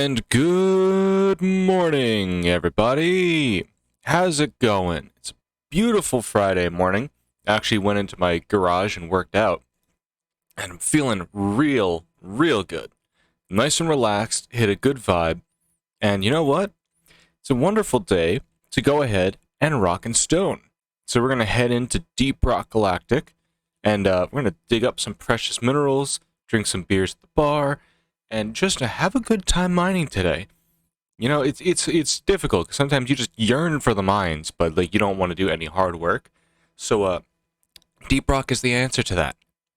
And good morning, everybody. How's it going? It's a beautiful Friday morning. I actually went into my garage and worked out, and I'm feeling real good. Nice and relaxed, hit a good vibe, and you know what? It's a wonderful day to go ahead and rock and stone. So we're going to head into Deep Rock Galactic, and we're going to dig up some precious minerals, drink some beers at the bar, and just to have a good time mining today. You know, it's difficult because sometimes you just yearn for the mines, but like you don't want to do any hard work. So Deep Rock is the answer to that.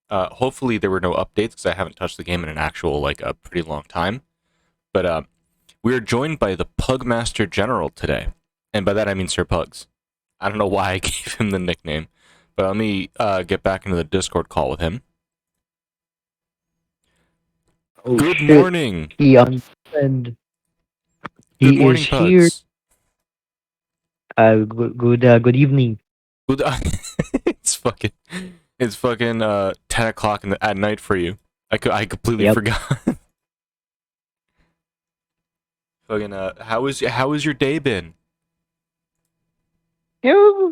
Hopefully there were no updates because I haven't touched the game in an actual a pretty long time. But we are joined by the Pugmaster General today, and by that I mean Sir Pugs. I don't know why I gave him the nickname, but let me get back into the Discord call with him. Oh, Good shit. morning. He unfriend. Good He morning, is here. Pugs. Good evening. Good. It's fucking 10 o'clock at night for you. I completely forgot. Fucking how has your day been? Yeah,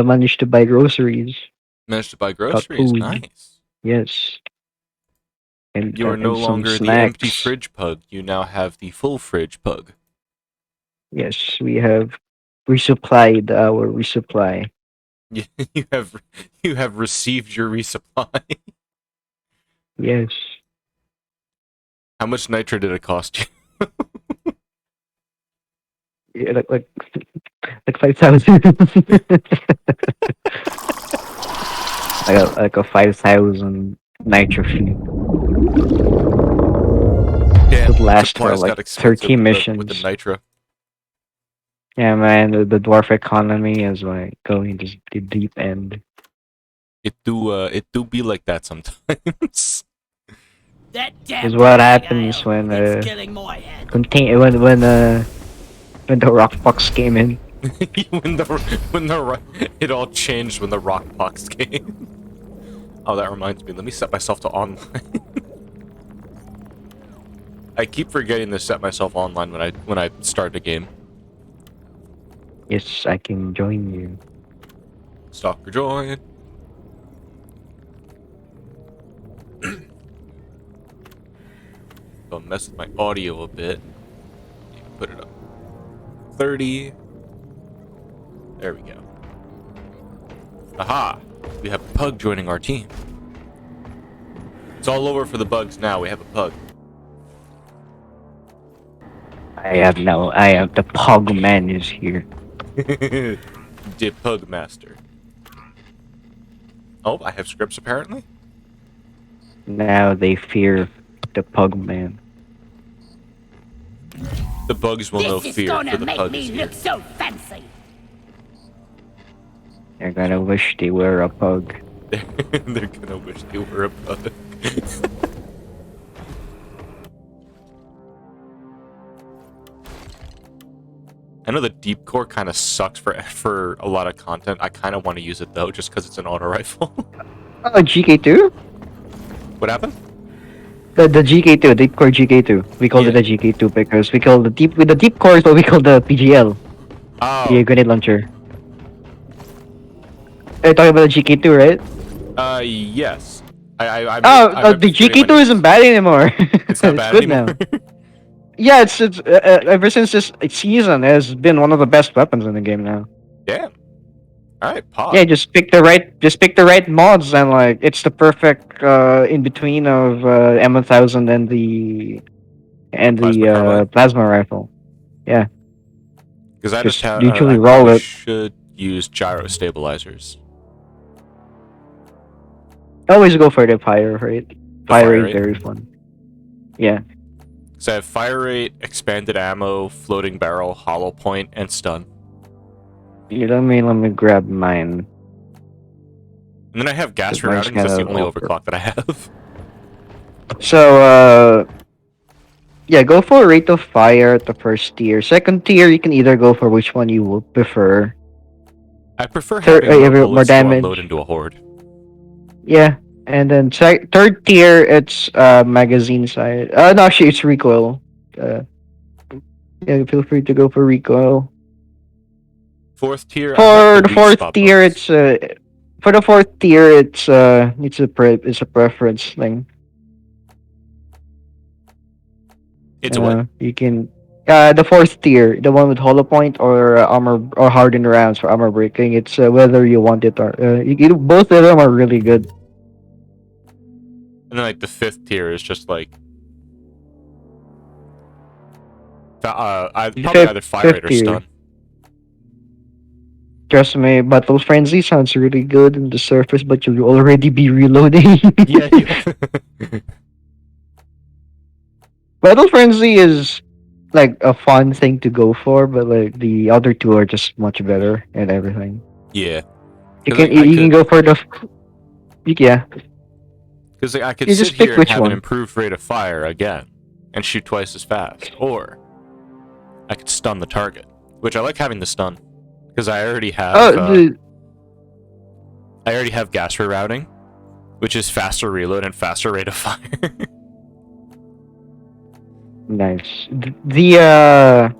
managed to buy groceries. Managed to buy Got groceries. food. Nice. Yes. And You are no some longer the empty snacks. fridge pug. You now have the full fridge pug. Yes, we have resupplied our resupply. You, you have received your resupply. Yes. How much nitro did it cost you? Yeah, like 5,000. I got like a 5,000 nitro feed. Damn, Would last for supplies like got expensive 30 with the missions. nitro. Yeah, man, the dwarf economy is like going to the deep end. It do be like that sometimes. That damn Is what drag happens ale. when It's killing my head. when the rock box came in. It all changed when the rock box came. Oh, that reminds me. Let me set myself to online. I keep forgetting to set myself online when I start a game. Yes, I can join you. Stalker join. So I'll mess with my audio a bit. Put it up 30. There we go. Aha! We have a pug joining our team. It's all over for the bugs now. We have a pug. I have the Pog Man is here. The pug master. Oh, I have scripts apparently. Now they fear the Pug Man. The bugs will know This is fear gonna for the make pug me is here. look so fancy. They're gonna wish they were a pug. They're gonna wish they were a pug. I know the deep core kind of sucks for a lot of content. I kind of want to use it though, just because it's an auto rifle. Oh, GK2? What happened? The GK2, deep core GK2. We call it a GK2 because we call the deep core is what we call the PGL. Oh. The grenade launcher. You're talking about the GK2, right? Yes. The GK2 isn't bad anymore. It's not bad good anymore. now. Yeah, it's ever since this season has been one of the best weapons in the game now. Damn. All right, pop. Yeah, just pick the right mods and like it's the perfect in between of M1000 and the plasma rifle. Yeah. Because I Just I literally roll probably it. should use gyro stabilizers. Always go for the fire rate. Fire rate very fun. Yeah. So I have fire rate, expanded ammo, floating barrel, hollow point, and stun. Yeah, let me grab mine. And then I have gas Because mine's rerouting because that's the kinda only over. overclock that I have. So yeah, go for rate of fire at the first tier. Second tier, you can either go for which one you would prefer. I prefer having more more bullets to damage. unload into a horde. Yeah, and then third tier, it's magazine side. No, actually, it's recoil. yeah, feel free to go for recoil. 4th tier, I have For the the weak fourth spot tier, bonus. it's a preference thing. It's a what? You can the fourth tier, the one with hollow point or armor or hardened rounds for armor breaking. It's whether you want it or both of them are really good. And then like the 5th tier is just like The probably either fire fifth rate or tier. stun. Trust me, Battle Frenzy sounds really good on the surface, but you'll already be reloading. Yeah. Battle Frenzy is like a fun thing to go for, but like the other two are just much better and everything. Yeah. You Because can like, I you can could, go for the yeah. because like, I could You sit just pick here and which have an one. improved rate of fire again, and shoot twice as fast, or I could stun the target, which I like having the stun, because I already have The gas rerouting, which is faster reload and faster rate of fire. nice. The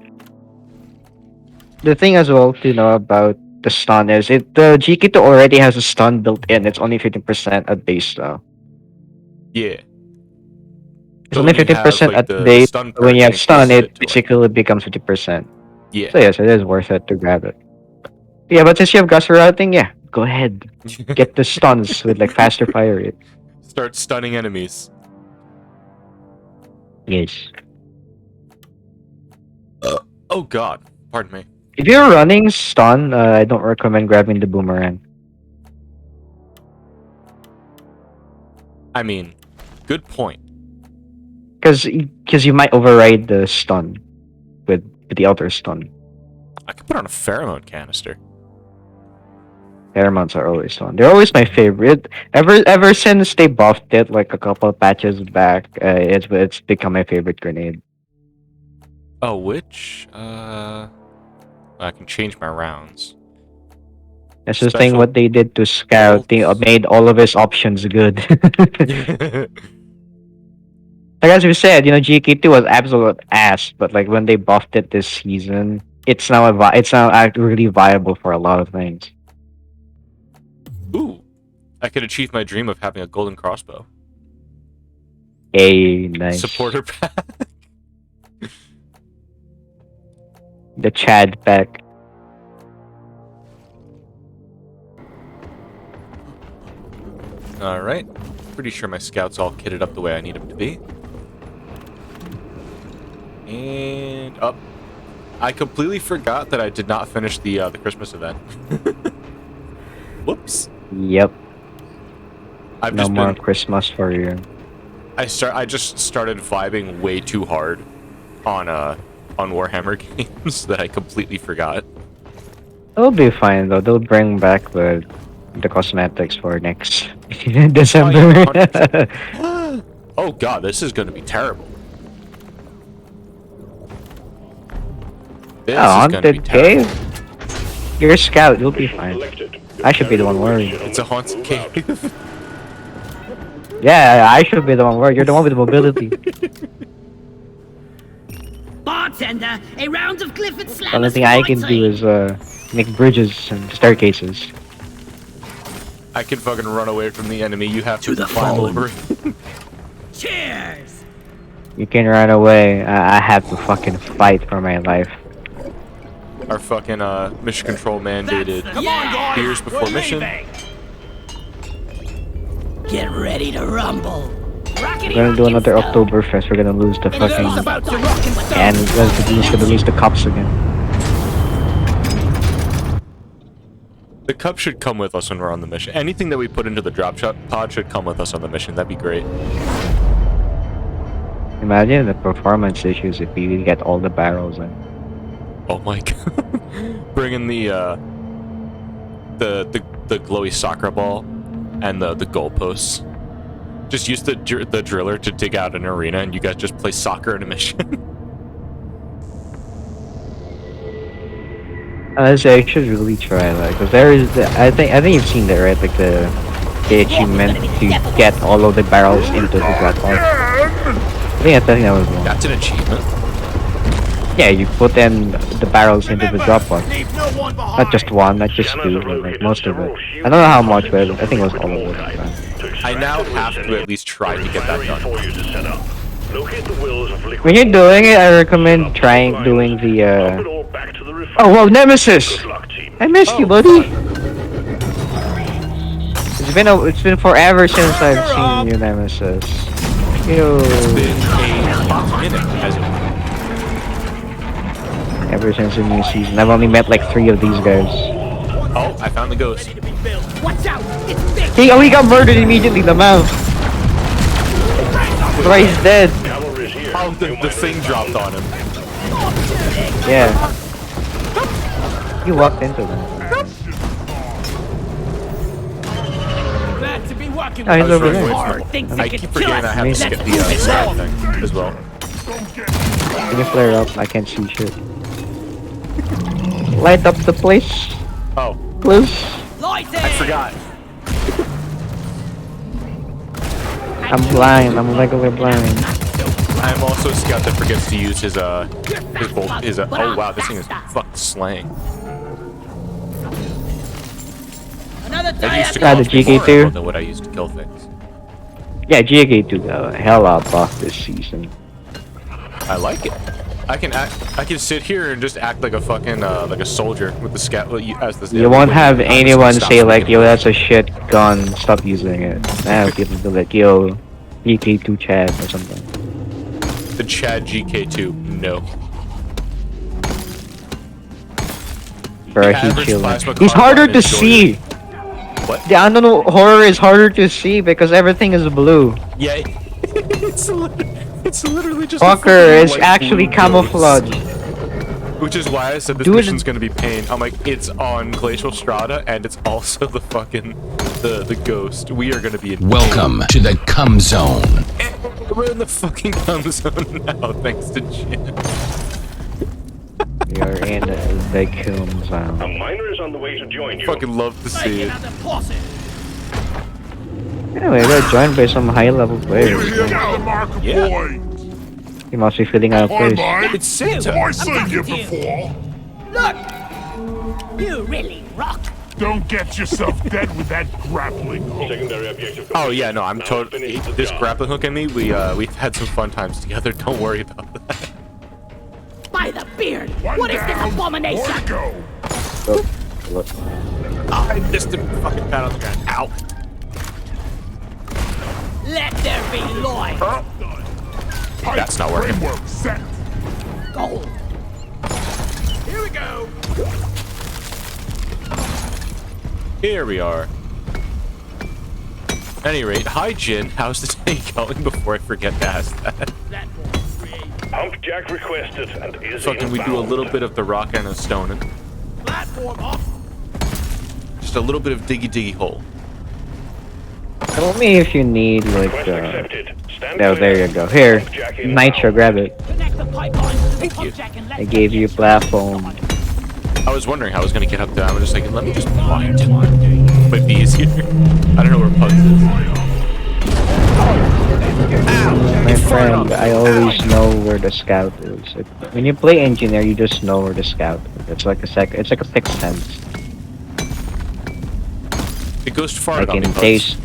thing as well to know about the stun is the GK2 already has a stun built in. It's only 15% at base though. Yeah. It's But only when you have 15% like at the base. stun When perk, you it have stun, increases it it to like, basically becomes 50%. yeah. So yes, it is worth it to grab it. Yeah, but since you have gas routing, yeah, go ahead. Get the stuns with like faster fire rate. Start stunning enemies. Yes. Oh god, pardon me. If you're running stun, I don't recommend grabbing the boomerang. I mean, good point. Because you might override the stun with the other stun. I could put on a pheromone canister. Pheromones are always fun. They're always my favorite. Ever since they buffed it like a couple of patches back, it's become my favorite grenade. Oh, which? I can change my rounds. That's the thing. Special What they did to Scout, they bolts. made all of his options good. Like as we said, GK2 was absolute ass, but like when they buffed it this season, it's now really viable for a lot of things. Ooh, I could achieve my dream of having a golden crossbow. Hey, nice. Supporter pack. The Chad pack. Alright. Pretty sure my scout's all kitted up the way I need them to be. And up. I completely forgot that I did not finish the Christmas event. Whoops. Yep. I've No just more been Christmas for you. I just started vibing way too hard on Warhammer games that I completely forgot. It'll be fine though. They'll bring back the cosmetics for next December. yeah, 100%. Oh god, this is going to be terrible. This is going to be Haunted terrible. cave? You're a scout. You'll be fine. I should be the one worried. It's a haunted cave. Yeah, I should be the one worried. You're the one with the mobility. Bartender, a round of Clifford The Slammers only thing for I my can do team. is make bridges and staircases. I can fucking run away from the enemy. You have to the climb fallen. over it. Cheers! You can run away. I have to fucking fight for my life. Our fucking mission control mandated Come on, guys! beers before mission. Get ready to rumble. We're gonna do another Oktoberfest. We're gonna lose the fucking about to rock and stone. and we're gonna lose the cops again. The cup should come with us when we're on the mission. Anything that we put into the drop shot pod should come with us on the mission. That'd be great. Imagine the performance issues if we get all the barrels in. Oh my god. Bring in the glowy soccer ball and the goalposts. Just use the driller to dig out an arena, and you guys just play soccer in a mission. Honestly, I should really try like, cause there is I think you've seen that, right? Like the achievement to get all of the barrels into the platform. I think that was one. That's an achievement. Yeah, you put in the barrels into the drop box. Leave no one behind. Not just one, not just two, but like most of it. I don't know how much, but I think it was all of it. I now have to at least try to get that done. When you're doing it, I recommend trying doing the Oh, whoa, Nemesis! I missed you, buddy. It's been forever since I've seen you, Nemesis. Yo. It's been a minute, hasn't it? Ever since the new season, I've only met like 3 of these guys. Oh, I found the ghost. Watch out! It's big. He got murdered immediately. The mouse. That's why he's dead. Oh, the thing dropped on him. Yeah. You walked into them. Glad to be working Oh, he's with over you. there. Hard things I that keep can forgetting kill I us. have to skip Let's the move it stab along. thing as well. Can you flare up? I can't see shit. Light up the place, Oh, please. Light it. I forgot. I'm blind. I'm regular blind. I'm also a scout that forgets to use his oh wow, this thing is fucking slaying. Another I day used to at the kill things GK2? more than what I used to kill things. Yeah, GK2 got a hell of a buff this season. I like it. I can sit here and just act like a fucking like a soldier with the scout as the. You won't have I'm just gonna anyone stop say like, speaking. yo, that's a shit gun, stop using it. Now people be like, yo, GK2 Chad or something. The Chad GK2, no. Bro, The he average chilling. plasma He's harder carbine to is see. What? The unknown horror is harder to see because everything is blue. Yeah, it's literally just. a Fucker, fucking it's white actually blue camouflage. ghost. Which is why I said this Dude. mission's gonna be pain. I'm like, it's on Glacial Strata and it's also the fucking the ghost. We are gonna be in Welcome to the Cum Zone. We're in the fucking cum zone now, thanks to Jim. You're in the kiln zone. A miner is on the way to join you. Fucking love to see Making it. other bosses. Anyway, they're joined by some high level players. Yeah, You must be feeling out of place. it's Santa. I'm talking to you. Look, you really rock. Don't get yourself dead with that grappling hook. Secondary objective. Oh yeah, no, I'm Now totally. finish the This job. grappling hook and me, we've had some fun times together. Don't worry about that. By the beard. One What is this down, abomination? more to go. I missed him. Fucking pat on the ground. Ow. Let there be light. Pipe That's not working. framework set. Gold. Here we go. Here we are. At any rate, hi Jin. How's the day going? Before I forget to ask that. Platform three. Pump jack requested and is Fucking, we do a inbound. little bit of the rock and the stoning. Platform off. Just a little bit of diggy hole. Tell me if you need like Request accepted. Stand no, clear. there you go. Here, Pump jack inbound. Nitro, grab it. Connect the pipeline to the Thank pump you. jack and let I gave you a platform. I was wondering how I was gonna get up there. I was just like, let me just blind it. Might be easier. I don't know where Pugs is. My friend, I always know where the scout is. When you play engineer, you just know where the scout is. It's like a it's like a sixth sense. It goes farted Like on me, in Pugs. case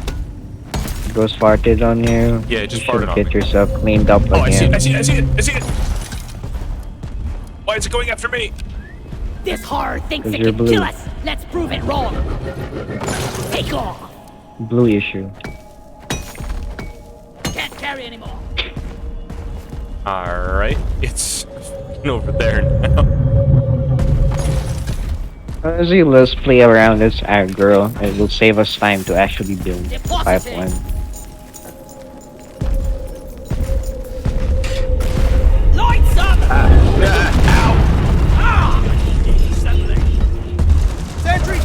ghost farted on you, Yeah, it just you should farted on get me. yourself cleaned up Oh, I see it, I again. see it, I see it, I see it! Why is it going after me? This horror thinks 'Cause it you're can blue. kill us. Let's prove it wrong. Take off. Blue issue. Can't carry anymore. Alright, it's over there now. Honestly, let's play around this aggro. It will save us time to actually build Deposit pipeline. Lights up.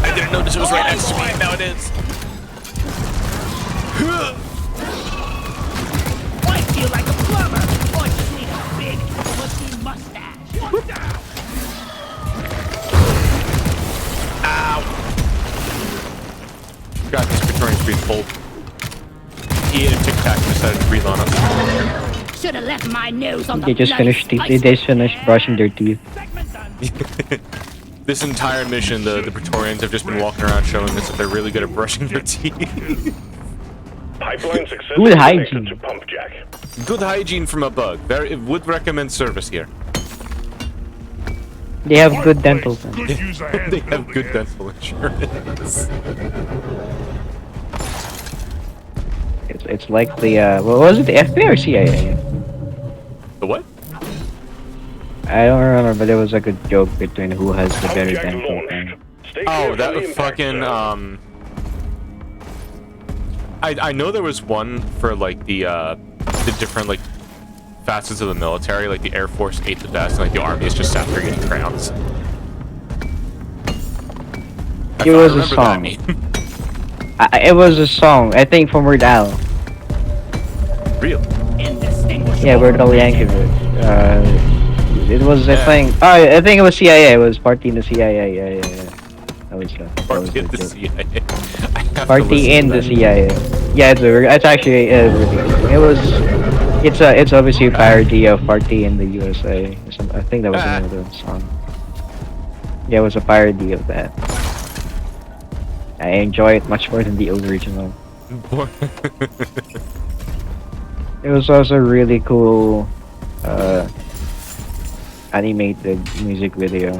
I didn't notice it was right next to me, now it is. I feel like a plumber. I just need a big, musty mustache. One down. God, this Victorian screen pulled. He ate a Tic Tac and decided to breathe on us. Should have left my nose on the They just bloody finished. They spice just finished there. brushing their teeth. Segment done. This entire mission, the Praetorians have just been walking around showing us that they're really good at brushing their teeth. Pipeline successfully Good connected hygiene. to pump jack. Good hygiene from a bug. Very would recommend service here. They have Our good place dental. could use a hand They have building good it. dental insurance. It's like the what was it, the FBI or CIA? The what? I don't remember, but there was like a joke between who has the Pump better jack dental launched. thing. Stay clear Oh, from that the impact fucking zone. I know there was one for like the different like facets of the military, like the Air Force ate the best, and like the Army is just sat there eating crowns. It was a remember that song. meme. It was a song, I think, from Weird Al. Real. Indistinguishable. Yeah, Weird Al Yankovic. It was a Yeah. thing. Oh, I think it was CIA. It was Party in the CIA. Yeah. That was Party the in the joke. CIA. I have to listen Party to in the that. CIA. Yeah, it's actually really good. It was. It's obviously a parody of Party in the USA. I think that was the name of the song. Yeah, it was a parody of that. I enjoy it much more than the original. It was also really cool animated music video.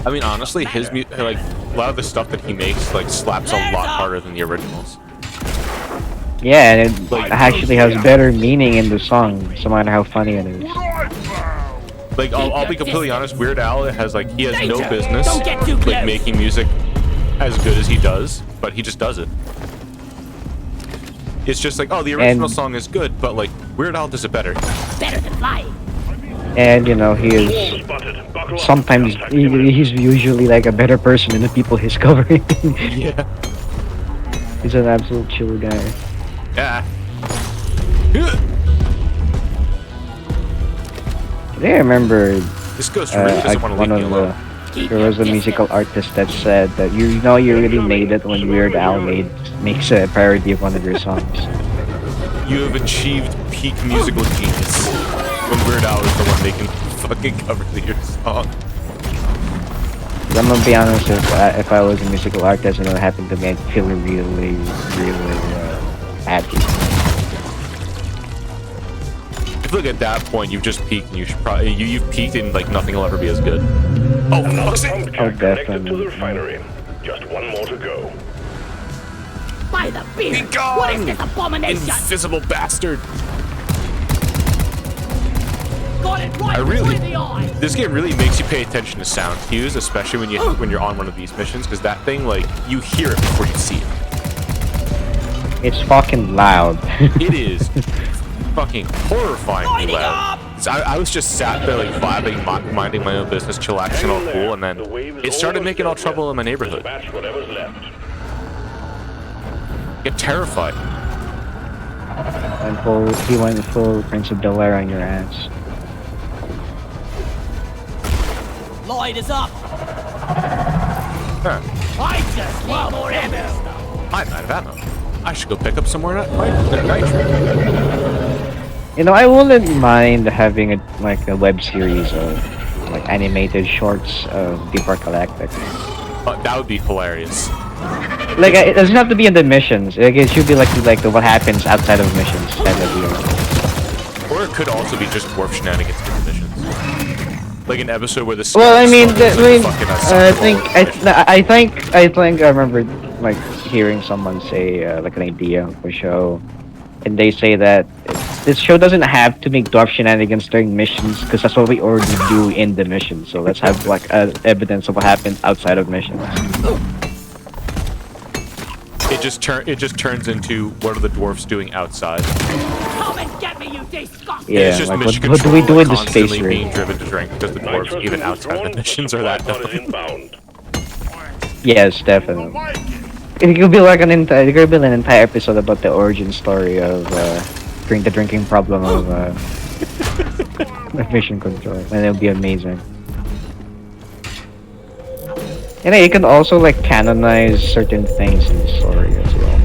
I mean, honestly, his like a lot of the stuff that he makes like slaps a lot harder than the originals. Yeah, and it actually has better meaning in the song, no matter how funny it is. Like, I'll be completely honest. Weird Al has like he has no business Don't get too like close. making music as good as he does, but he just does it. It's just like, oh, the original And- song is good, but like Weird Al does it better. Better than flying. And you know, he is Spotted. Buckle up. sometimes Contact imminent. he's usually like a better person than the people he's covering. Yeah. He's an absolute chill guy. Yeah. I remember This ghost really doesn't want to leave one me of alone. there was a musical artist that said that you know you really made it when Weird Al makes a parody of one of your songs. You have achieved peak musical genius. When Weird Al is the one making fucking cover your song. I'm gonna be honest, if I was a musical artist and it happened to me, I'd feel really happy. I feel like at that point you've just peaked, and you should probably you've peaked, and like nothing will ever be as good. Oh, for fuck's sake! Pump jack Oh, connected to definitely. the refinery. Just one more to go. By the Be beard. gone! What is this abomination? Invisible bastard! Got it right I really- between the eyes. This game really makes you pay attention to sound cues, especially when you're on one of these missions, because that thing, like, you hear it before you see it. It's fucking loud. It is fucking horrifyingly Lighting loud. up! So I was just sat there, like, vibing, minding my own business, chillaxing, all cool, and then The wave is it started almost making all dead. trouble in my neighborhood. Dispatch whatever's left. Get terrified. And he went full Prince of Bel-Air on your ass. Light is up. Huh. I just need more ammo. I'm out of ammo. I should go pick up some more nitro. You know, I wouldn't mind having a web series of like animated shorts of Dwarf Galactic. That would be hilarious. Like it doesn't have to be in the missions. Like it should be like the what happens outside of missions kind of deal. Or it could also be just dwarf shenanigans in the missions. Like an episode where the Well, I mean, Spartans, like, fucking I think I remember like hearing someone say like an idea of a show, and they say that this show doesn't have to make dwarf shenanigans during missions because that's what we already do in the mission. So let's have like evidence of what happens outside of missions. It just turns into what are the dwarfs doing outside? Come and get me, you disgusting. Yeah, It's just like mission what do we control, do in like, the space constantly being race? driven to drink because the dwarfs, Nitro's even been outside the withdrawn, missions, but are that supply pod is dumb. inbound. Yes, definitely. It could be like an entire episode about the origin story of the drinking problem of mission control, and it'll be amazing. And you can also like canonize certain things in the story as well.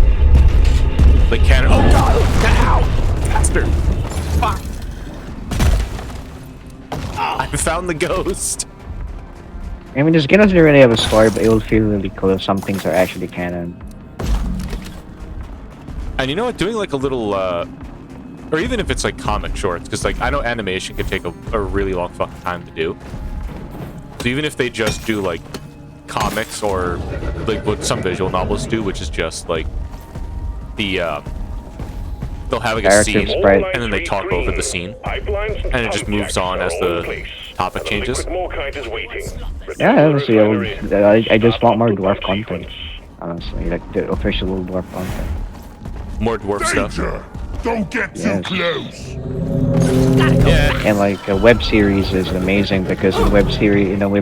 Like cannon. Oh god! Ow! Faster! I found the ghost. I mean, this game doesn't really have a story, but it will feel really cool if some things are actually canon. And you know what? Doing like a little, or even if it's like comic shorts, because like I know animation could take a really long fucking time to do. So even if they just do like comics or like what some visual novels do, which is just like the they'll have like a scene and then they talk over the scene, and it just moves on as the topic changes. Yeah, honestly, I just want more dwarf content. Honestly, like the official dwarf content. More dwarf stuff. Danger! Don't get too Yes. close. Yeah. And like a web series is amazing because in a web series you don't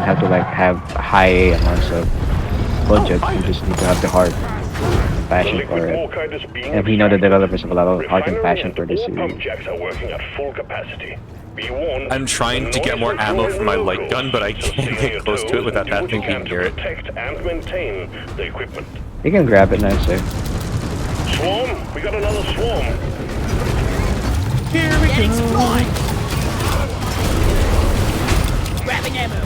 have to like have high amounts of budget. You just need to have the heart and passion for it. And we know the developers have a lot of heart and passion for this series. I'm trying to get more ammo for my light gun, but I can't get close to it without that thing being near it. You can grab it nicely. Swarm? We got another swarm. Here we Getting go. supplied. Grabbing ammo.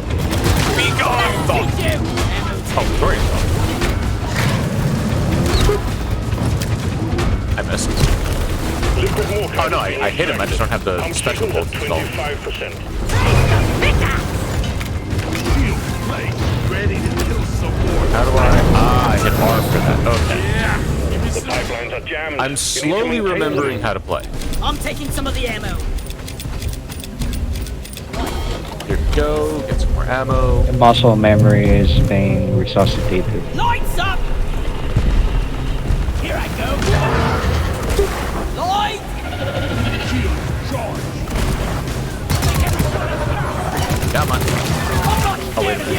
Be gone! Thank you. Ammo. Oh, sorry. I missed. Oh no, I hit him. I just don't have the special bolts installed. 25%. Ready to kill some more. How do I hit R for that. Okay. The pipelines are jammed. I'm slowly remembering how to play. I'm taking some of the ammo. Here we go. Get some more ammo. The muscle memory is being resuscitated. Lights up. Here I go. Light. Come on. I'm not Oh, wait a scared of minute.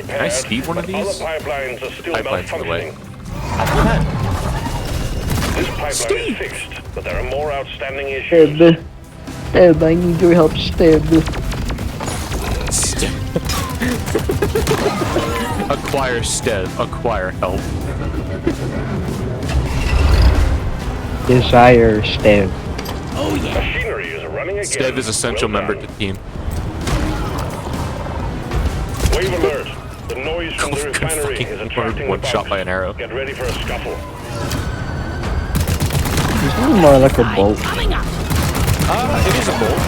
you. Can I steep one of these? Other pipelines are still Pipeline's in the way. malfunctioning. This pipeline is fixed, but there are more outstanding issues. Stab, I need your help, Stab. Acquire stead. Acquire help. Desire, Stab. Oh yeah. Machinery is running again. Stev is essential Well member done. to team. Wave alert. The noise from the Good refinery fucking is attracting one the shot bugs. by an arrow. Get ready for a scuffle. It's really more like a bolt. Coming up. It is a bolt.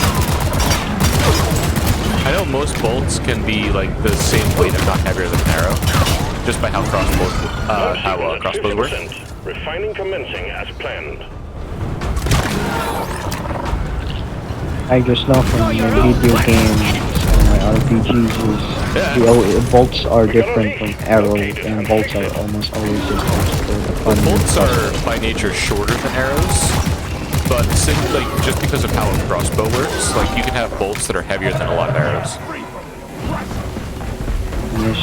I know most bolts can be like the same weight, if not heavier than an arrow, just by how crossbows work. 50%. Refining commencing as planned. I just know from my video games and my RPGs is the bolts are different from arrows, and bolts are almost always just the fun Bolts stuff. are by nature shorter than arrows, but like just because of how a crossbow works, like you can have bolts that are heavier than a lot of arrows. Yes.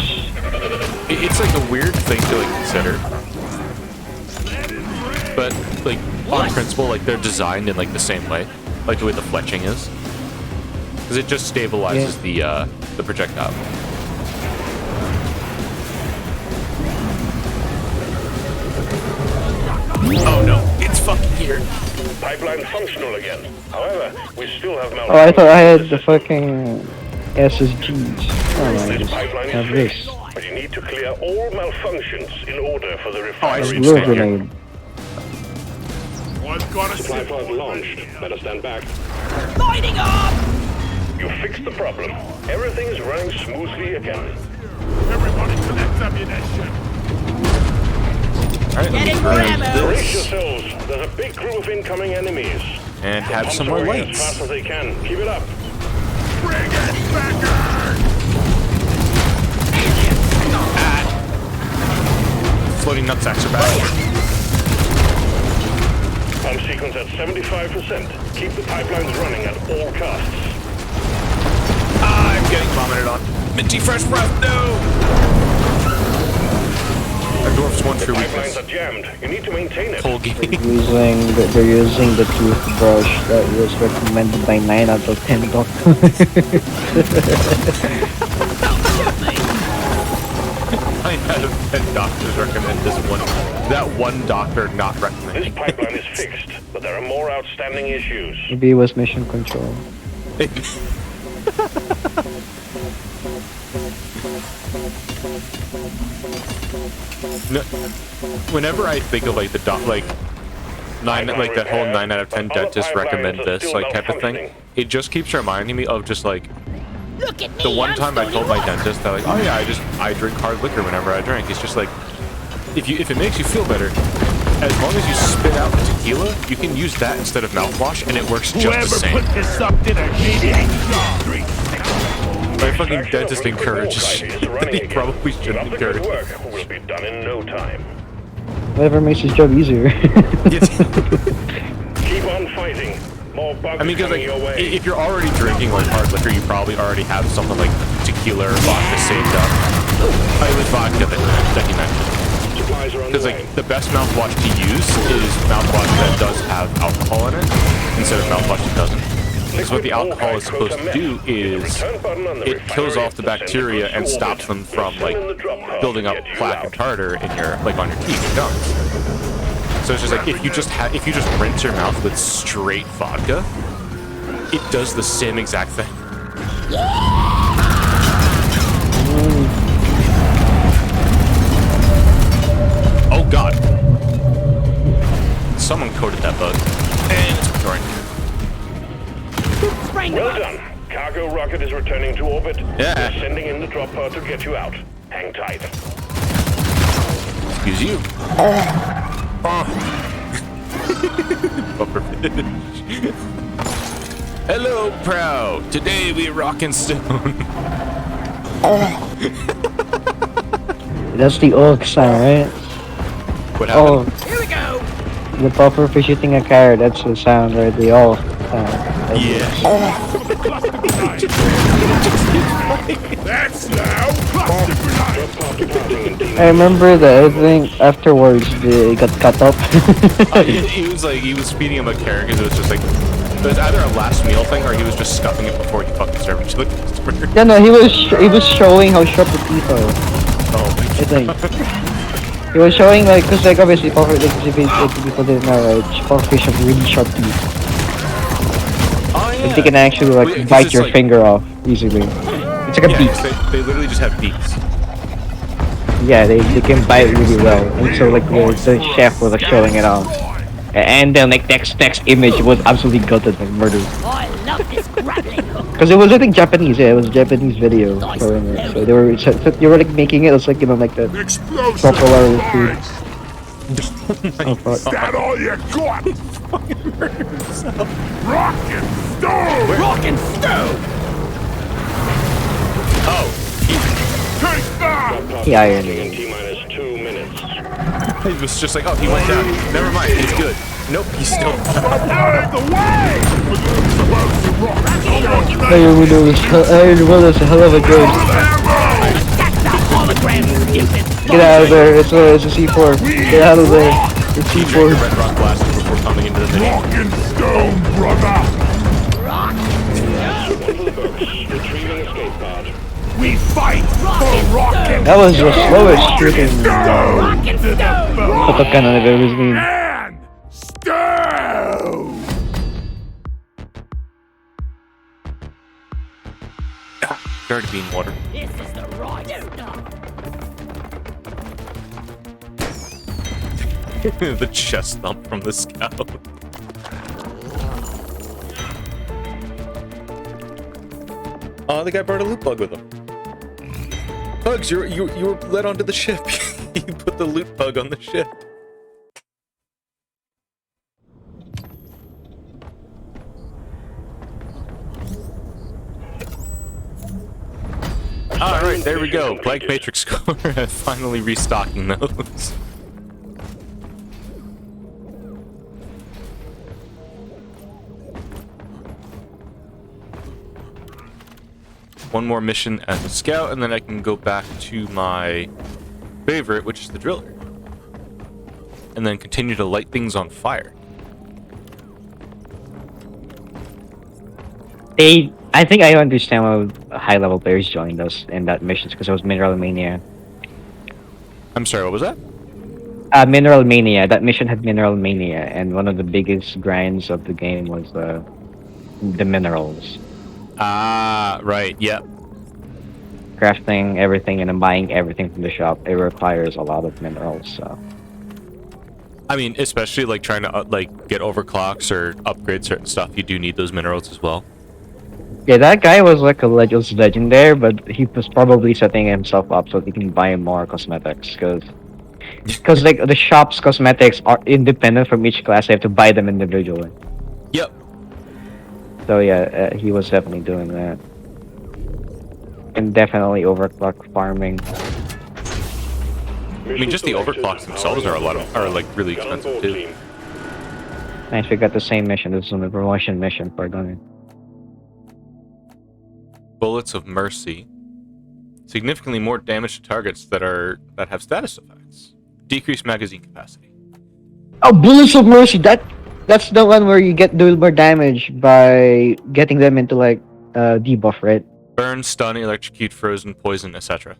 It's like a weird thing to like consider, but like on principle, like they're designed in like the same way, like the way the fletching is, because it just stabilizes the projectile. Oh no, it's fucking here. Pipeline functional again. However, we still have malfunction. Oh, I thought I had the fucking SSGs. Oh, I This just pipeline have is this. fixed, but you need to clear all malfunctions in order for the I refinery see. to Lure start. grenade. I've got a Supply sip pod on launched. Better stand back. Lighting up. You fixed the problem. Everything is running smoothly again. Everybody collect ammunition. All right, let me Getting more grab ammo. Brace this yourselves. There's a big crew of incoming enemies. and have Pumps some are more working as fast lights. as they can. Keep it up. Bring it back! Floating nutsacks are back. Pump sequence at 75%. Keep the pipelines running at all costs. I'm getting vomited on. Minty fresh breath, no! Our dwarf's one true Pipelines weakness. are jammed. You need to maintain it. Colgate. They're using the toothbrush that was recommended by 9 out of 10 doctors. out of 10 doctors recommend that one doctor not This recommending. pipeline is fixed, but there are more outstanding issues. Maybe it was mission control. No, whenever I think of like the like that whole 9 out of 10 dentists recommend this like type of thing, it just keeps reminding me of just like Look at me. the one I'm time I still told my young. dentist that like, oh yeah, I drink hard liquor whenever I drink. It's just like if it makes you feel better, as long as you spit out the tequila, you can use that instead of mouthwash, and it works just the Whoever same. put this up did a shit job. My fucking dentist encourages shit that he probably Get shouldn't up and go to encourage. work. Will be done in no time. Whatever makes his job easier. Keep on fighting. More bugs I mean, because coming like, your way. if you're already drinking like hard liquor, you probably already have something like tequila or vodka saved up. I was vodka that he mentioned. Supplies are on the Because way. like the best mouthwash to use is mouthwash that does have alcohol in it instead of mouthwash that doesn't. Because what the alcohol is supposed to do is it kills off the bacteria and stops them from like building up plaque and tartar in your on your teeth and gums. So it's just like if you just rinse your mouth with straight vodka, it does the same exact thing. Oh god. Someone coded that bug. And it's destroying. Spraying the Well bugs. done. Cargo rocket is returning to orbit. Yeah. We're sending in the drop pod to get you out. Hang tight. Excuse you. Bumper fish. Hello, Prow. Today we rockin' stone. That's the orc sound, right? What Oh, happened? Here we go. the puffer for shooting a carrot. That's the sound, right? The orc sound. Yeah. That's now cluster grenade. Drop pod departing in T I remember that. I think afterwards it got cut up. He was feeding him a carrot because it was just like it was either a last meal thing or he was just stuffing it before he fucking served it to the customer. Yeah, no, he was showing how sharp the teeth are. Oh my I think. He was showing like, cause like obviously puffer, like, if people didn't know, right? Pufferfish have really sharp teeth. Oh yeah. Like, they can actually like Wait, 'cause bite it's your like- finger off easily. It's like a Yeah, beak. 'cause they literally just have beaks. Yeah, they can bite really well. And so like the chef was like showing it off. And then like next image was absolutely gutted, like murdered. I love this grappling hook. Cause it was I think Japanese, yeah, it was a Japanese video showing it. So they were like making it, it's like like the Explosive popular food. device. Oh fuck. That all you got? Rocket stone. Rock and stone. Oh, Take that. The irony. in T-minus 2 minutes. he was just like, oh, he went down. Never mind, he's good. Nope, he's still. Out of the way. For the explosive rocket. Hey, we know this. Hey, well, that's a hell of a game. That's the hologram, stupid. Get out of there. It's a C4. Get out of there. It's He drank the C4. Red Rock Blaster before coming into the mission. Rocket stone, brother. Rock. Retrieving escape pod. We fight for rocket That was the slowest shooting stone. Rock and stone. autocannon I've ever seen. And stone. Dirty bean water. This is the right stuff. The chest thump from the scout. Oh, the guy brought a loot bug with him. Bugs, you were led onto the ship. You put the loot bug on the ship. Alright, there we go. Plague Matrix Core. Finally restocking those. One more mission as a scout, and then I can go back to my favorite, which is the driller. And then continue to light things on fire. I think I understand why high level players joined us in that missions because it was Mineral Mania. I'm sorry, what was that? Mineral Mania. That mission had Mineral Mania, and one of the biggest grinds of the game was the minerals. Ah, right, yep. Crafting everything and then buying everything from the shop. It requires a lot of minerals, so. I mean, especially like trying to like get overclocks or upgrade certain stuff, you do need those minerals as well. Yeah, that guy was like a legend there, but he was probably setting himself up so he can buy more cosmetics, because like the shop's cosmetics are independent from each class. They have to buy them individually. Yep. So yeah, he was definitely doing that, and definitely overclock farming. I mean, just the overclocks themselves are like really expensive too. Nice, we got the same mission. This is a promotion mission for doing. Bullets of Mercy. Significantly more damage to targets that have status effects. Decreased magazine capacity. Oh, Bullets of Mercy. That's the one where you do more damage by getting them into like debuff, right? Burn, stun, electrocute, frozen, poison, etc.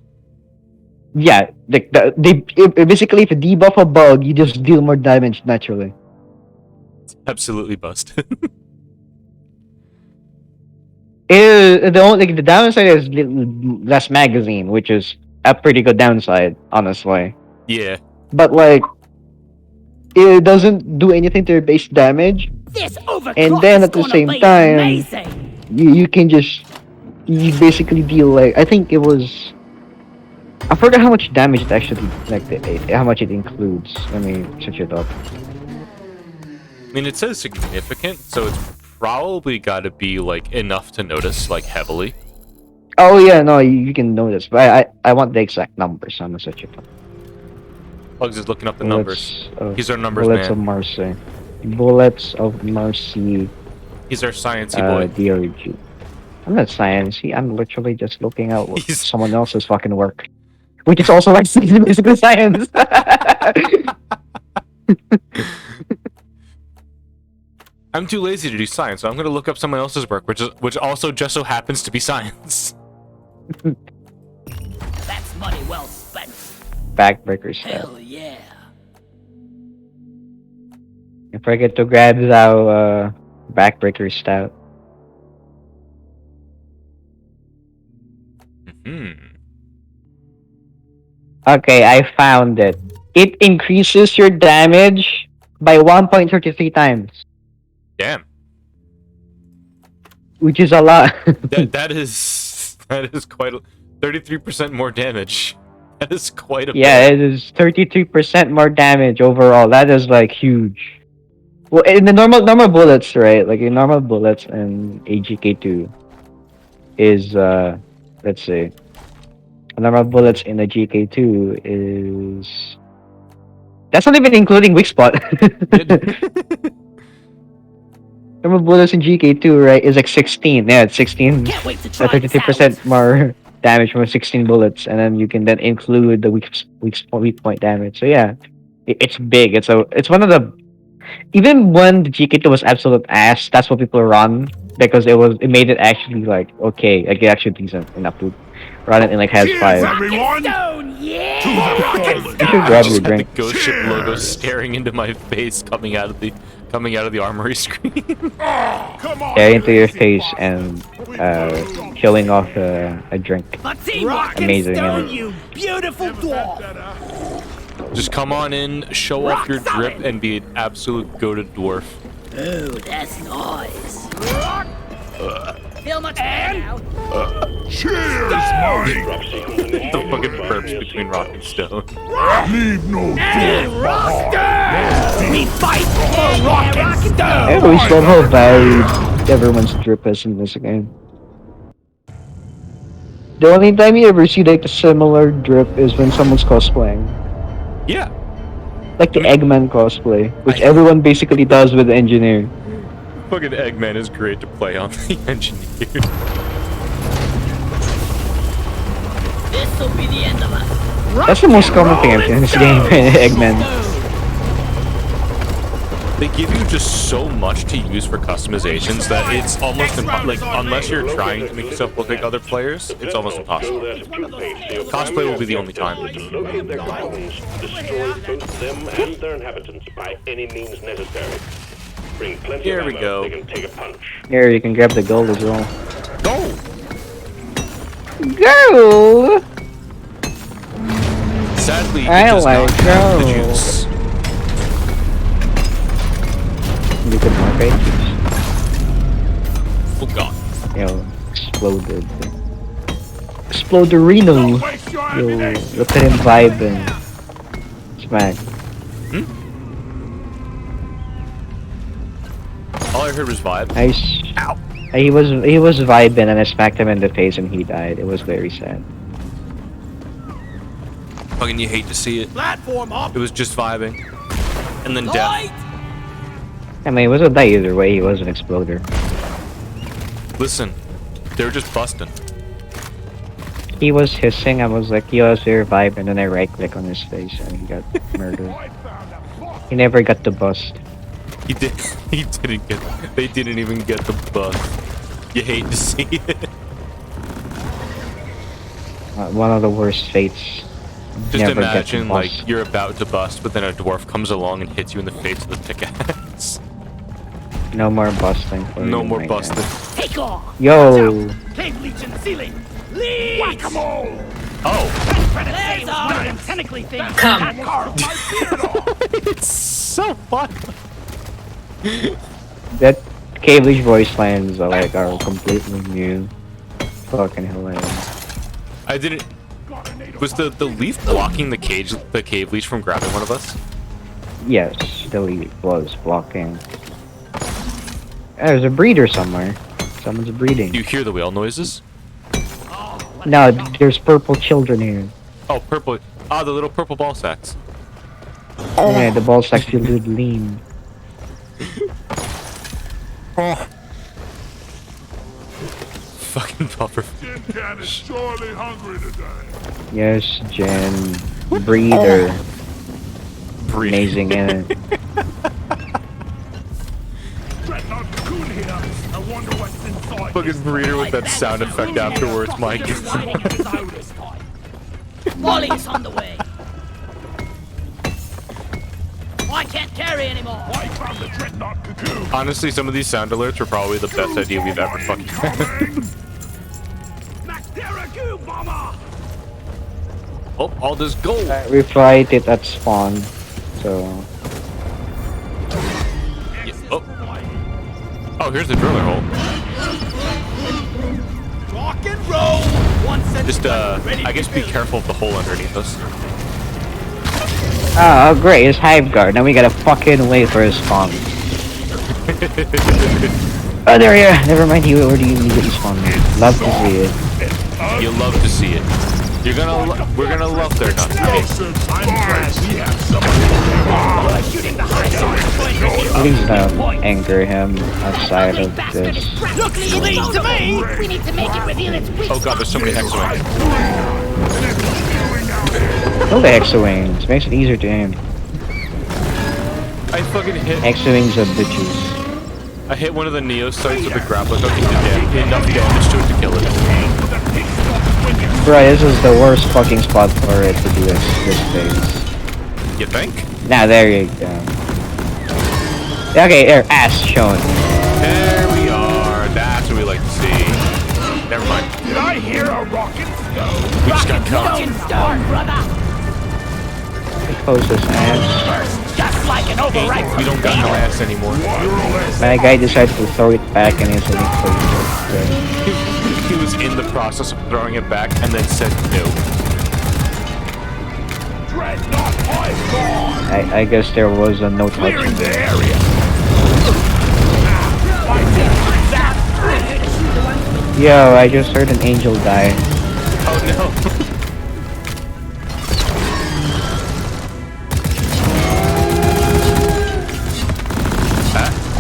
Yeah, basically if you debuff a bug, you just deal more damage naturally. Absolutely busted. The downside is less magazine, which is a pretty good downside, honestly. Yeah. But like, it doesn't do anything to your base damage, This overclock and then is at the gonna same be time, amazing. you can just basically deal like I think it was. I forgot how much damage it actually how much it includes. Let me search it up. I mean, it says significant, so it's probably got to be like enough to notice like heavily. Oh yeah, no, you can notice, but I want the exact numbers. So I'm gonna search it up. Pugs is looking up the numbers. He's our numbers Bullets man. of Mercy. Bullets of Mercy. He's our sciencey boy. DRG. I'm not sciencey. I'm literally just looking at someone else's fucking work, which is also like basically science. I'm too lazy to do science, so I'm gonna look up someone else's work, which also just so happens to be science. That's money well spent. Backbreaker stuff. Hell yeah. Don't forget to grab our backbreaker stout. Okay, I found it. It increases your damage by 1.33 times. Damn. Which is a lot. that is quite 33% more damage. That is quite a Yeah, bit. it is 33% more damage overall. That is like huge. Well, in the normal bullets, right? Like in normal bullets and AGK2 is let's see. Normal bullets in the GK2 is that's not even including weak spot. Normal bullets in GK2, right, is like 16. Yeah, it's 16. Can't wait to try 33% more damage from 16 bullets, and then you can then include the weak point damage. So yeah, it's big. It's one of the even when the GK2 was absolute ass, that's what people run because it made it actually like okay, like actually decent enough to run it in like has 5. Everyone, Stone, yeah. to the rocket You should grab your Just had the drink. ghost ship logo staring into my face coming out of the armory screen. Come on, Yeah, into your face and killing off a drink. A team rocket Amazing, stone, isn't it? you beautiful dwarf. Just come on in, show off your drip, and be an absolute goated dwarf. Oh, that's nice. Feel much better now. cheers, Mike. Drop sequence initiated. The fucking burps between rock and stone. Leave no dwarf We fight for rocket stone. I always love how varied everyone's drip is in this game. The only time you ever see like a similar drip is when someone's cosplaying. Yeah. Like the Eggman cosplay, which everyone basically does with the engineer. Fucking Eggman is great to play on the engineer. This'll be the end of us. That's the most common thing I've seen in this game, Eggman. They give you just so much to use for customizations that it's almost like unless you're trying to make yourself look like other players, it's almost impossible. Cosplay will be the only time. Locate their colonies, destroy both them and their inhabitants by any means necessary. Bring plenty Here of we ammo, go. they can take a punch. Here, you can grab the gold as well. Go! Gold! Sadly, it I does like not have the gold. juice. You can mark it. Oh god. Yo, exploded. Exploderino! Waste your Yo, ammunition. look at him vibing. Smack. All I heard was vibe. Nice. He was vibing and I smacked him in the face and he died. It was very sad. Fucking you hate to see it. Platform up. It was just vibing. And then death. Light. I mean, it wasn't that either way. He was an exploder. Listen, they were just busting. He was hissing. I was like, yo, you're vibing, and I right click on his face and he got murdered. I found a fuck. He never got the bust. He did. He didn't get. They didn't even get the bust. You hate to see it. One of the worst fates. Just Never get the imagine, bust. like, you're about to bust, but then a dwarf comes along and hits you in the face with a pickaxe. No more busting. For No you, more my busting. guy. Take off. Yo, Cave leech in the ceiling. Leech. Whack-a-mole. Oh! There's one of them tentacly things. Come. It's so fun! that Cavelish voice lines are like are completely new. Fucking hilarious. I didn't. Was the leaf blocking the cave leech from grabbing one of us? Yes, the lead was blocking. There's a breeder somewhere. Someone's breeding. Do you hear the whale noises? No, there's purple children here. Oh, purple. Ah, the little purple ball sacks. Yeah, the ball sacks feel good lean. Fucking puffer. Tin Can is surely hungry today. Yes, Jen. Breeder. Amazing, innit? Dreadnought cocoon here. I wonder what's inside. Fucking breeder with that sound effect afterwards, Mike. Molly's on the way. I can't carry anymore. I found the dreadnought cocoon. Honestly, some of these sound alerts are probably the best idea we've ever fucking had. Macderagu bomber. Oh, all this gold! We fight it at spawn, so... Yeah, oh. Oh, here's the driller hole. Rock and roll. One set. Just, I guess be careful of the hole underneath us. Oh, great, it's Hive Guard. Now we gotta fucking wait for his spawn. Oh, there you are. Never mind, he already immediately spawned me. Love to see it. You love to see it. You're gonna, we're gonna love their nuts. Since I'm glad we have someone. Please don't anger him outside of this. Look, lead to me. We need to make it within its weak Oh god, there's so many X-Wings. Kill the X-Wings. Makes it easier to aim. I fucking hit. X-Wings are bitches. I hit one of the Neo sites with a grappling hook and did enough damage to it to kill it. Bro, this is the worst fucking spot for it to do this phase. You think? Now, there you go. Okay, there, ass shown. There we are. That's what we like to see. Never mind. Did I hear a rocket stone? We just got caught. stone, brother. Close this ass. Just like an overripe. We don't got no ass anymore. My guy decided to throw it back and instantly closed it. He was in the process of throwing it back and then said no. Dreadnought Hive Guard. I guess there was a no touching Clearing the there. area. Yo, I just heard an angel die. Oh no.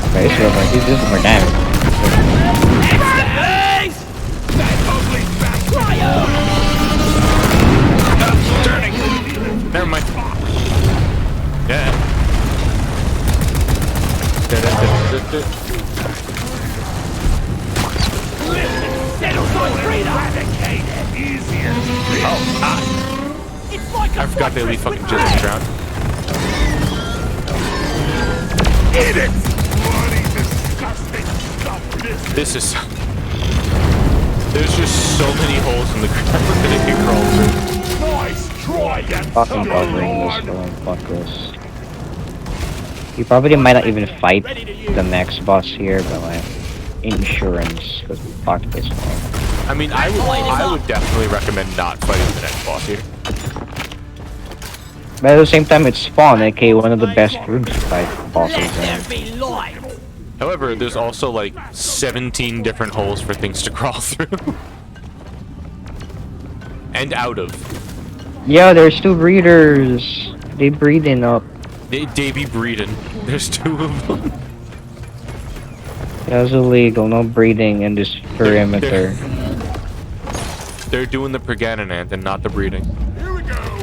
Okay, so like, this is more damage. Never mind. Yeah. I forgot they leave fucking jizz on the ground. Eat it! Bloody disgusting stuff This is... There's just so many holes in the ground that it can crawl through. Nice try, you Fucking bothering this one. Fuck this. You probably might not even fight the next boss here, but like insurance, because fuck this one. I mean, I would definitely recommend not fighting the next boss here. But at the same time, it's Spawn, aka one of the best rooms to fight bosses Let there in. be light. However, there's also like 17 different holes for things to crawl through. And out of. Yeah, there's 2 breeders. They breeding up. They be breeding. There's 2 of them. That's illegal. No breeding in this perimeter. They're doing the Perganonant and not the breeding. Here we go.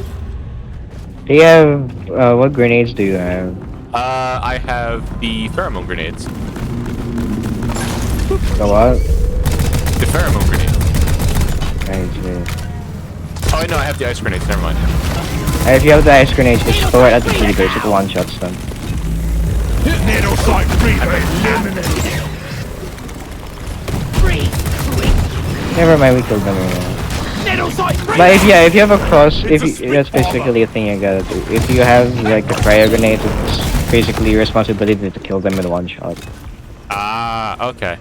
Do you have what grenades do you have? I have the pheromone grenades. The what? The pheromone grenades. I see. Oh, no, I have the ice grenades. Never mind. If you have the ice grenades, just throw it at the breeders. It one-shots them. Needle sight breather eliminated. Breathe. Never mind, we killed them anyway. Needle sight. But if you have a cross, that's basically a thing you gotta do. If you have like the cryo grenade, it's basically your responsibility to kill them in one shot. Ah, okay.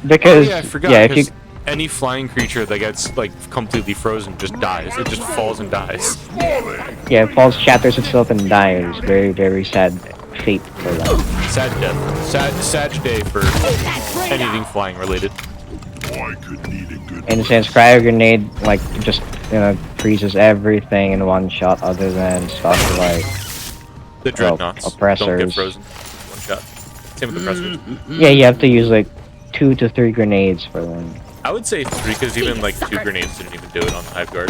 Because Oh, yeah, I forgot. if you 'cause any flying creature that gets like completely frozen just dies. It just falls and dies. it falls, shatters itself, and dies. Very very sad fate for them. Sad death. Sad day for anything flying related. I could need a good And since cryo grenade like just freezes everything in one shot, other than stuff like The dreadnoughts don't oppressors. get frozen. One shot. Same with the oppressors. yeah, you have to use like 2 to 3 grenades for them. I would say 3 because even like 2 grenades didn't even do it on the hive guard.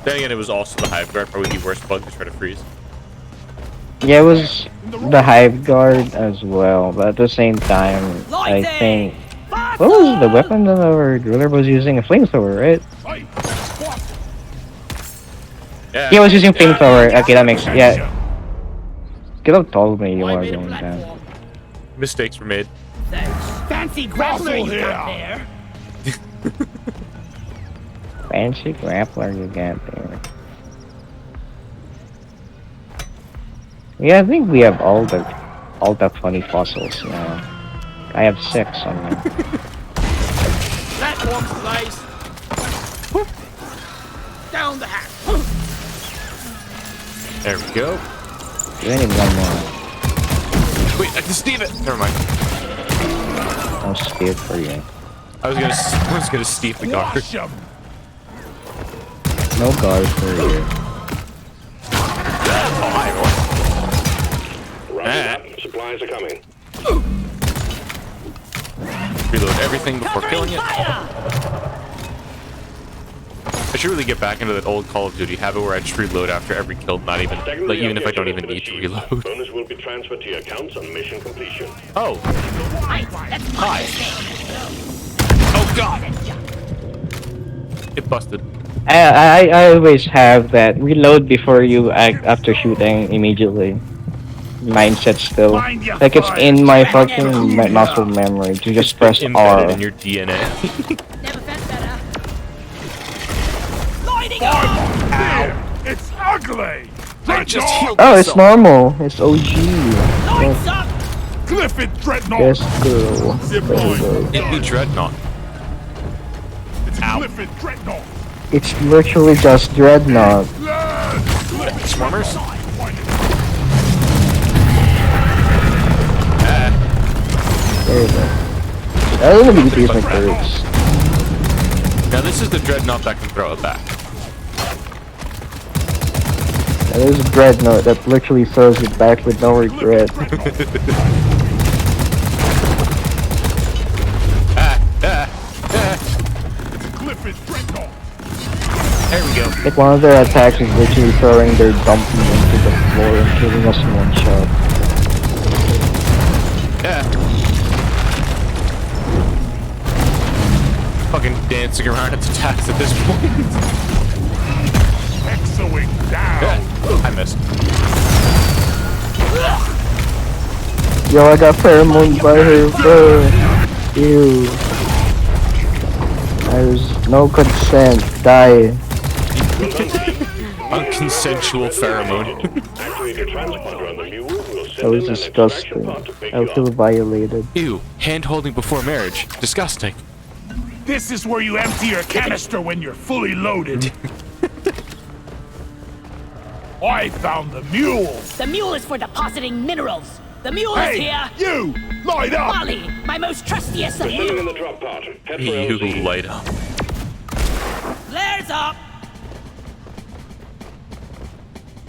Then again, it was also the hive guard, probably the worst bug to try to freeze. Yeah, it was the hive guard as well, but at the same time, I think what was the weapon that our driller was using? A flamethrower, right? Yeah, He was using flamethrower. Okay, that makes yeah. Could have told me you were going down. mistakes were made. Fancy grappler you got there. Fancy grappler you got there. Yeah, I think we have all the funny fossils now. I have 6 on there. Platform slice. Down the hatch. There we go. You need one more. Wait, I can Steve it. Never mind. I'll speed for you. I was gonna Steve the guard. wash 'em. No guard for you. Roger. Supplies are coming. Reload everything before killing it. I should really get back into that old Call of Duty habit where I just reload after every kill, not even like even if I don't even need to reload. Bonus will be transferred to your accounts on mission completion. Oh, Hi. oh god! It busted. I always have that reload before you act after shooting immediately. Mindset still. Like it's in my fucking muscle memory to just press Embedded R. in your DNA. Never felt better. Lighting up. Ow! It's ugly! I just healed Oh, it's myself. normal. It's OG. Lights up. Clifford Dreadnought! Yes, girl. Zip There you line. go. It'd be Dreadnought. It's Ow. Clifford Dreadnought! It's literally just Dreadnought. Swarmers? There you go. I don't know if you use my turrets. Now this is the Dreadnought that can throw it back. And there's a Dreadnought that literally throws it back with no regret. Clifford Dreadnought! There we go. Like one of their attacks is literally throwing their dumping into the floor and killing us in one shot. Fucking dancing around its attacks at this point. Excellent! going down. I missed. Yo, I got pheromone by her, bro. Ew. There's no consent. Die. Unconsensual pheromone. Activate your transponder on the mule. We'll That send was in an disgusting. extraction pod to pick I you feel up. violated. Ew, hand holding before marriage. Disgusting. This is where you empty your canister when you're fully loaded. I found the mule. The mule is for depositing minerals. The mule is Hey, here. you! Light up! Molly, my most trustiest of We're sending in you. the drop pod. Head for You LZ. light up. Flares up.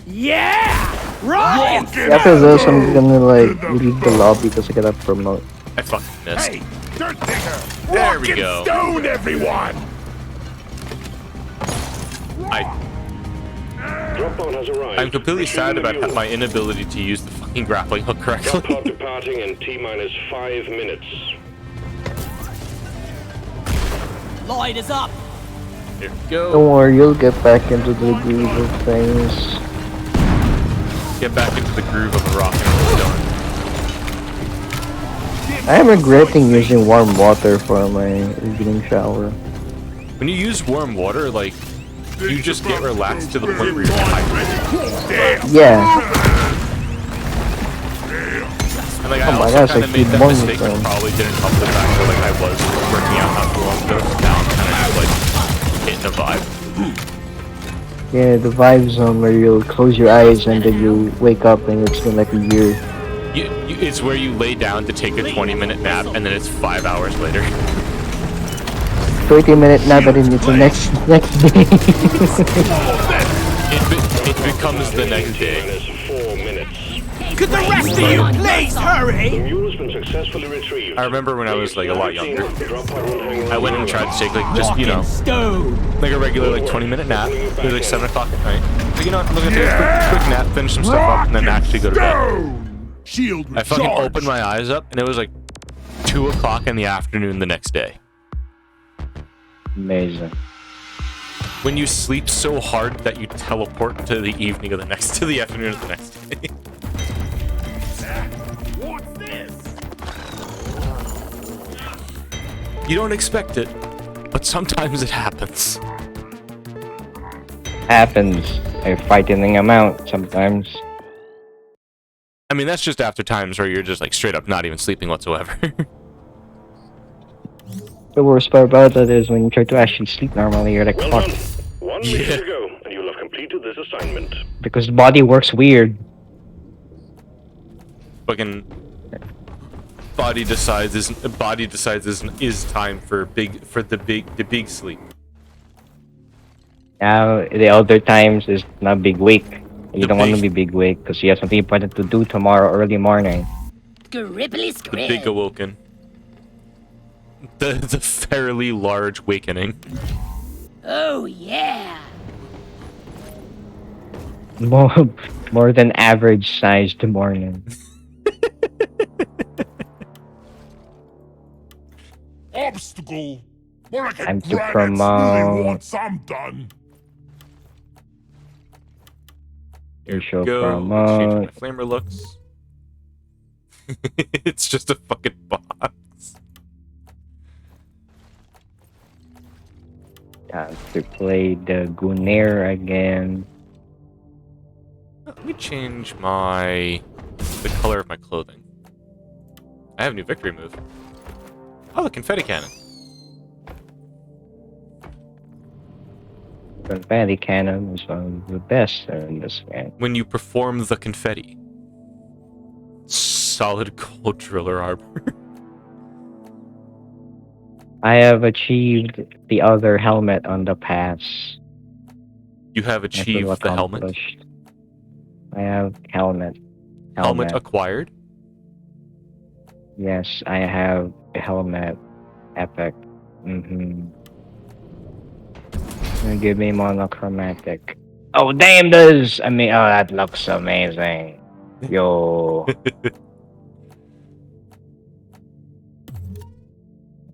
Yeah! Right! Walking After this, out. I'm gonna like leave the lobby because I gotta promote. I fucking missed. Hey, dirt digger! There we Walking go. stone, everyone! Drop pod has arrived. I'm completely Retrieve sad the about mule. my inability to use the fucking grappling hook Drop correctly. pod departing in T-minus 5 minutes. Lloyd is up. Here we go. Don't worry, you'll get back into the groove of things. Get back into the groove of a rock and roll stone. I am regretting using warm water for my evening shower. When you use warm water, like, you just get relaxed to the point where you're dehydrated. Damn! Yeah, And like, Oh I my also gosh, kind I of made keep that morning mistake, which time. probably didn't help the fact that like I was working out not too long ago. So now I'm kind of just like hitting a vibe. yeah, the vibe zone where you'll close your eyes and then you wake up and it's been like a year. It's where you lay down to take a 20-minute nap, and then it's 5 hours later. 30-minute nap and then it's the next day. It becomes the next day. T-minus 4 minutes. Could the rest of you please The hurry? mule has been successfully retrieved. I remember when I was like a lot younger. Drop pod won't hang I went and tried to take like just Stone. like a regular like 20-minute nap. It was like 7 o'clock at night. But you know what? I'm looking to take a quick nap, finish some stuff up, and then actually go to bed. Stone! Shield I fucking recharged. opened my eyes up, and it was like 2 o'clock in the afternoon the next day. Amazing. When you sleep so hard that you teleport to the evening of the next, to the afternoon of the next day. What's this? You don't expect it, but sometimes it happens. Happens. A frightening amount sometimes. I mean, that's just after times where you're just like straight up not even sleeping whatsoever. The worst part about that is when you try to actually sleep normally, you're like, Well fuck. done. 1 minute to go, and you'll have completed this assignment. Because the body works weird. Fucking body decides is time for the big sleep. Now, the other times is not big wake. You The don't want to big- be big wake because you have something important to do tomorrow early morning. Gribbly The big scrib. awoken. The fairly large wakening. Oh yeah. More than average sized morning. Obstacle! More like a Time to granite promote. really once I'm done. You show Go. Let's change how my promote. flamer looks. It's just a fucking box. Time to play the Gunner again. Let me change the color of my clothing. I have a new victory move. Oh, the confetti cannon. Confetti cannon is one of the best in this game. When you perform the confetti. Solid gold driller armor. I have achieved the other helmet on the pass. You have I feel achieved the helmet. accomplished. I have helmet. Helmet acquired. Yes, I have a helmet. Epic. Give me monochromatic. Oh damn this! I mean, oh that looks amazing. Yo.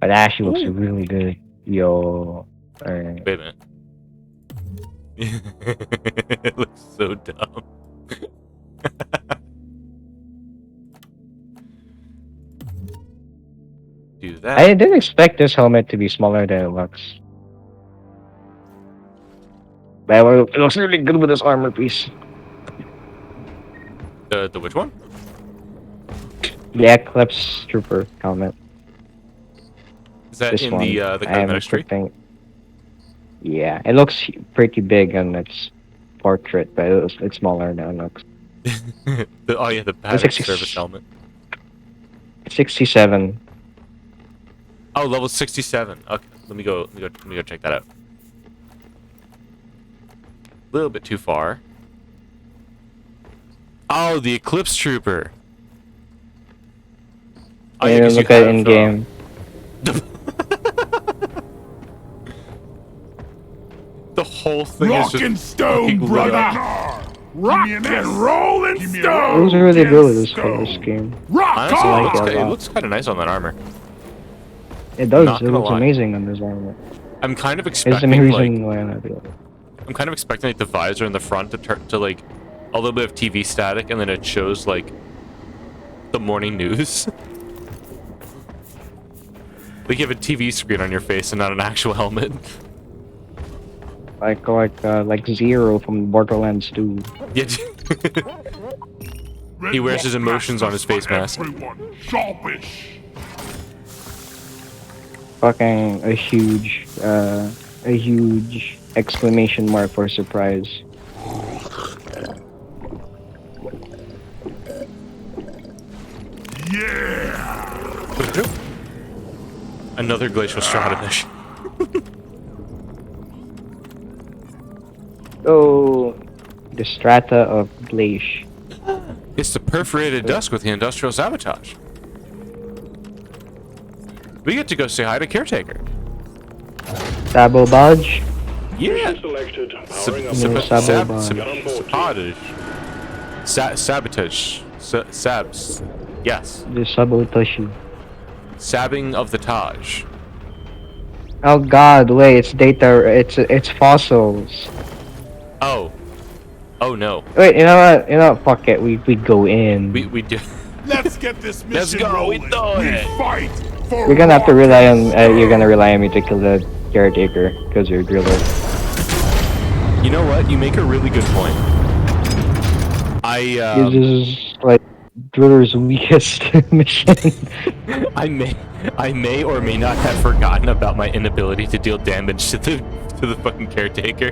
But actually looks Ooh. really good. Yo. Wait a minute. It looks so dumb. Do that. I didn't expect this helmet to be smaller than it looks. But it looks really good with this armor piece. The which one? The Eclipse Trooper helmet. Is that This in one. the I am cosmetics tree? equipping. Yeah, it looks pretty big on its portrait, but it's smaller now. It looks Oh yeah, the pattern 66 service helmet. 67. Oh, level 67. Okay, let me go check that out. A little bit too far. Oh, the Eclipse Trooper. Oh, yeah, And 'cause you look at have, in game. The whole thing is Rock just and stone, fucking lit brother. up. Rock and roll and It stone. looks really good with this color scheme. Rock Honestly, I on. like that a it lot. looks kind of nice on that armor. It does. Not It gonna looks lie. amazing on this armor. I'm kind of It's the expecting main like reason why I not do it. I'm kind of expecting like the visor in the front to turn to like a little bit of TV static, and then it shows like the morning news. Like you have a TV screen on your face and not an actual helmet. Like Zero from Borderlands 2. Yeah. Red He wears Rock his emotions on his Masters face for mask. everyone. Sharpish. Fucking a huge exclamation mark for surprise. Yeah. Another glacial strata mission. Oh, the strata of Glacier. It's the perforated dusk with the industrial sabotage. We get to go say hi to Caretaker. Sabo Badge. Yeah. Selected. Sab- Powering up. sab- Sabotage. sabotage. Sabs. Yes. The sabotage. Sabbing of the Taj. Oh God! Wait, it's data. It's fossils. Oh. Oh no. Wait, you know what? You know what? Fuck it. We go in. We do. Let's get this mission Let's go, we rolling. do it. Fight for You're gonna have to rock rely on. and You're gonna rely on me to kill the caretaker because you're a driller. You know what? You make a really good point. This is like driller's weakest mission. I may or may not have forgotten about my inability to deal damage to the fucking caretaker.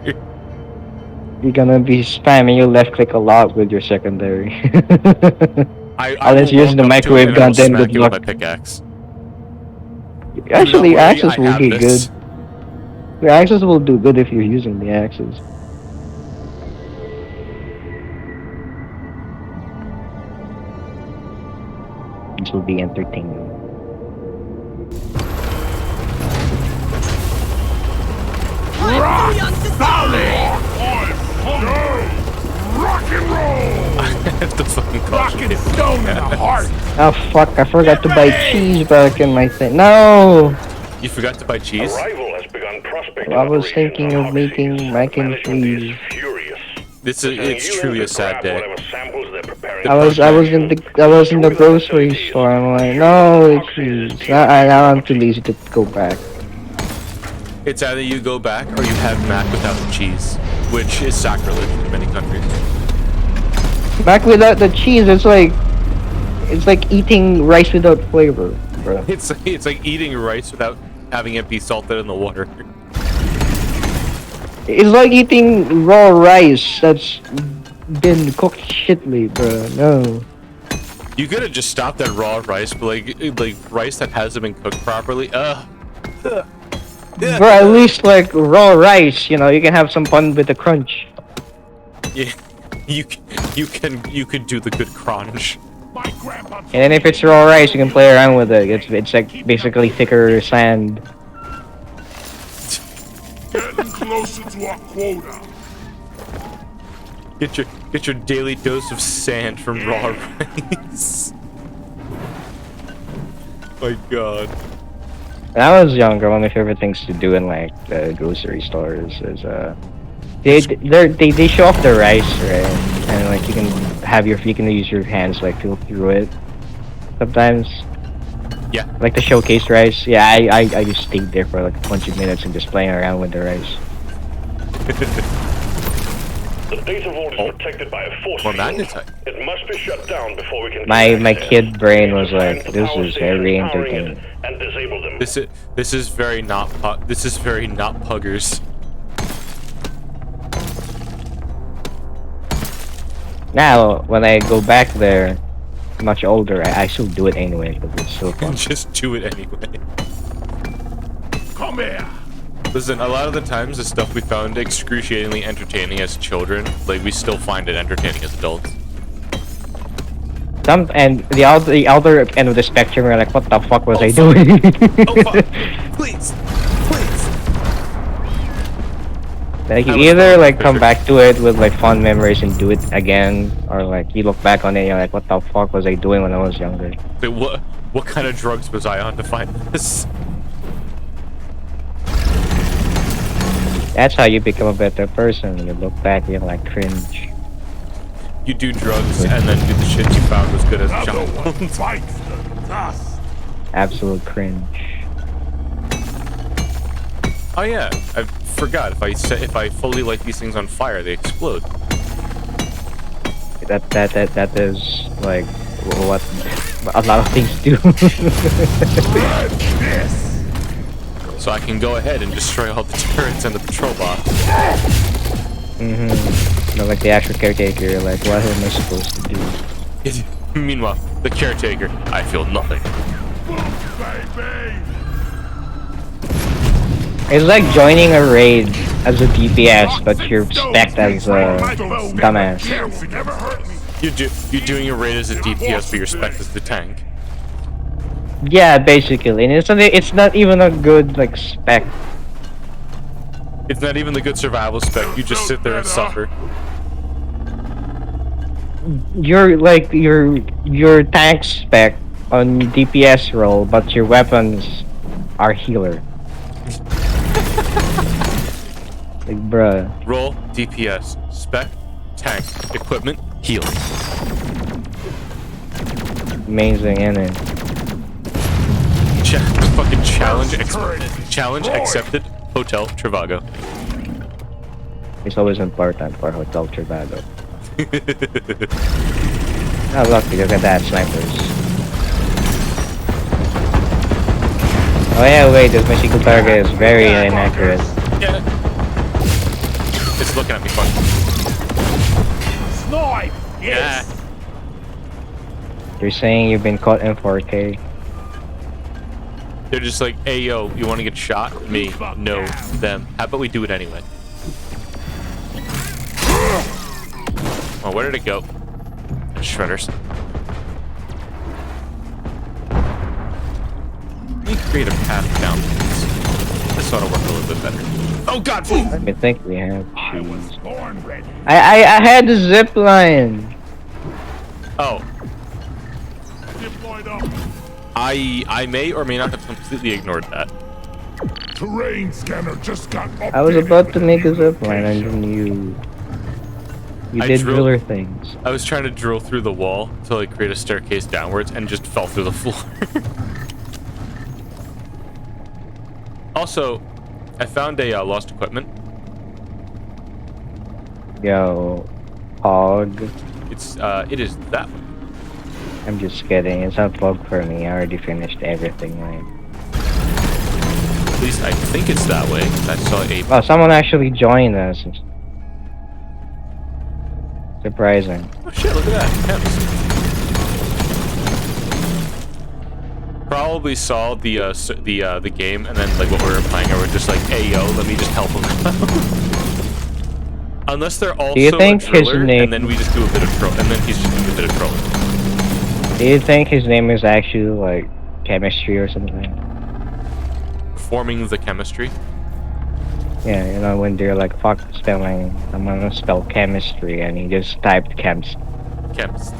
You're gonna be spamming your left click a lot with your secondary. I Unless will you use walk the up to microwave it and I will gun, then smack good you with luck. my pickaxe. Actually, Don't worry, axes I will have be this. good. The axes will do good if you're using the axes. This will be entertaining. rock. Solid. Rock and roll. I have to fucking Rock caution and people. stone in the heart. Oh fuck! I forgot to buy cheese back in my thing. No, You forgot to buy cheese? Arrival has begun prospecting I was operations thinking on of Oxy. making mac and Management is cheese. furious. It's truly a sad day. Whatever samples they're preparing. I was in the grocery store. I'm like, no, cheese. Now I'm too lazy to go back. It's either you go back or you have mac without the cheese, which is sacrilege in many countries. Mac without the cheese, it's like eating rice without flavor, bro. It's like eating rice without having it be salted in the water. It's like eating raw rice that's been cooked shitly, bro. No. You could have just stopped at raw rice, but like rice that hasn't been cooked properly. Bro, at least like raw rice, you know, you can have some fun with the crunch. Yeah, you could do the good crunch. My grandpa And then if it's raw rice, you can play around with it. It's like basically thicker sand. getting closer to our quota. Get your daily dose of sand from raw rice. My God. When I was younger, one of my favorite things to do in like the grocery stores is They show off the rice, right? And like you can use your hands like feel through it. Sometimes, Yeah. like the showcase rice. Yeah, I just stayed there for like a bunch of minutes and just playing around with the rice. The data vault is protected by a force More field. magnetite. It must be shut down before we can. My access. kid brain was Find like, the this power is station very powering it entertaining. And disable them. This is very not puggers. Now, when I go back there, much older, I still do it anyway because it's so fun. Just do it anyway. Come here. Listen, a lot of the times the stuff we found excruciatingly entertaining as children, like we still find it entertaining as adults. And the other end of the spectrum, you're like, what the fuck was I fuck. doing? Oh fuck! Please, please. Like you That was either fun, like for come sure. back to it with like fond memories and do it again, or like you look back on it and you're like, what the fuck was I doing when I was younger? Like, what kind of drugs was I on to find this? That's how you become a better person. You look back and you're like cringe. You do drugs and then do the shit you found was good as a Another child. one bites the dust. Absolute cringe. Oh yeah, I forgot. If I fully light these things on fire, they explode. That is like what a lot of things do. This. So I can go ahead and destroy all the turrets and the patrol bots. You know, like the actual caretaker, like what am I supposed to do? Meanwhile, the caretaker, I feel nothing. Baby. It's like joining a raid as a DPS, but you're spec'd as a dumbass. Never hurt me. You're doing a raid as a DPS, but you're spec as the tank. Yeah, basically, and it's not even a good like spec. It's not even the good survival spec. You just sit there and suffer. You're like your tank spec on DPS role, but your weapons are healer. Like, bruh. Roll, DPS, spec, tank, equipment, healing. Amazing, innit? Fucking challenge accepted. Hotel Trivago. It's always important for Hotel Trivago. Oh look, look at that, snipers. Oh yeah, wait, this mystical target is very inaccurate. Yeah. It's looking at me funny. Snipe. Yes. Yeah. You're saying you've been caught in 4K? They're just like, hey yo, you wanna get shot? Me. No. Them. How about we do it anyway? Oh, where did it go? Shredders. Let me create a path down this. This ought to work a little bit better. Oh god! I think we have I was cheese. born ready. I had the zip line! Oh. Deployed up. I may or may not have completely ignored that. Terrain scanner just got updated. I was about to make a zip line and then you I did drilled- driller things. I was trying to drill through the wall to like create a staircase downwards and just fell through the floor. Also, I found a lost equipment. Yo, hog. It is that one. I'm just kidding, it's not bug for me, I already finished everything, right? At least I think it's that way. I saw a. Oh, someone actually joined us. Surprising. Oh shit! Look at that. Temps. Probably saw the game and then like what we were playing, and we're just like, hey yo, let me just help them out. Unless they're also you think a driller, his name- and then we just do a bit of troll, and then he's just doing a bit of trolling. Do you think his name is actually like chemistry or something? Performing the chemistry. Yeah, you know when they're like fuck spelling, I'm gonna spell chemistry, and he just typed chems. Chems.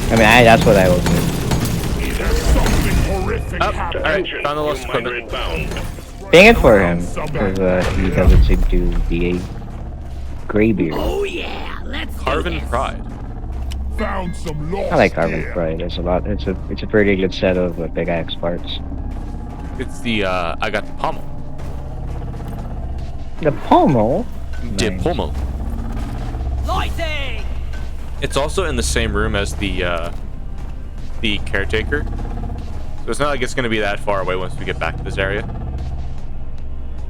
I mean, that's what I would do. There's something horrific Up. happening. Alright, found the lost Miner equipment. inbound. Ping it for him, because he doesn't seem to be a graybeard. Oh yeah, let's do Carven this. Pride. Found some lost I like Carbon gear. Pride. It's a pretty good set of big axe parts. It's the I got the pommel. The pommel. The Nice. pommel. Lighting. It's also in the same room as the caretaker. So it's not like it's gonna be that far away once we get back to this area.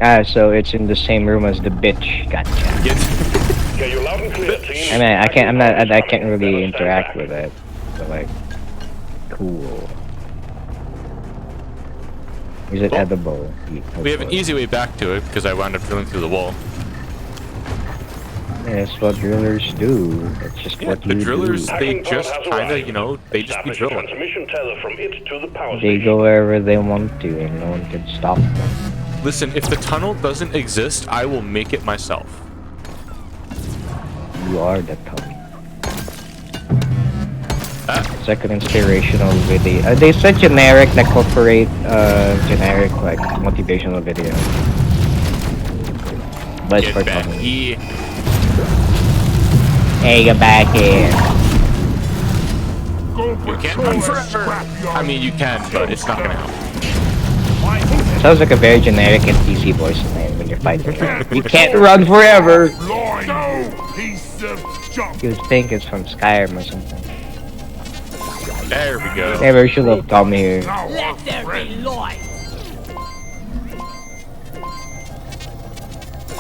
Ah, so it's in the same room as the bitch. Gotcha. Okay, you're loud and clear, team. I mean, I can't really Better interact stand with it. But like, cool. Is it edible? We have an easy way back to it because I wound up drilling through the wall. Yeah, that's what drillers do. That's just Yeah, what the you drillers, do. they just kinda, you know, they just be Establish a drilling. transmission tether from it to the power They station. go wherever they want to, and no one can stop them. Listen, if the tunnel doesn't exist, I will make it myself. You are the tunnel. Ah. It's like an inspirational video. They said generic that incorporate generic like motivational video. But it's Get for back tunnel. here. Hey, get back here. Go You can't patrol run that forever. scrapyard. I mean, you can, but it's not gonna help. Sounds like a very generic NPC voice when you're fighting. You can't run forever. Blind, go, piece of junk. You would think it's from Skyrim or something. There we go. Never should have come here. Now, Let there be friend. light.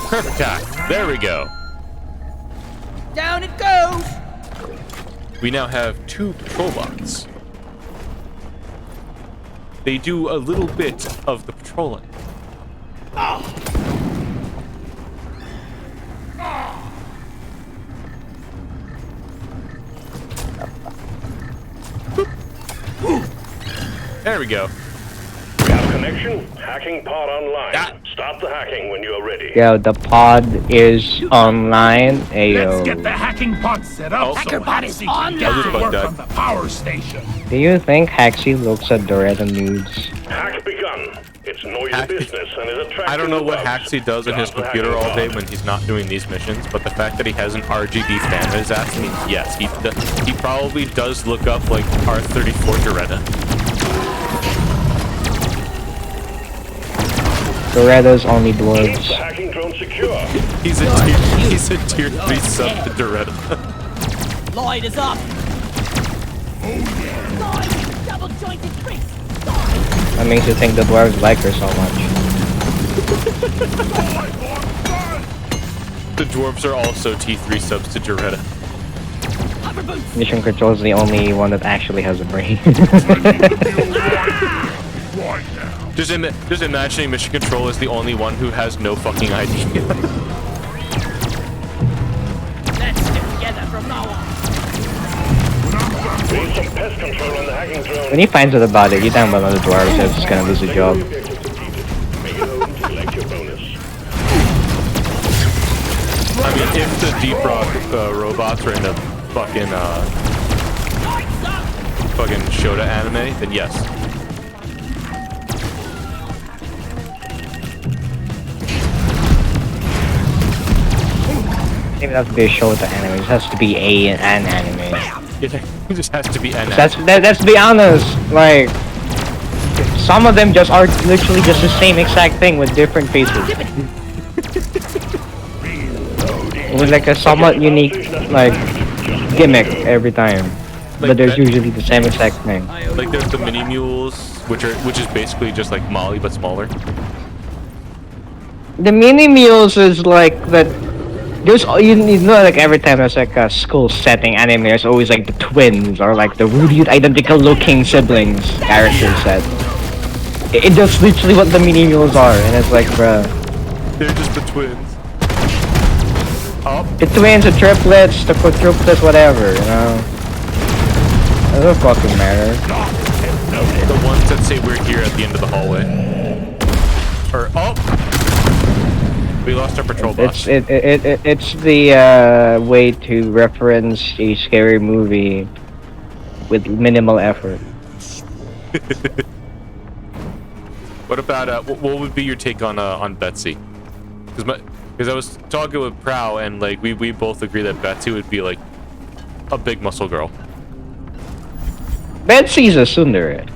Perfect time. There we go. Down it goes. We now have 2 patrol bots. They do a little bit of the patrolling. There we go. Got a connection? Hacking pod online. Ah. Start the hacking when you are ready. Yo, the pod is online. Ayo. Let's get the hacking pod set up. Oh. so Hacker pod is Haxie can get online. to work That. on the power station. Do you think Haxie looks at Doretta nudes? Hack begun. It's noisy Hack- business and is attracting I don't know the what bugs. Haxie does on his Start the computer hacking all day pod. when he's not doing these missions, but the fact that he has an RGB fan in his ass means yes, he probably does look up like R34 Doretta. Doretta's only Keep dwarves. the hacking drone secure. He's a tier 3 sub to Doretta. Light is up. Light. Double jointed bricks. That makes you think the dwarves like her so much. The dwarves are also T3 subs to Doretta. Upper boots. Mission Control is the only one that actually has a brain. Right now. Just imagining Mission Control is the only one who has no fucking idea. Let's stick together from now on. Need some pest control on the hacking drone. When he finds out about it, you down by the dwarves that's just gonna lose a job. Make it home to collect your bonus. I mean, if the Deep Rock robots are in the fucking Lights up. fucking Shota anime, then yes. It doesn't have to be a show with the anime. It has to be an anime. It just has to be an Let's be honest. Like, some of them just are literally just the same exact thing with different faces. With like a somewhat unique like gimmick every time, but there's that- usually the same exact thing. Like there's the mini mules, which is basically just like Molly but smaller. The mini mules is like that. There's you know like every time there's like a school setting anime, there's always like the twins or like the really identical looking siblings character set. That's literally what the mini mules are, and it's like, bruh. They're just the twins. Oh, The twins, the triplets, the quadruplets, whatever, you know. It doesn't fucking matter. the ones that say we're here at the end of the hallway. Or we lost our patrol boss. It's the way to reference a scary movie with minimal effort. What about what would be your take on Betsy? Because I was talking with Prow, and like we both agree that Betsy would be like a big muscle girl. Betsy's a tsundere.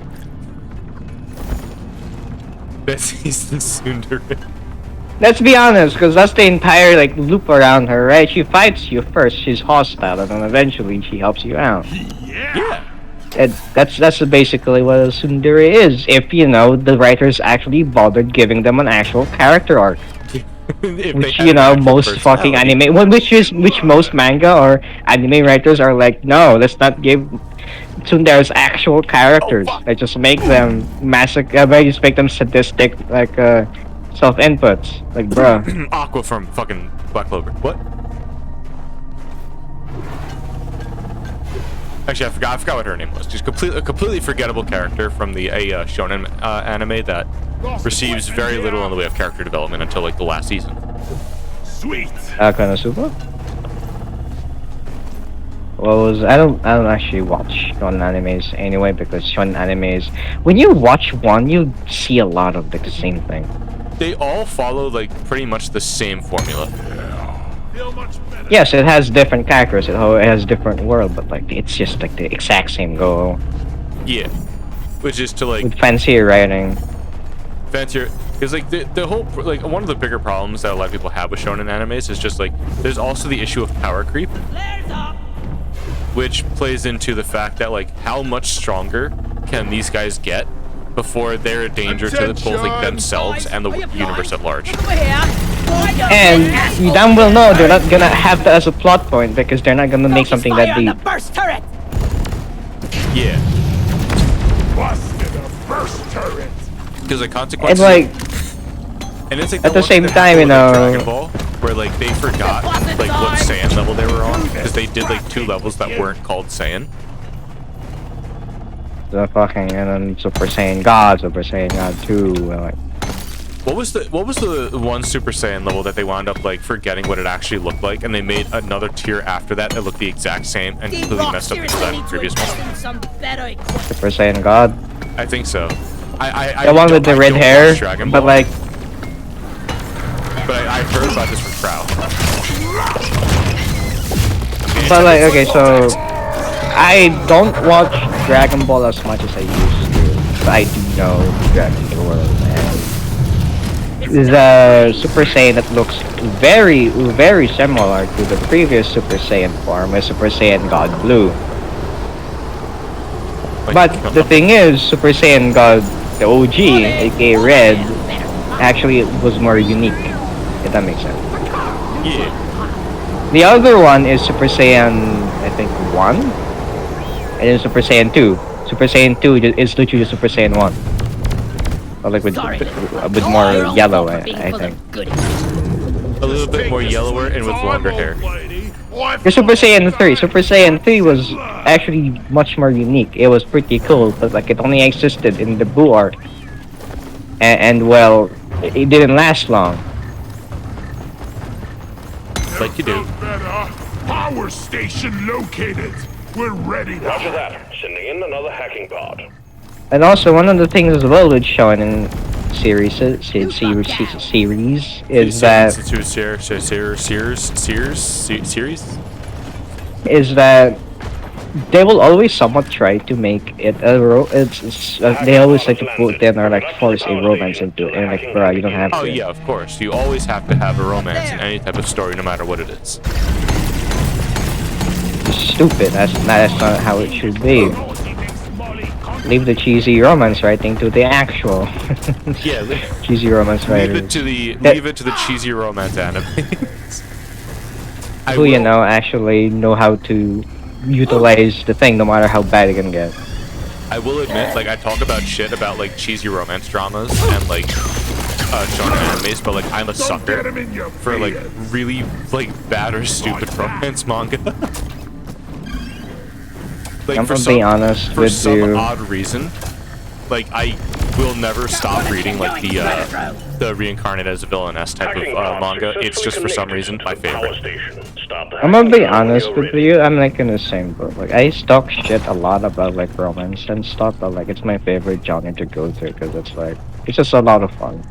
Betsy's the tsundere. Let's be honest, because that's the entire like loop around her, right? She fights you first, she's hostile, and then eventually she helps you out. Yeah. And that's basically what a tsundere is. If you know the writers actually bothered giving them an actual character arc, which you know most fucking anime, which most manga or anime writers are like, no, let's not give tsunderes actual characters. They just make them just make them sadistic, like self-inputs. Like, bruh. Aqua from fucking Black Clover. What? Actually, I forgot what her name was. Just a completely forgettable character from the shonen anime that receives very little in the way of character development until like the last season. Sweet. Konosuba? Well, I don't actually watch shonen animes anyway, because shonen animes, when you watch one, you see a lot of the same thing. They all follow like pretty much the same formula. Feel much better. Yes, it has different characters, it has different world, but like it's just like the exact same goal Yeah, which is to like with fancier writing. fancier. Because like the whole like one of the bigger problems that a lot of people have with shonen animes is just like there's also the issue of power creep, Flares up. which plays into the fact that like how much stronger can these guys get before they're a danger to both like themselves and the universe at large. Over here. And you damn well know they're not gonna have that as a plot point, because they're not gonna make Focus something fire that on deep. the first turret. Yeah, Busted a burst turret. because the And consequences. like, And it's like at the one same that time, you happened with, know- Dragon Ball, where like they forgot like what Saiyan level they were on because they did like 2 levels that weren't called Saiyan. the fucking, and then Super Saiyan God 2, like, What was the one Super Saiyan level that they wound up like forgetting what it actually looked like, and they made another tier after that that looked the exact same and completely messed up the previous one? Some better equipment. Super Saiyan God. I think so. I The one with the red don't hair, watch Dragon but Ball, like, but I heard about this from Prow. but like, okay, so I don't watch Dragon Ball as much as I used to, but I do know Dragon Ball, and the Super Saiyan that looks very, very similar to the previous Super Saiyan form is Super Saiyan God Blue. Like, But the thing is, Super Saiyan God, the OG, aka Red, actually was more unique, if that makes sense. yeah, The other one is Super Saiyan, I think, 1? And then Super Saiyan 2. Super Saiyan 2 is literally Super Saiyan 1. Or like with a bit more yellow, I think. a little bit more yellower and with longer hair. The Super Saiyan 3. Super Saiyan 3 was actually much more unique. It was pretty cool, but like it only existed in the Buu arc. And well, it didn't last long. Like you do. Better. Power station located. We're ready now. Roger that. Sending in another hacking pod. And also, one of the things as well with shonen series is that they will always somewhat try to make it they always like to put in or like force a romance into it, and like, bruh, you don't have to. Oh yeah, of course. You always have to have a romance in any type of story, no matter what it is. Stupid. That's not how it should be. Leave the cheesy romance writing to the actual Yeah, cheesy romance leave writers. it to the cheesy romance anime. Who you know actually know how to utilize the thing, no matter how bad it can get. I will admit, like I talk about shit about like cheesy romance dramas and like shonen animes, but like I'm a Get sucker him in your for like beard. really like bad or stupid romance manga. Like I'm gonna be honest for with some you. odd reason, like I will never stop reading like the reincarnate as a villainess type of Hacking pod manga. It's just for some reason my successfully favorite. connected to the power station. Stop the I'm gonna be hacking honest when with you're you, I'm like in the same boat. Like, I talk shit a lot about like romance and stuff, but like it's my favorite genre to go through, because it's like It's just a lot of fun.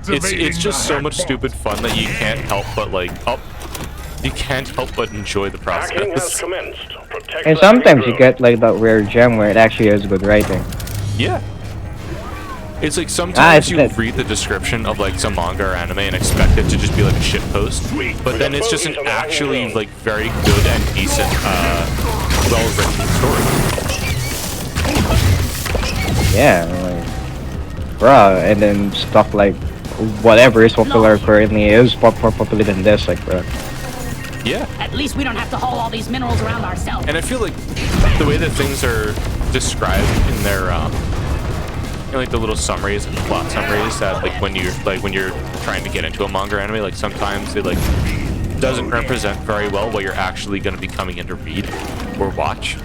It's just so much stupid fun that you can't help but like you can't help but enjoy the Hacking has process. commenced. Protect And the sometimes hacking you get like that rare gem where it actually has good writing. Yeah. It's like sometimes you it's- read the description of like some manga or anime and expect it to just be like a shit post, but then it's just an actually like very good and decent, well written story. Yeah, like, bruh, and then stuff like whatever is popular currently is more popular than this, like, bruh. Yeah. At least we don't have to haul all these minerals around ourselves. And I feel like the way that things are described in their in like the little summaries and plot summaries that like when you're trying to get into a manga or anime, like sometimes it like doesn't represent very well what you're actually going to be coming in to read or watch.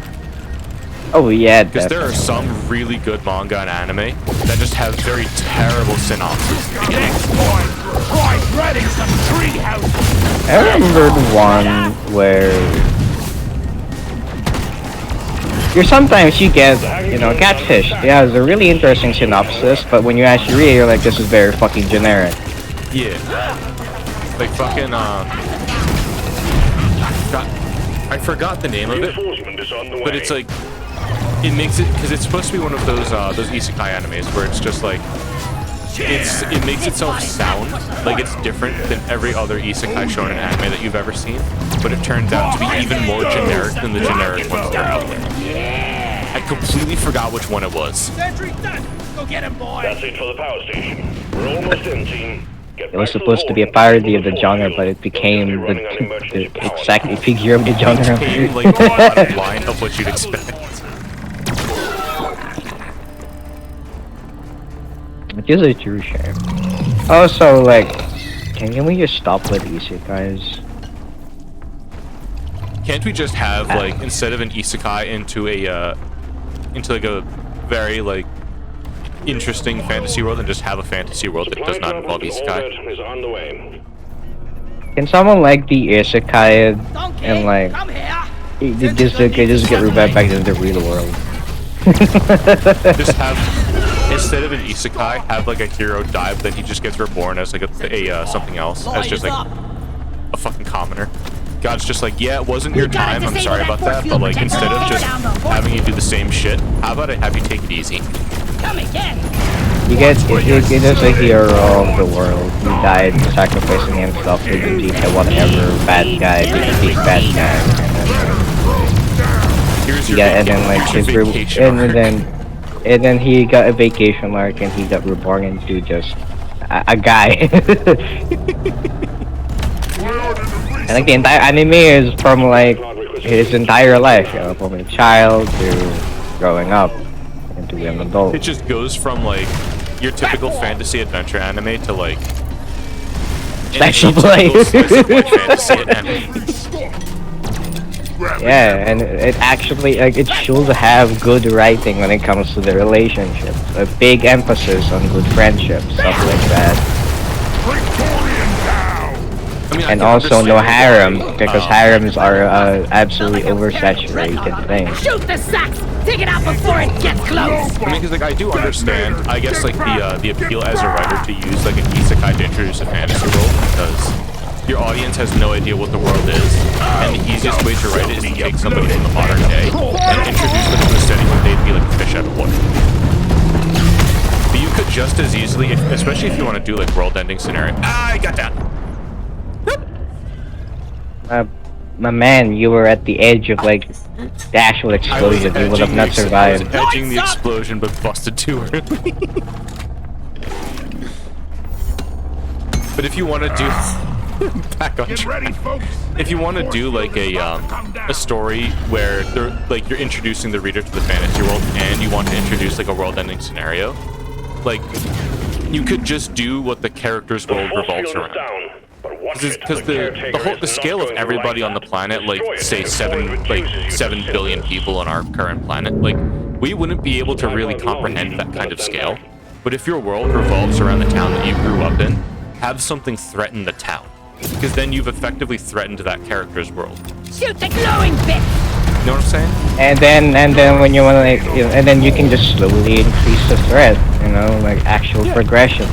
Oh yeah, Because there are definitely. some really good manga and anime that just have very terrible synopses. Next point. Try threading some tree houses. I remember the one where sometimes you get, you know, Catfish. Yeah, it's a really interesting synopsis, but when you actually read it, you're like, this is very fucking generic. Yeah. Like fucking I forgot the name of it, Reinforcement is on the way. but it's like it makes it because it's supposed to be one of those isekai animes where it's just like it makes itself sound like it's different than every other isekai shonen anime that you've ever seen, but it turns out to be even more generic than the generic ones that are out there. I completely forgot which one it was. Sentry done. Go get him, boy. That's it for the power station. We're almost in, team. Get It was back to the supposed to be a vault. parody of the Full genre, fuel. but it They'll became be running on emergency the power. exact figure of the genre. Came like the bottom line of what you'd expect. Which is a true shame. Also, like, can we just stop with isekais? Can't we just have like instead of an isekai into like a very like interesting fantasy world and just have a fantasy world that does not involve isekai? Is on the way. Can someone like the isekai Donkey, and like come here. it just get revived back into the real world? Just have instead of an isekai, have like a hero die, but then he just gets reborn as like a something else, as just like a fucking commoner. God's just like, yeah, it wasn't your time, I'm sorry about that, but like instead of just having you do the same shit, how about I have you take it easy? Come again. You get as a hero of the world. He died sacrificing himself to defeat whatever bad guy to defeat bad guy. Here's your Yeah, and then like here's his your vacation arc. and then he got a vacation arc and he got reborn into just a guy. And like the entire anime is from like his entire life, you know, from a child to growing up into an adult. It just goes from like your typical fantasy adventure anime to like Slice of typical life. slice of life fantasy anime. Yeah, and it actually like it should have good writing when it comes to the relationships. A big emphasis on good friendships, stuff like that. I mean, I And can also no understand harem, why, because harems are absolutely oversaturated thing. Shoot the sacks. Take it out before it gets close. I mean, because like I do understand, I guess like the appeal as a writer to use like an isekai to introduce a fantasy world because your audience has no idea what the world is, and the easiest way to write it is to take somebody from the modern day and introduce them to a setting where they'd be like a fish out of water. But you could just as easily, especially if you want to do like world-ending scenario. I got that. My man, you were at the edge of like the actual explosion. You would have not I survived. was edging the explosion, but busted too early. But if you want to do back on Get track. ready, folks. If you want to do like a story where they're like you're introducing the reader to the fantasy world and you want to introduce like a world-ending scenario, like you could just do what the character's world revolves around. Because the scale of everybody on the planet, like say 7 billion people on our current planet, like we wouldn't be able to really comprehend that kind of scale. But if your world revolves around the town that you grew up in, have something threaten the town, because then you've effectively threatened that character's world. Shoot the glowing bit. know what I'm saying? And then when you wanna like, and then you can just slowly increase the threat, like actual progression.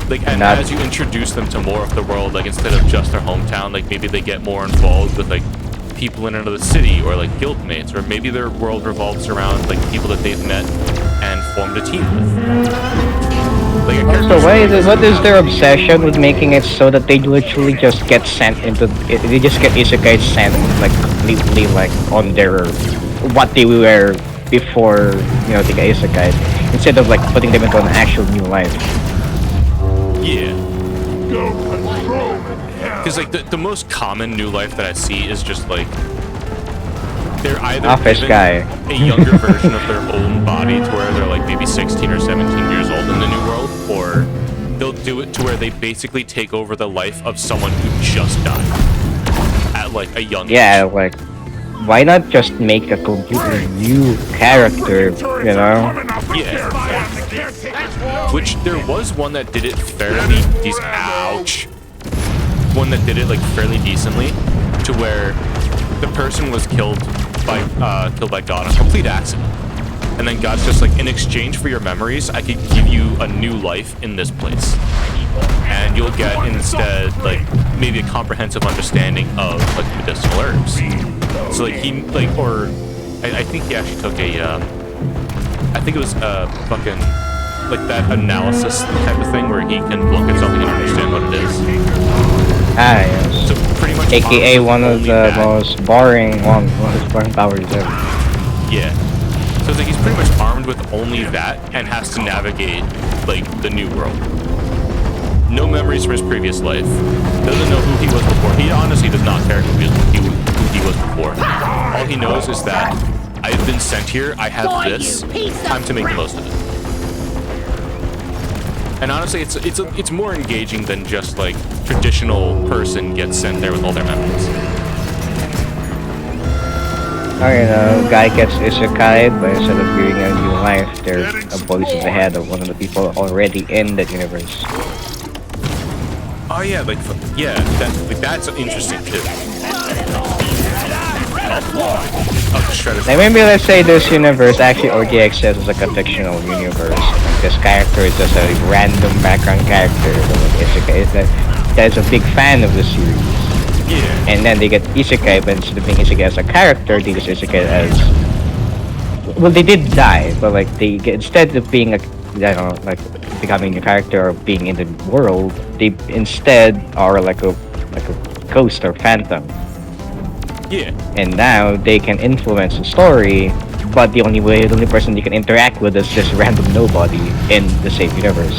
Like, and Not- as you introduce them to more of the world, like instead of just their hometown, like maybe they get more involved with like people in another city or like guildmates, or maybe their world revolves around like people that they've met and formed a team with. Like a character So story what is doesn't their have- obsession with making it so that they literally just get sent into? They just get isekai sent like completely like on their what they were before they get isekai, instead of like putting them into an actual new life. Yeah. No control in hell. Because like the most common new life that I see is just like they're either Office given guy. a younger version of their own body to where they're like maybe 16 or 17 years old in the new world, or they'll do it to where they basically take over the life of someone who just died at like a young Yeah, age. like why not just make a completely new character? Which there was one that did it fairly decent. Ouch. One that did it like fairly decently, to where the person was killed by God on complete accident, and then God's just like, in exchange for your memories, I could give you a new life in this place, and you'll get instead like maybe a comprehensive understanding of like medicinal herbs. So like he like, or I think he actually took a I think it was fucking like that analysis type of thing where he can look at something and understand what it is. Ah, yes. So pretty much AKA armed with one of only the that. most boring powers ever. Yeah. So it's like he's pretty much armed with only that and has to navigate like the new world. No memories from his previous life. Doesn't know who he was before. He honestly does not care who he was before. All he knows is that I've been sent here, I have this, time to make the most of it. And honestly, it's more engaging than just like traditional person gets sent there with all their memories. Guy gets isekai, but instead of giving a new life, they're a voice in the head of one of the people already in that universe. Oh yeah, like that's interesting too. I'll just try to. Like maybe let's say this universe actually already exists as like a fictional universe. This character is just a random background character, but like isekai that's a big fan of the series. Yeah. And then they get isekai, but instead of being isekai as a character, they just isekai as... Well, they did die, but like they get, instead of being like becoming a character or being in the world, they instead are like a ghost or phantom. Yeah. And now they can influence the story, but the only person you can interact with is this random nobody in the same universe.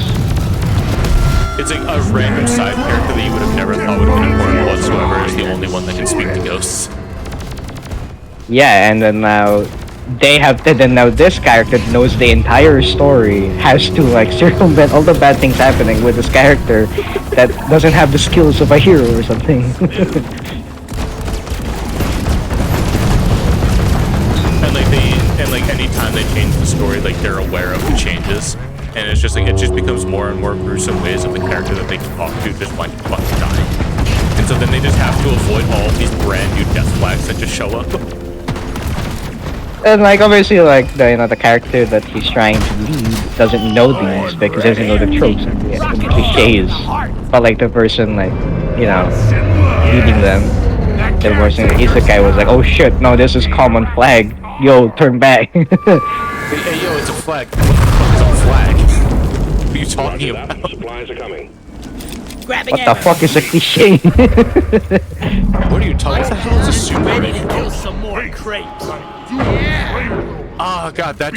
It's like a random side character that you would have never thought would have been important whatsoever is the only one that can speak to ghosts. Yeah, and then now now this character knows the entire story, has to like circumvent all the bad things happening with this character that doesn't have the skills of a hero or something. And like anytime they change the story, like they're aware of the changes, and it's just like it just becomes more and more gruesome ways of the character that they can talk to just like fucking dying. And so then they just have to avoid all of these brand new death flags that just show up. And like obviously like the character that he's trying to lead doesn't know these because he doesn't know the tropes and the cliches. But like the person like leading them, the person isekai was like, oh shit, no, this is common flag. Yo, turn back. Hey, yo, it's a flag. What the fuck is a flag? What are you talking Roger that. about? Supplies are coming. Grabbing What the ammo. fuck is a cliche? What are you talking? What the hell is a super Ready to raven? kill some more crates. Oh god, that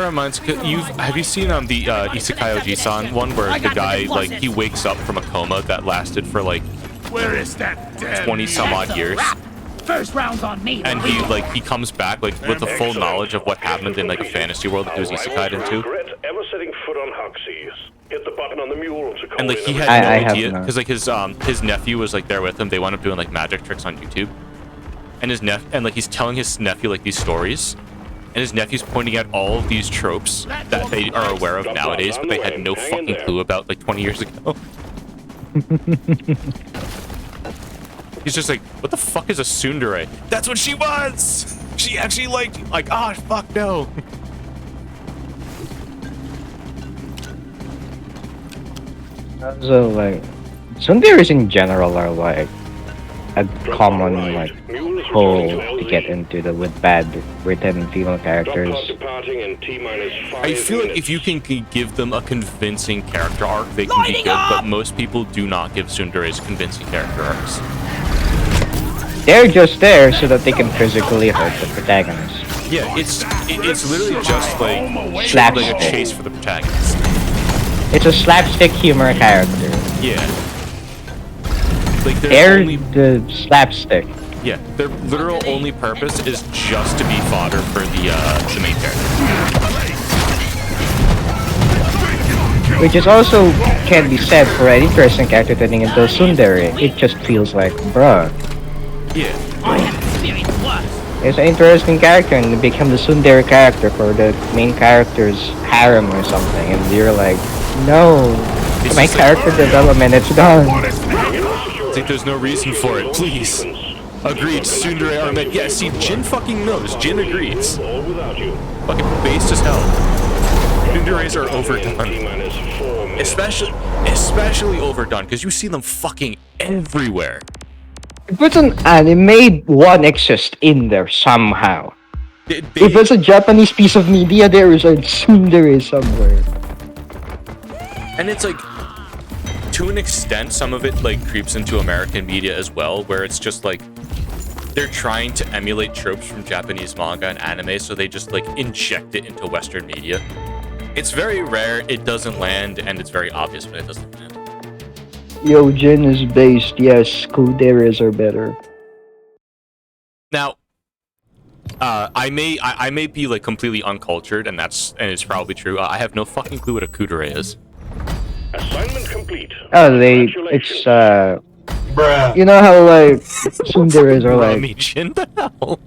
reminds have you seen the Isekai Oji-san one where the guy like he wakes up from a coma that lasted for like Where is that dead 20 some odd years, First round's on me. and he comes back like with the full knowledge of what happened in like a fantasy world that he was isekai'd into, Regret ever setting foot on Huxley's. Hit the button on the mule to call and like in he a had no I have idea not. because like his nephew was like there with him. They wound up doing like magic tricks on YouTube, and he's telling his nephew like these stories. And his nephew's pointing out all of these tropes that they are aware of nowadays, but they had no fucking clue about like 20 years ago. He's just like, what the fuck is a tsundere? That's what she was! She actually like, oh, fuck no. So like, tsunderes in general are like a common like hole to get into with bad written female characters. Departing in T-minus 5 I feel like if you can give them a convincing character arc, they can be good, but most people do not give tsunderes convincing character arcs. They're just there so that they can physically hurt the protagonist. Yeah, it's literally just like Slapstick. a chase for the protagonist. It's a slapstick humor character. Yeah. Like They're only the slapstick. yeah, their literal only purpose is just to be fodder for the main character. Which is also can be said for an interesting character turning into a tsundere. It just feels like, bruh. Yeah. I have experienced worse. It's an interesting character and become the tsundere character for the main character's harem or something, and you're like, no, It's my just like- character development, it's done. It's like there's no reason for it. Please. Agreed. Tsundere are meant. Yeah. See, Jin fucking knows. Jin agrees. or without you. Fucking based as hell. Tsunderes are overdone. T-minus 4 minutes. Especially overdone because you see them fucking everywhere. If it's an anime, one exists in there somehow. They, If it's a Japanese piece of media, there is a tsundere somewhere. and it's like, to an extent, some of it like creeps into American media as well, where it's just like they're trying to emulate tropes from Japanese manga and anime, so they just like inject it into Western media. It's very rare, it doesn't land, and it's very obvious when it doesn't land. Yo, Jin is based. Yes, Kuderas are better. Now, I may be like completely uncultured, and it's probably true. I have no fucking clue what a kudere is. Assignment complete. Oh, it's you know how like tsunderes are like, Jin, the hell?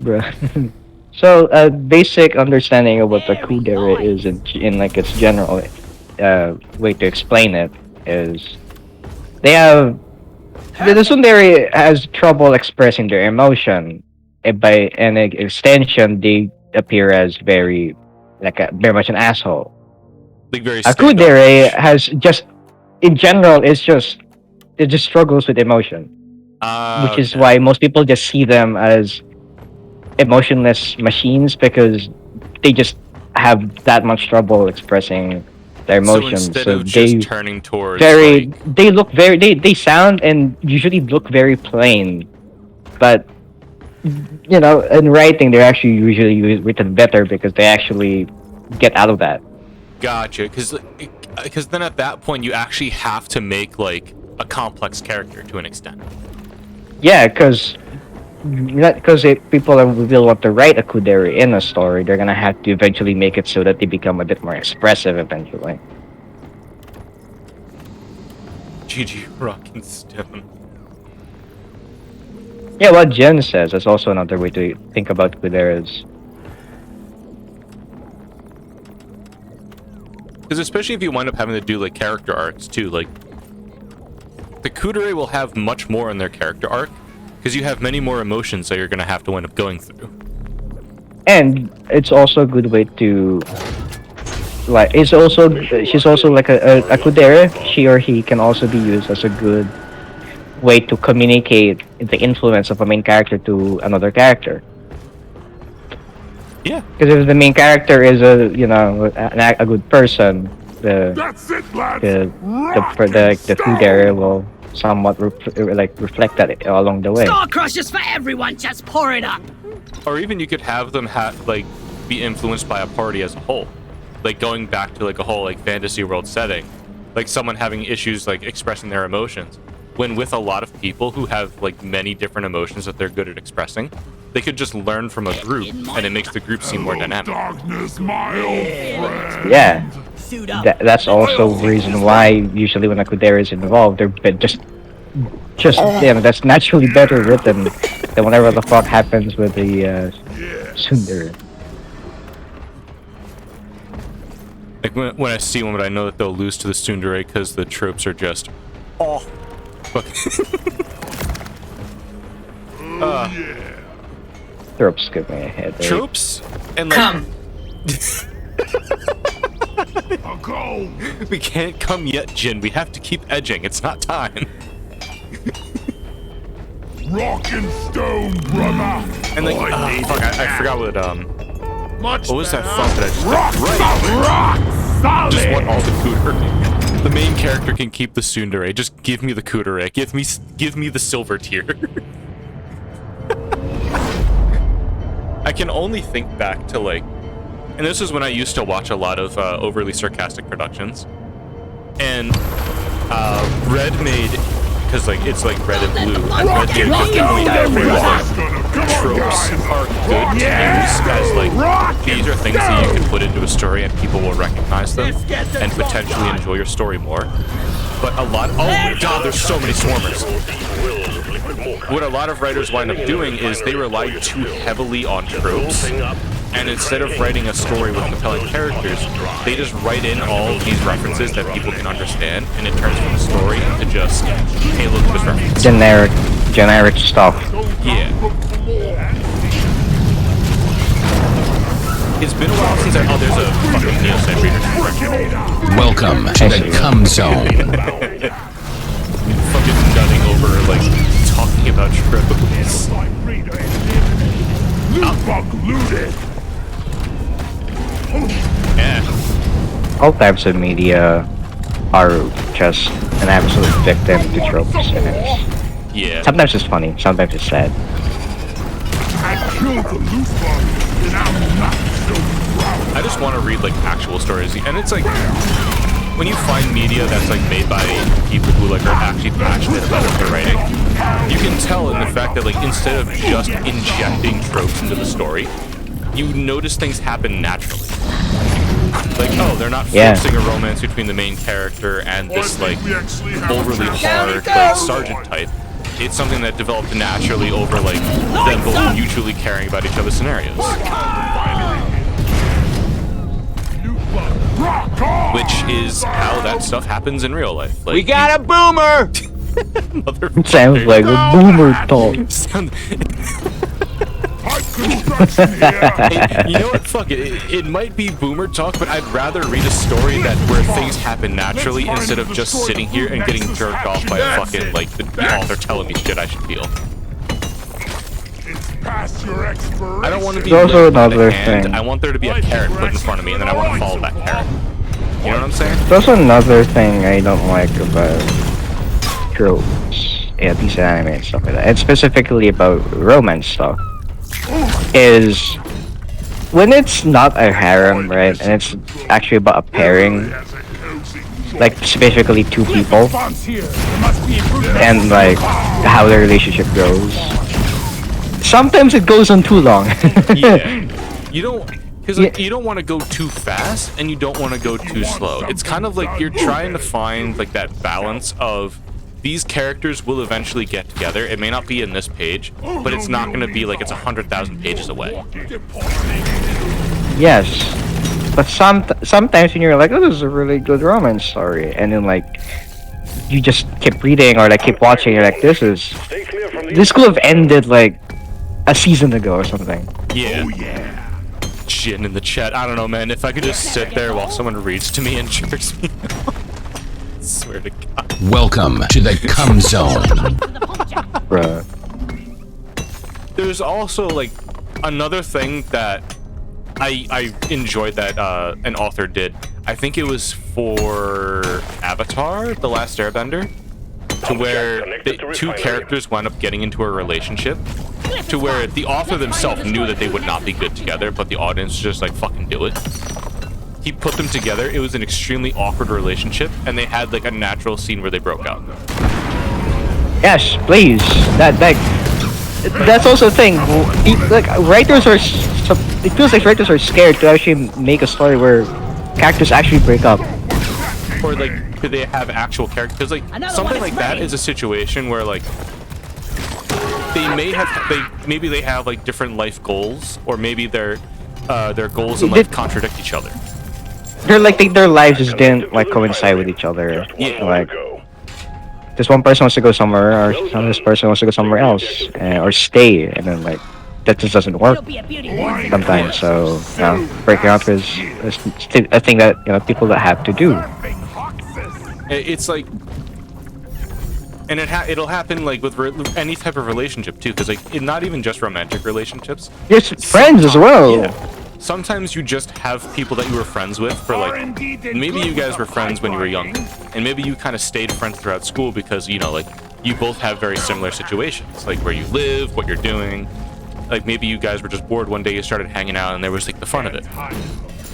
bruh. So, a basic understanding of what the kudere is in like its general way to explain it is they have the tsundere has trouble expressing their emotion. By an extension, they appear as very much an asshole. Like very. A kudere has just, in general, it just struggles with emotion, which is why most people just see them as emotionless machines because they just have that much trouble expressing their emotions. So instead So of they just turning towards very like, they look very they sound and usually look very plain, but you know, in writing they're actually usually written better because they actually get out of that. gotcha, because then at that point you actually have to make like a complex character to an extent. Yeah, because if people will want to write a kudere in a story, they're gonna have to eventually make it so that they become a bit more expressive eventually. GG Rockin' Stone. Yeah, what Jen says is also another way to think about kuderes. Because especially if you wind up having to do like character arcs too, like the kudere will have much more in their character arc because you have many more emotions that you're gonna have to wind up going through. And it's also a good way to like she's also like a kudere. She or he can also be used as a good way to communicate the influence of a main character to another character. Yeah. Because if the main character is a good person, That's it, lads. the Rock and kudere will somewhat reflect that along the way. Star Crushers for everyone, just pour it up. Or even you could have them be influenced by a party as a whole, like going back to like a whole like fantasy world setting, like someone having issues like expressing their emotions. When with a lot of people who have like many different emotions that they're good at expressing, they could just learn from a group, and it makes the group seem more dynamic. Darkness, my old friend. Yeah, Suit up. that's also the reason why usually when a kudere is involved, they're just that's naturally better written than whatever the fuck happens with the tsundere. Like when I see one, but I know that they'll lose to the tsundere because the tropes are just, oh, fuck. Tropes give me a headache. Tropes and like I'll go. we can't come yet, Jin. We have to keep edging. It's not time. Rock and stone, brother. And like, fuck, I forgot what Much what was that better. fuck that I just Rock solid. Rock solid. just want all the cooter. The main character can keep the tsundere. Just give me the cooter. Give me the silver tier. I can only think back to like, and this is when I used to watch a lot of overly sarcastic productions, and Red made, because like it's like red and blue, and Red made a good point where like tropes are good to use as like these are things that you can put into a story and people will recognize them and potentially enjoy your story more. But a lot, oh my god, there's so many swarmers. What a lot of writers wind up doing is they rely too heavily on tropes, and instead of writing a story with compelling characters, they just write in all these references that people can understand, and it turns from a story into just, hey, look at this reference. Generic stuff. Yeah. It's been a while since oh, there's a fucking Neosite reader. Welcome to the Cum Zone. Fucking nutting over, like, talking about tropes. Yeah. All types of media are just an absolute victim to tropes, and it's, Yeah. sometimes it's funny, sometimes it's sad. I killed the loose bug, and I'm not so proud. I just want to read, like, actual stories. And it's like, when you find media that's, like, made by people who, like, are actually passionate about what they're writing, you can tell in the fact that, like, instead of just injecting tropes into the story, you notice things happen naturally. Like, oh, they're not forcing a romance between the main character and this, like, overly hard, like, sergeant type. It's something that developed naturally over, like, them both mutually caring about each other's scenarios. Which is how that stuff happens in real life. Like, We got a boomer! It sounds like a boomer talk. You know what? Fuck it. It might be boomer talk, but I'd rather read a story where things happen naturally instead of just sitting here and getting jerked off by a fucking, like, the author telling me shit I should feel. It's past your expiration. I don't want to be There's also led by the another hand. thing. I want there to be a carrot put in front of me, and then I want to follow that carrot. You know what I'm saying? There's another thing I don't like about tropes, yeah, these anime and stuff like that, and specifically about romance stuff, is when it's not a harem, right, and it's actually about a pairing, like specifically two people, and like how their relationship goes. Sometimes it goes on too long. Yeah. You don't, because like, you don't want to go too fast and you don't want to go too slow. It's kind of like you're trying to find like that balance of these characters will eventually get together. It may not be in this page, but it's not going to be like it's 100,000 pages away. Yes, but sometimes when you're like, oh, this is a really good romance story, and then like you just keep reading or like keep watching, you're like, this could have ended like a season ago or something. Yeah. Jin in the chat. I don't know, man. If I could just sit there while someone reads to me and jerks me off. I swear to God. Welcome to the Cum Zone. Bruh. There's also like another thing that I enjoyed that an author did. I think it was for Avatar, The Last Airbender, to where the two characters wound up getting into a relationship, to where the author themselves knew that they would not be good together, but the audience was just like, fucking do it. He put them together. It was an extremely awkward relationship, and they had like a natural scene where they broke up. Yes, please. That's also a thing. Like writers are, it feels like writers are scared to actually make a story where characters actually break up. Or like, could they have actual characters? Like something like that is a situation where like maybe they have like different life goals, or maybe their goals in life contradict each other. They're like their lives just didn't like coincide with each other. Yeah. Like this one person wants to go somewhere, or this person wants to go somewhere else, or stay, and then like that just doesn't work It'll be a beauty. sometimes. So breaking up is a thing that people that have to do. It's like, and it'll happen like with any type of relationship too, because like not even just romantic relationships. Yes, friends as well. Yeah. Sometimes you just have people that you were friends with for like, maybe you guys were friends when you were young, and maybe you kind of stayed friends throughout school because like you both have very similar situations, like where you live, what you're doing. Like maybe you guys were just bored one day, you started hanging out, and there was like the fun of it.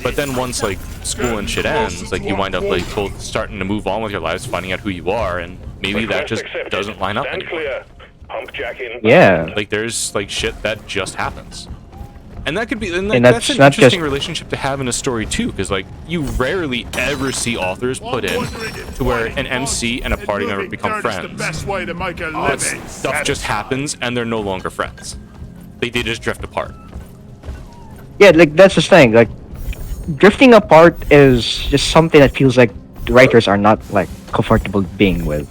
But then once like school and shit ends, like you wind up like both starting to move on with your lives, finding out who you are, and maybe that just doesn't line up Stand anymore. clear. Pump jack in. Yeah. Like there's like shit that just happens. And that could be, and And that's that's an not interesting just- relationship to have in a story too, because like you rarely ever see authors put in to where an MC and a party member become The friends, best way to make a but living. stuff just happens and they're no longer friends. They just drift apart. Yeah, like that's the thing. Like drifting apart is just something that feels like the writers are not like comfortable being with.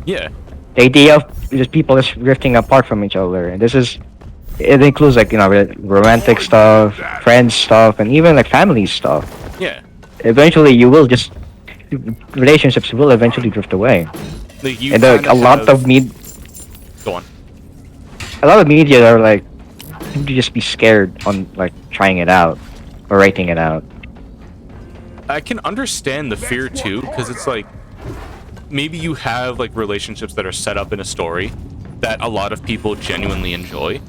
Yeah, The idea of just people just drifting apart from each other, and it includes like romantic stuff, friends stuff, and even like family stuff. yeah. Eventually, relationships will eventually drift away, Like you and like kinda a lot have- of Go on. media are like seem to just be scared on like trying it out or writing it out. I can understand the fear too, because it's like maybe you have like relationships that are set up in a story that a lot of people genuinely enjoy,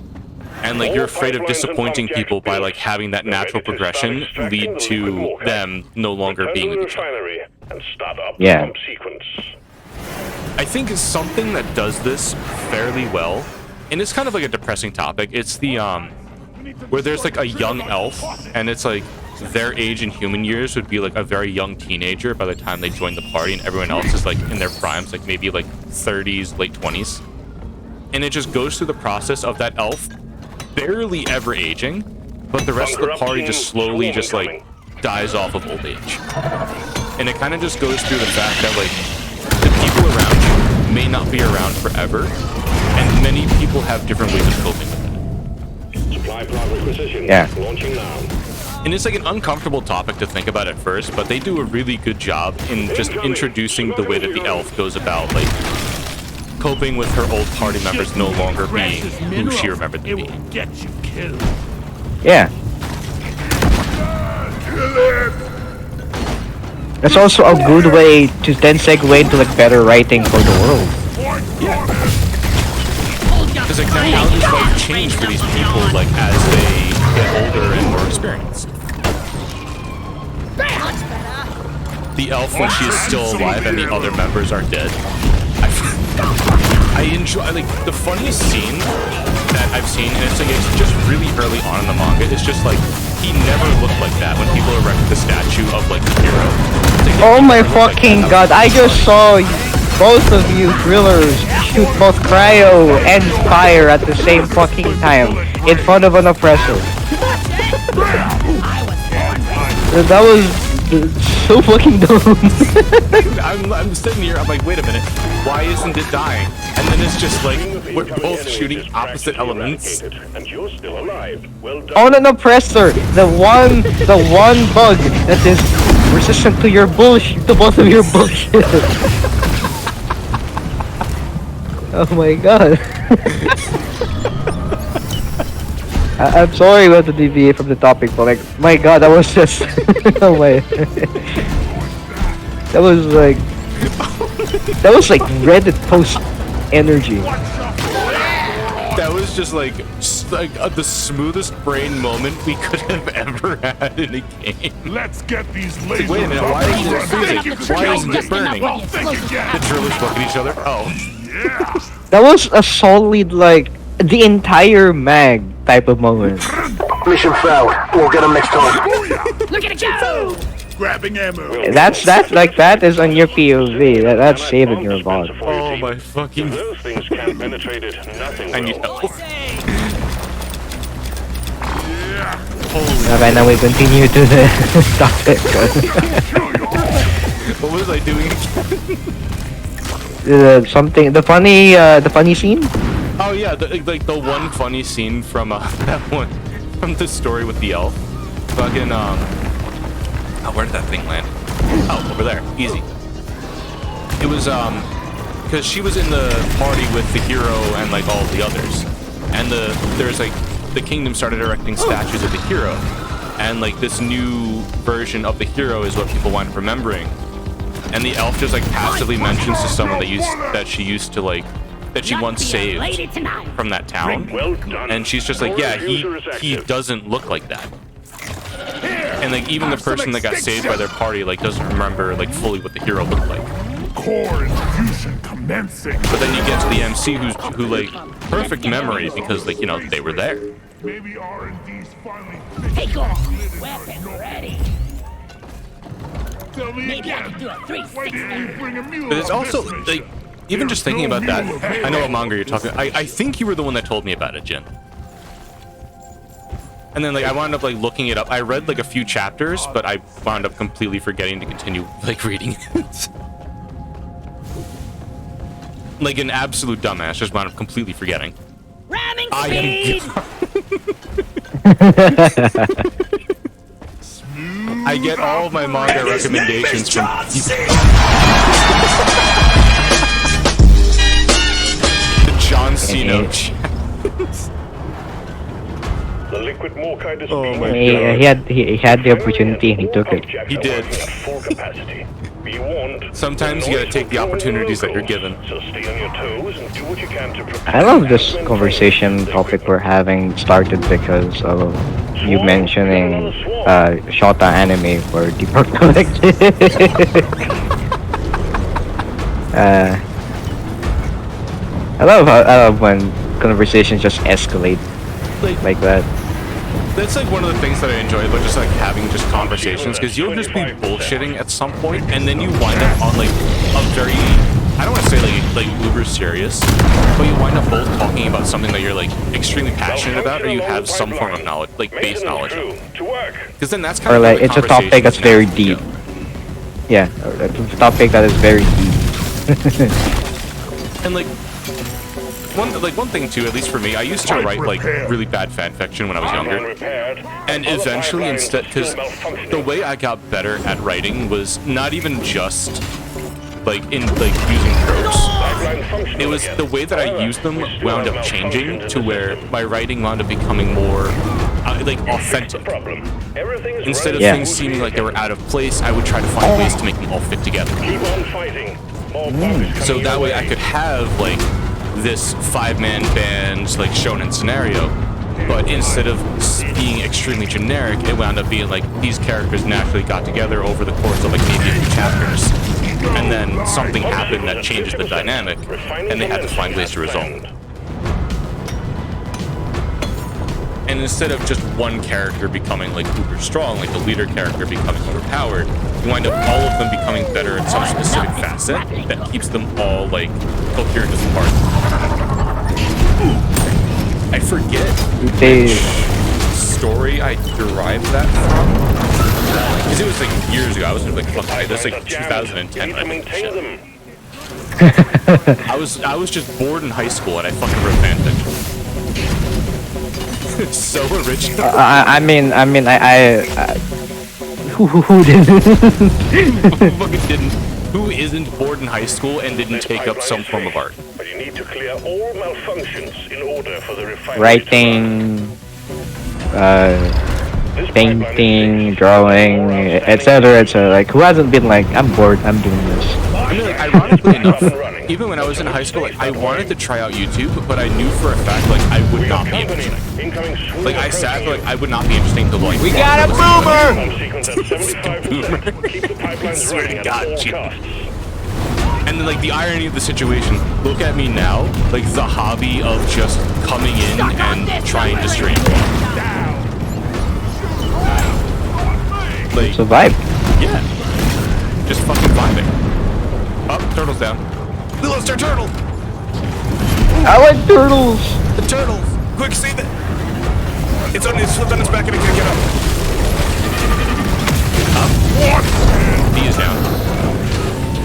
and like you're afraid of disappointing people by like having that natural progression lead to them no longer Return being to the with each other. refinery and start up Yeah. the pump sequence. I think is something that does this fairly well, and it's kind of like a depressing topic. It's the where there's like a young elf, and it's like their age in human years would be like a very young teenager by the time they join the party, and everyone else is like in their primes, like maybe like 30s, late 20s. And it just goes through the process of that elf barely ever aging, but the rest of the party just slowly just like dies off of old age. And it kind of just goes through the fact that like the people around you may not be around forever, and many people have different ways of coping with it. Supply plot requisition. Yeah. Launching now. And it's like an uncomfortable topic to think about at first, but they do a really good job in just introducing the way that the elf goes about like coping with her old party members no longer being who she remembered them It being. will get you killed. Yeah. Kill it. That's also a good way to then segue into like better writing for the world. Because like how does life change for these people like as they get older and more experienced? The elf, when she is still alive and the other members are dead. I enjoy like the funniest scene that I've seen, and it's just really early on in the manga. It's just like he never looked like that when people erected the statue of like the hero. It's like, Oh he my never looked like fucking that. god, I just saw both of you thrillers shoot both cryo and fire at the same fucking time in front of an oppressor. That was so fucking dumb. I'm sitting here, I'm like, wait a minute, why isn't it dying? And then it's just like, we're both shooting opposite elements. And you're still alive. Well done. On an oppressor, the one bug that is resistant to your bullshit, to both of your bullshit. Oh my god. I'm sorry we have to deviate from the topic, but like, my god, that was just, oh my, that was like Reddit post energy. That was just like the smoothest brain moment we could have ever had in a game. Let's get these lasers. Wait a minute, why isn't it freezing? Why isn't it burning? Well, think again. The drillers look at each other. Oh, Yeah. That was a solid, like, the entire mag type of moment. Mission failed. We'll get him next time. Look at it go! Grabbing ammo. That is on your POV. That's saving your VOD. oh my fucking. Those things can't penetrate it. Nothing I need will. help. Okay, now we continue to the topic. What was I doing? something the funny scene. Oh yeah, like the one funny scene from that one from the story with the elf. Fucking oh, where did that thing land? Oh, over there, easy. It was because she was in the party with the hero and like all the others, and there's like the kingdom started erecting statues of the hero, and like this new version of the hero is what people wind up remembering, and the elf just like passively mentions to someone that she used to like. That she once saved from that town, and she's just like, yeah, he doesn't look like that, and like even the person that got saved by their party like doesn't remember like fully what the hero looked like. Core infusion commencing. But then you get to the MC who like perfect memory because like they were there. Maybe R&D's finally Take off. Weapon ready. Tell me Maybe I again. can do a Why 360. didn't you bring a mule? But it's on also this like mission? even just thinking about that. I know what manga you're talking. I think you were the one that told me about it, Jin. And then like I wound up like looking it up. I read like a few chapters, but I wound up completely forgetting to continue like reading it. Like an absolute dumbass, just wound up completely forgetting. Ramming I am. speed. I get all of my manga recommendations from. The John Cena. The liquid Morkite is Oh being my He had the opportunity and he took it. objects He are did. working at full capacity. Be warned. Sometimes you gotta take the opportunities that you're given. So stay on your toes and do what you can to protect. I love this conversation topic we're having started because of you mentioning Shota anime for Deeper Collective. I love when conversations just escalate like that. That's like one of the things that I enjoy about just like having just conversations, because you'll just be bullshitting at some point, and then you wind up on like a very, I don't want to say like uber serious, but you wind up both talking about something that you're like extremely passionate about, or you have some form of knowledge, like base knowledge of. Because then that's kind Or of like where the it's a topic that's very conversations deep. go. Yeah, it's a topic that is very deep. And like one thing too, at least for me, I used to write like really bad fan fiction when I was younger, and eventually instead, because the way I got better at writing was not even just like in like using tropes. It was the way that I used them wound up changing to where my writing wound up becoming more like authentic. Instead of things seeming like they were out of place, I would try to find ways to make them all fit together. Keep on fighting. So that way I could have like this 5-man band like shonen scenario, but instead of being extremely generic, it wound up being like these characters naturally got together over the course of like maybe a few chapters, and then something happened that changes the dynamic, and they had to find ways to resolve it. And instead of just one character becoming like uber strong, like the leader character becoming overpowered, you wind up all of them becoming better at some specific facet that keeps them all like coherent as a part. I forget which story I derived that from, because it was like years ago. I was like, fuck, that's like 2010 when I made this shit. I was just bored in high school and I fucking wrote fanfiction. It's so original. I mean, who didn't? Who fucking didn't? Who isn't bored in high school and didn't take up some form of art? But you need to clear all malfunctions in order for the refinery Writing, painting, drawing, etc., etc. Like, who hasn't been like, I'm bored, I'm doing this? I mean, like, ironically enough, even when I was in high school, like, I wanted to try out YouTube, but I knew for a fact, like, I would not be interesting. Like, I sat, like, I would not be interesting to, like, we got a boomer! Swear to God, Jim. And then, like, the irony of the situation, look at me now, like, the hobby of just coming in and trying to stream. Like, It's a vibe. yeah. Just fucking vibing. Up, turtle's down. Let's start turtle! I like turtles! The turtle! Quick, save it! It's flipped on its back and it can't get up. Up. What? He is down.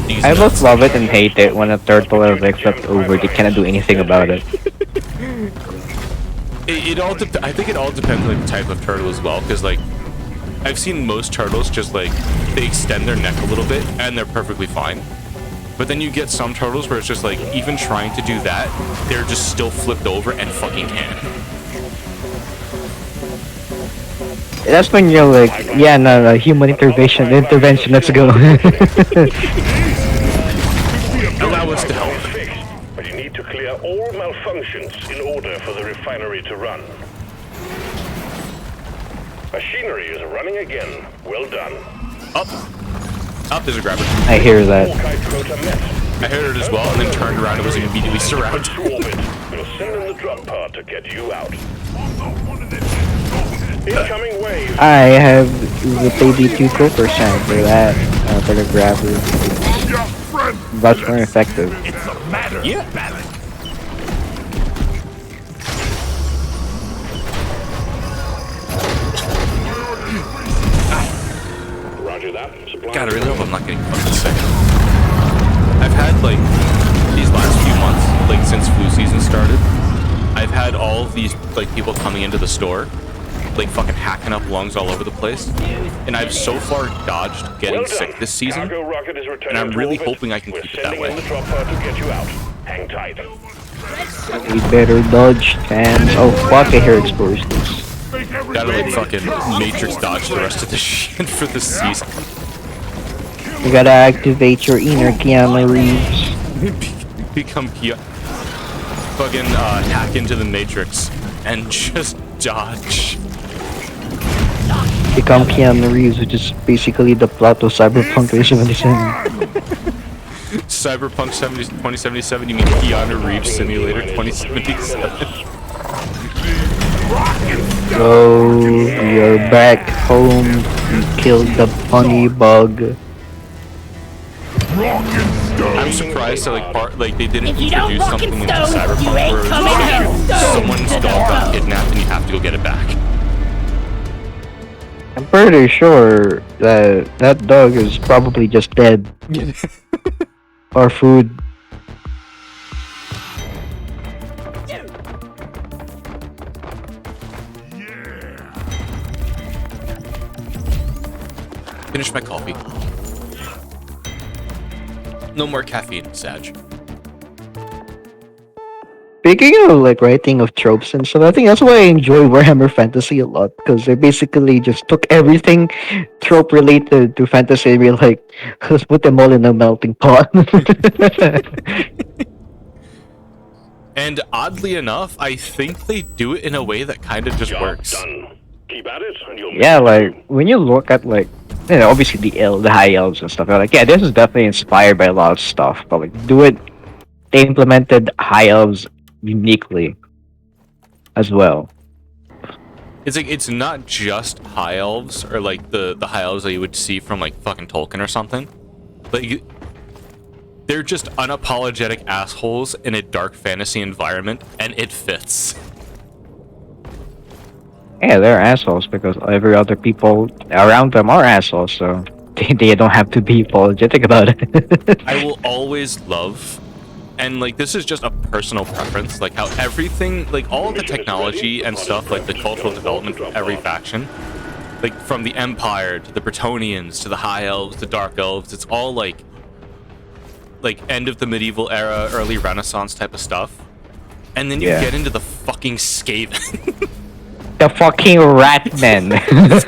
These I both nuts. love it and hate it when a turtle is like flipped over. They cannot do anything about it. I think it all depends on the type of turtle as well, because like I've seen most turtles just like they extend their neck a little bit and they're perfectly fine. But then you get some turtles where it's just like even trying to do that, they're just still flipped over and fucking can. That's when you're like, yeah, no, human intervention, let's go. Allow us to help. Fixed, but you need to clear all malfunctions in order for the refinery to run. Machinery is running again. Well done. Up, there's a grabber. I hear that. Hawkeye Crota met. I heard it as well, and then turned around and was immediately surrounded. To orbit. We'll send in the drop pod to get you out. Incoming wave. I have the AB2 Cooper sound for that, for the grabber. Your friend. Much more effective. It's a matter Yeah. of balance. Roger that. Supply. God, I really hope I'm not getting fucking sick. I've had like these last few months, like since flu season started, I've had all of these like people coming into the store, like fucking hacking up lungs all over the place, and I've so far dodged getting Well done. sick this season. Cargo rocket is returning and I'm to really orbit. hoping I can We're keep it that sending way. in the drop pod to get you out. Hang tight. We better dodge and oh fuck, I hear explosions. Make Gotta like everything fucking matrix dodge the rest of the shit for this season. You gotta activate your inner Keanu Reeves. Become Kia. Fucking hack into the matrix and just dodge. Become Keanu Reeves, which is basically the plot of Cyberpunk 2077. Cyberpunk 2077, you mean Keanu Reeves Simulator 2077? So you're back home. You killed the bunny bug. I'm surprised that like they didn't If you don't introduce walk in something into stone, Cyberpunk you ain't where coming home. someone's To the dog got road. kidnapped and you have to go get it back. I'm pretty sure that that dog is probably just dead. Or food. Finish my coffee. No more caffeine, Sag. Speaking of like writing of tropes and stuff, I think that's why I enjoy Warhammer Fantasy a lot, because they basically just took everything trope related to fantasy and be like, let's put them all in a melting pot. And oddly enough, I think they do it in a way that kind of just Job works. done. Keep at it, and you'll Yeah, like when you look at like, you know, obviously the high elves and stuff, you're like, yeah, this is definitely inspired by a lot of stuff, but like do it, they implemented high elves uniquely as well. It's like it's not just high elves or like the high elves that you would see from like fucking Tolkien or something. Like they're just unapologetic assholes in a dark fantasy environment, and it fits. Yeah, they're assholes because every other people around them are assholes, so they don't have to be apologetic about it. I will always love, and like this is just a personal preference, like how everything, like all of the technology and stuff, like the cultural development of every faction, like from the Empire to the Bretonnians to the High Elves to Dark Elves, it's all like end of the medieval era, early Renaissance type of stuff. And then you Yeah. get into the fucking Skaven. The fucking rat men. It's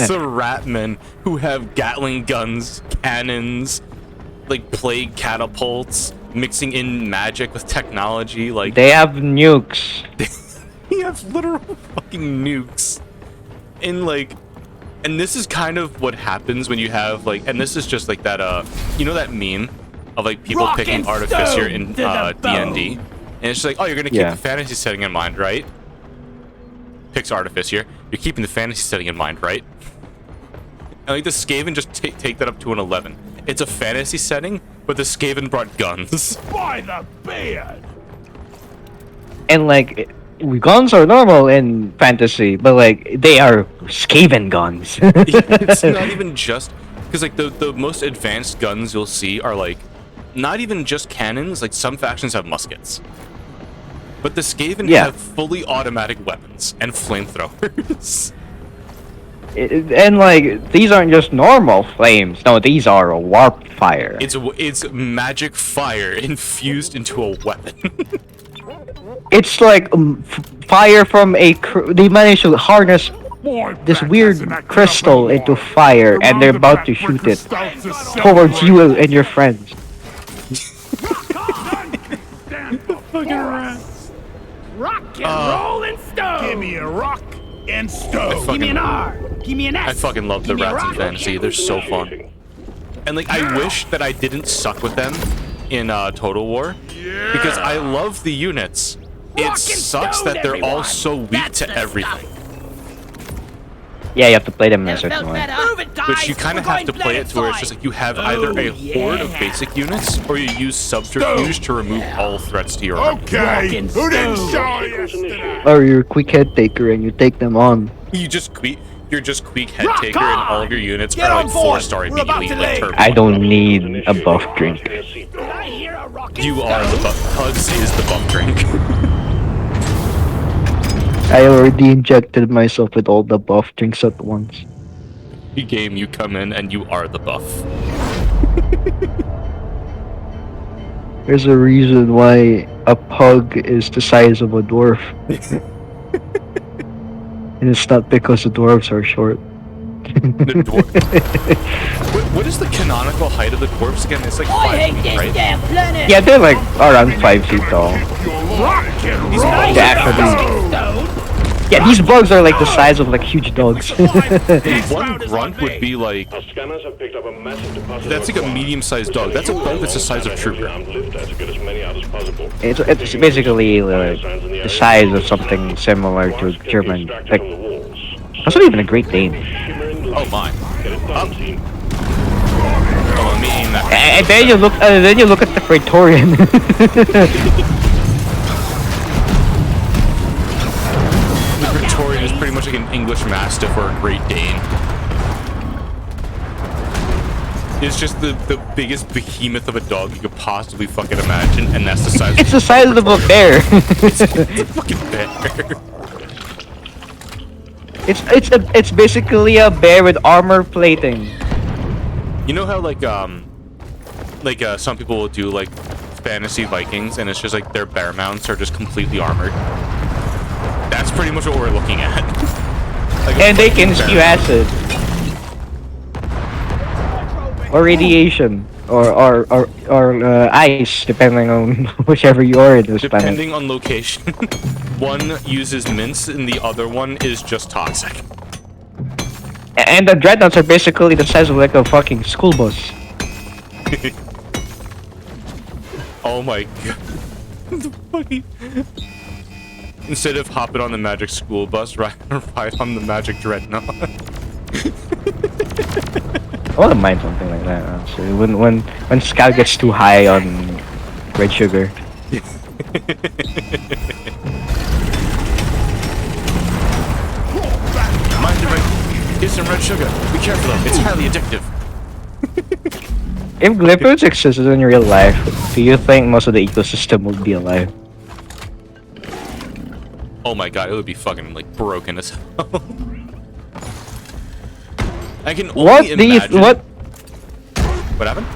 the Ratmen who have Gatling guns, cannons, like plague catapults, mixing in magic with technology, like They have nukes. he has literal fucking nukes. And like, and this is kind of what happens when you have like, and this is just like that you know that meme of like people Rock picking and Artificer stone in to the D&D, and it's just like, oh, you're gonna keep Yeah. the fantasy setting in mind, right? Picks Artificer. You're keeping the fantasy setting in mind, right? And like the Skaven just take that up to an 11. It's a fantasy setting, but the Skaven brought guns. by the beard. And like, guns are normal in fantasy, but like, they are Skaven guns. It's not even just Because like the most advanced guns you'll see are like not even just cannons. Like some factions have muskets, but the Skaven have fully automatic weapons and flamethrowers. And like these aren't just normal flames. No, these are a warp fire. It's magic fire infused into a weapon. It's like fire from they managed to harness this weird crystal into fire, and they're about to shoot it towards you and your friends. Rock and roll and stone. Give me a rock and stone. Give me an R. Give me an S. I fucking love the rats in fantasy. They're so fun. And like I wish that I didn't suck with them in Total War, because I love the units. It sucks that they're all so weak to everything. Yeah, you have to play them in a certain way. Which you kind of have to play it to where it's just like you have either a horde of basic units, or you use subterfuge to remove all threats to your army. Okay, who didn't show yesterday? Or you're a quick head taker and you take them on. You're just quick head taker, and all of your units are like 4-star immediately. Like turbo. I don't need a buff drink. You are the buff. Hugs is the buff drink. I already injected myself with all the buff drinks at once. The game, you come in and you are the buff. There's a reason why a pug is the size of a dwarf. And it's not because the dwarves are short. The dwarf. What is the canonical height of the dwarves again? It's like 5 feet, right? Yeah, they're like around 5 feet tall. They actually. Yeah, these bugs are like the size of like huge dogs. One grunt would be like. Our scanners have picked up a massive deposit. That's like a medium-sized dog. That's a bug that's the size of Trooper. It's basically the size of something similar to German. Like, that's not even a Great Dane. Oh my. Oh, me aim that. And then you look at the Praetorian. The Praetorian is pretty much like an English Mastiff or a Great Dane. It's just the biggest behemoth of a dog you could possibly fucking imagine, and that's the size. It's the size of a bear. It's a fucking bear. It's basically a bear with armor plating. You know how some people will do like fantasy Vikings, and it's just like their bear mounts are just completely armored. That's pretty much what we're looking at. Like and they can spew acid. Or radiation. Or ice, depending on whichever you are in this planet. Depending on location. One uses mints and the other one is just toxic. And the dreadnoughts are basically the size of like a fucking school bus. Oh my god. Instead of hopping on the magic school bus, ride on the magic dreadnought. I wouldn't mind something like that, honestly. When Scout gets too high on red sugar. Mind the red. Here's some red sugar. Be careful though, it's highly addictive. If Glyphids existed in real life, do you think most of the ecosystem would be alive? Oh my god, it would be fucking like broken as hell. I can only imagine. What happened?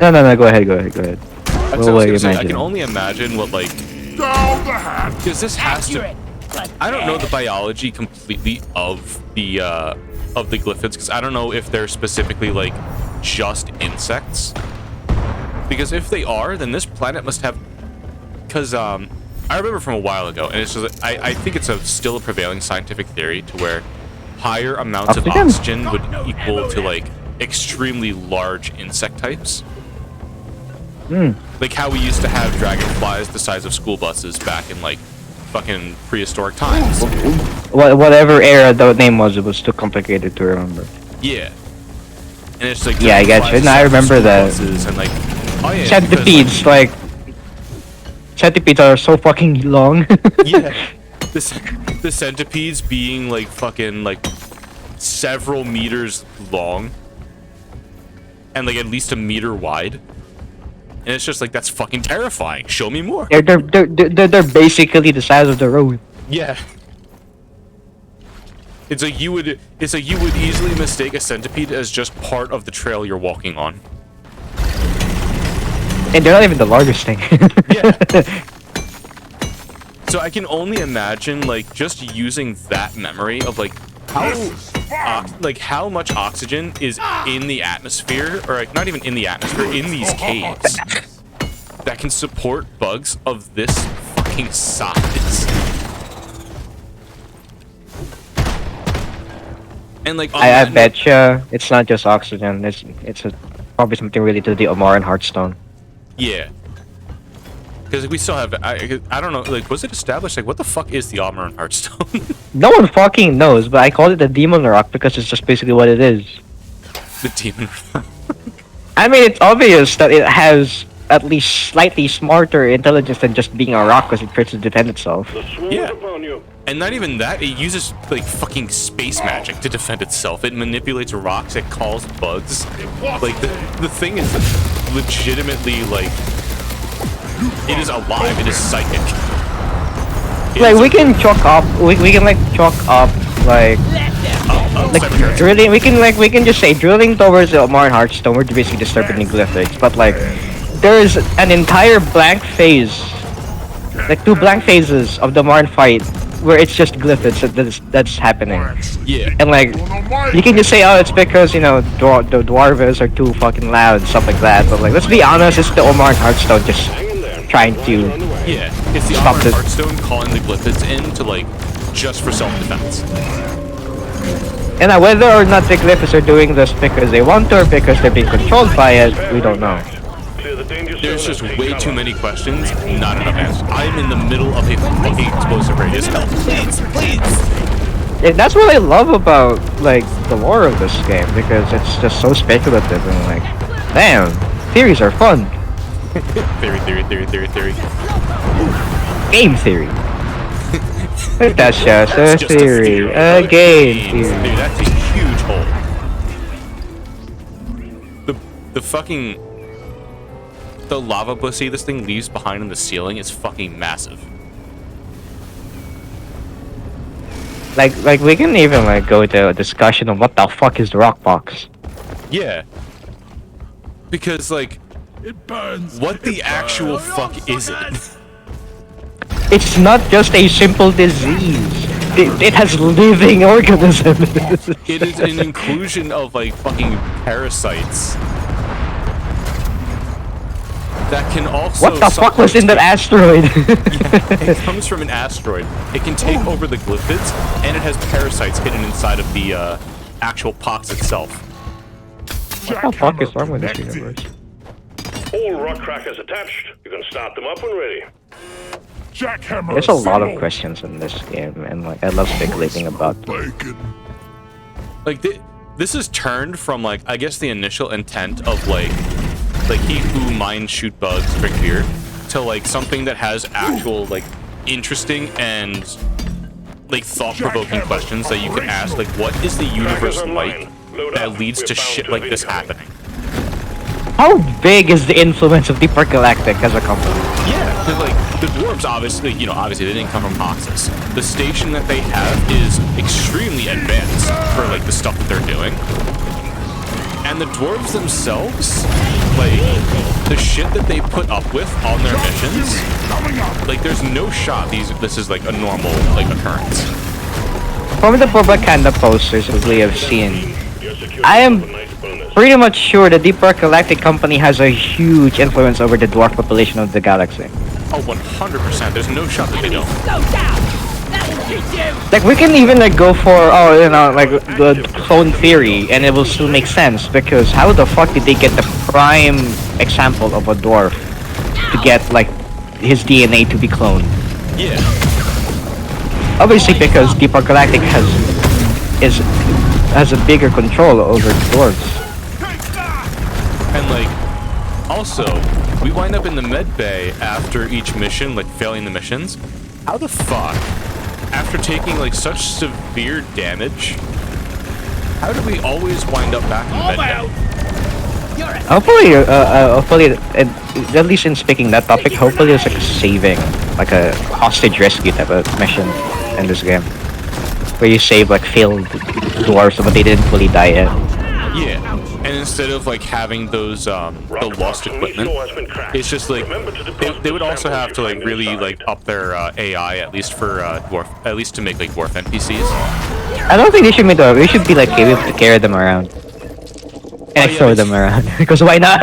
No, go ahead. That's what I was gonna say. I can only imagine what like. Because this has to. I don't know the biology completely of the glyphids, because I don't know if they're specifically like just insects. Because if they are, then this planet must have. Because I remember from a while ago, and it's just I think it's still a prevailing scientific theory to where higher amounts of oxygen would equal to like extremely large insect types. Like how we used to have dragonflies the size of school buses back in like fucking prehistoric times. Whatever era the name was, it was too complicated to remember. Yeah. And it's like I get you. No, I remember that. And like, oh yeah, centipedes, like centipedes are so fucking long. Yeah. The centipedes being like fucking like several meters long. and like at least a meter wide. And it's just like, that's fucking terrifying. Show me more. They're basically the size of the road. Yeah. It's like you would easily mistake a centipede as just part of the trail you're walking on. And they're not even the largest thing. Yeah. So I can only imagine, like, just using that memory of like how much oxygen is in the atmosphere, or like not even in the atmosphere, in these caves that can support bugs of this fucking size. And like, I betcha it's not just oxygen. It's probably something related to the Omar and Hearthstone. yeah. Because we still have, I don't know, like, was it established, like, what the fuck is the armor in Hearthstone? No one fucking knows, but I call it the Demon Rock because it's just basically what it is. The demon. I mean, it's obvious that it has at least slightly smarter intelligence than just being a rock because it tries to defend itself. The swarm's Yeah. upon you. And not even that, it uses, like, fucking space magic to defend itself. It manipulates rocks, it calls bugs. Like, the thing is legitimately, like, it is alive, it is psychic. Like, we can chalk up, we can like chalk up, like drilling, we can just say drilling towards the Omar and Hearthstone, we're basically disturbing the glyphics, but like, there's an entire blank phase, like 2 blank phases of the Marn fight, where it's just glyphics that's happening. Yeah. And like, you can just say, oh, it's because, you know, the Dwarves are too fucking loud, stuff like that, but like, let's be honest, it's the Omar and Hearthstone just trying to Yeah, it's the stop armor this. Hearthstone calling the glyphids in to, like, just for self-defense. And whether or not the glyphs are doing this because they want to or because they're being controlled by it, we don't know. Clear the danger There's zone just and take way cover. too many questions, not enough answers. I'm in the middle of a fucking explosive radius. Help, please, please! And that's what I love about, like, the lore of this game, because it's just so speculative and like, damn, theories are fun. Theory. Game theory. That's just a That's just theory. A game theory. Dude, that's a huge hole. The fucking... The lava pussy this thing leaves behind in the ceiling is fucking massive. Like we can even like go to a discussion of what the fuck is the rock box. Yeah. Because, like, It burns. what the It actual burns. fuck is it? It's not just a simple disease. It has living organisms. It is an inclusion of, like, fucking parasites. That can also... What the fuck was in that asteroid? It comes from an asteroid. It can take over the glyphids, and it has parasites hidden inside of the actual pox itself. What the fuck is wrong with this universe? All rock crackers attached. You can start them up when ready. Jackhammer. There's a lot of assemble. questions in this game, and like I love speculating about them. Bacon. Like, this is turned from, like, I guess the initial intent of, like he who minds shoot bugs right here, to, like, something that has actual, like, interesting and, like, thought-provoking questions that you can ask. Like, what is the universe like that leads to shit like this happening? How big is the influence of Deep Dark Galactic as a company? Yeah, because, like, the dwarves obviously, you know, obviously they didn't come from Hoxus. The station that they have is extremely advanced for, like, the stuff that they're doing. And the dwarves themselves, like, the shit that they put up with on their missions, like, there's no shot this is, like, a normal, like, occurrence. From the propaganda posters that we have seen, Your security I am is a nice bonus. pretty much sure the Deep Dark Galactic Company has a huge influence over the dwarf population of the galaxy. Oh, 100%. There's no shot that they don't. Slow down! That will teach you! Like, we can even, like, go for, oh, you know, like, the clone theory, and it will still make sense, because how the fuck did they get the prime example of a dwarf to get, like, his DNA to be cloned? Yeah. Obviously, because Deep Dark Galactic has a bigger control over the dwarves. And, like, also, we wind up in the med bay after each mission, like, failing the missions. How the fuck, after taking, like, such severe damage, how do we always wind up back in the med bay? Hopefully, at least in speaking that topic, hopefully it's like a saving, like a hostage rescue type of mission in this game, where you save like failed dwarves, but they didn't fully die yet. Yeah, and instead of like having those the lost equipment, it's just like they would also have to like really like up their AI at least for dwarf, at least to make like dwarf NPCs. I don't think they should make them. They should be like able to carry them around and throw them around. Because why not?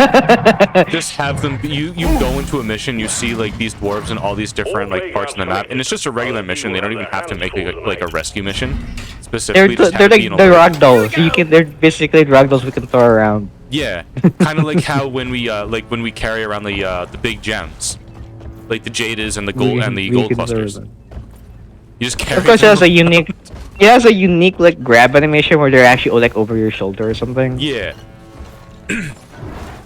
Just have them. You go into a mission, you see like these dwarves and all these different like parts of the map, and it's just a regular mission. They don't even have to make like a rescue mission. Specifically, they're like they're ragdolls. They're basically ragdolls we can throw around. Yeah, kind of like how when we carry around the big gems, like the Jadas and the gold gold clusters. You just carry. Of course, it has a unique. It has a unique like grab animation where they're actually like over your shoulder or something. Yeah.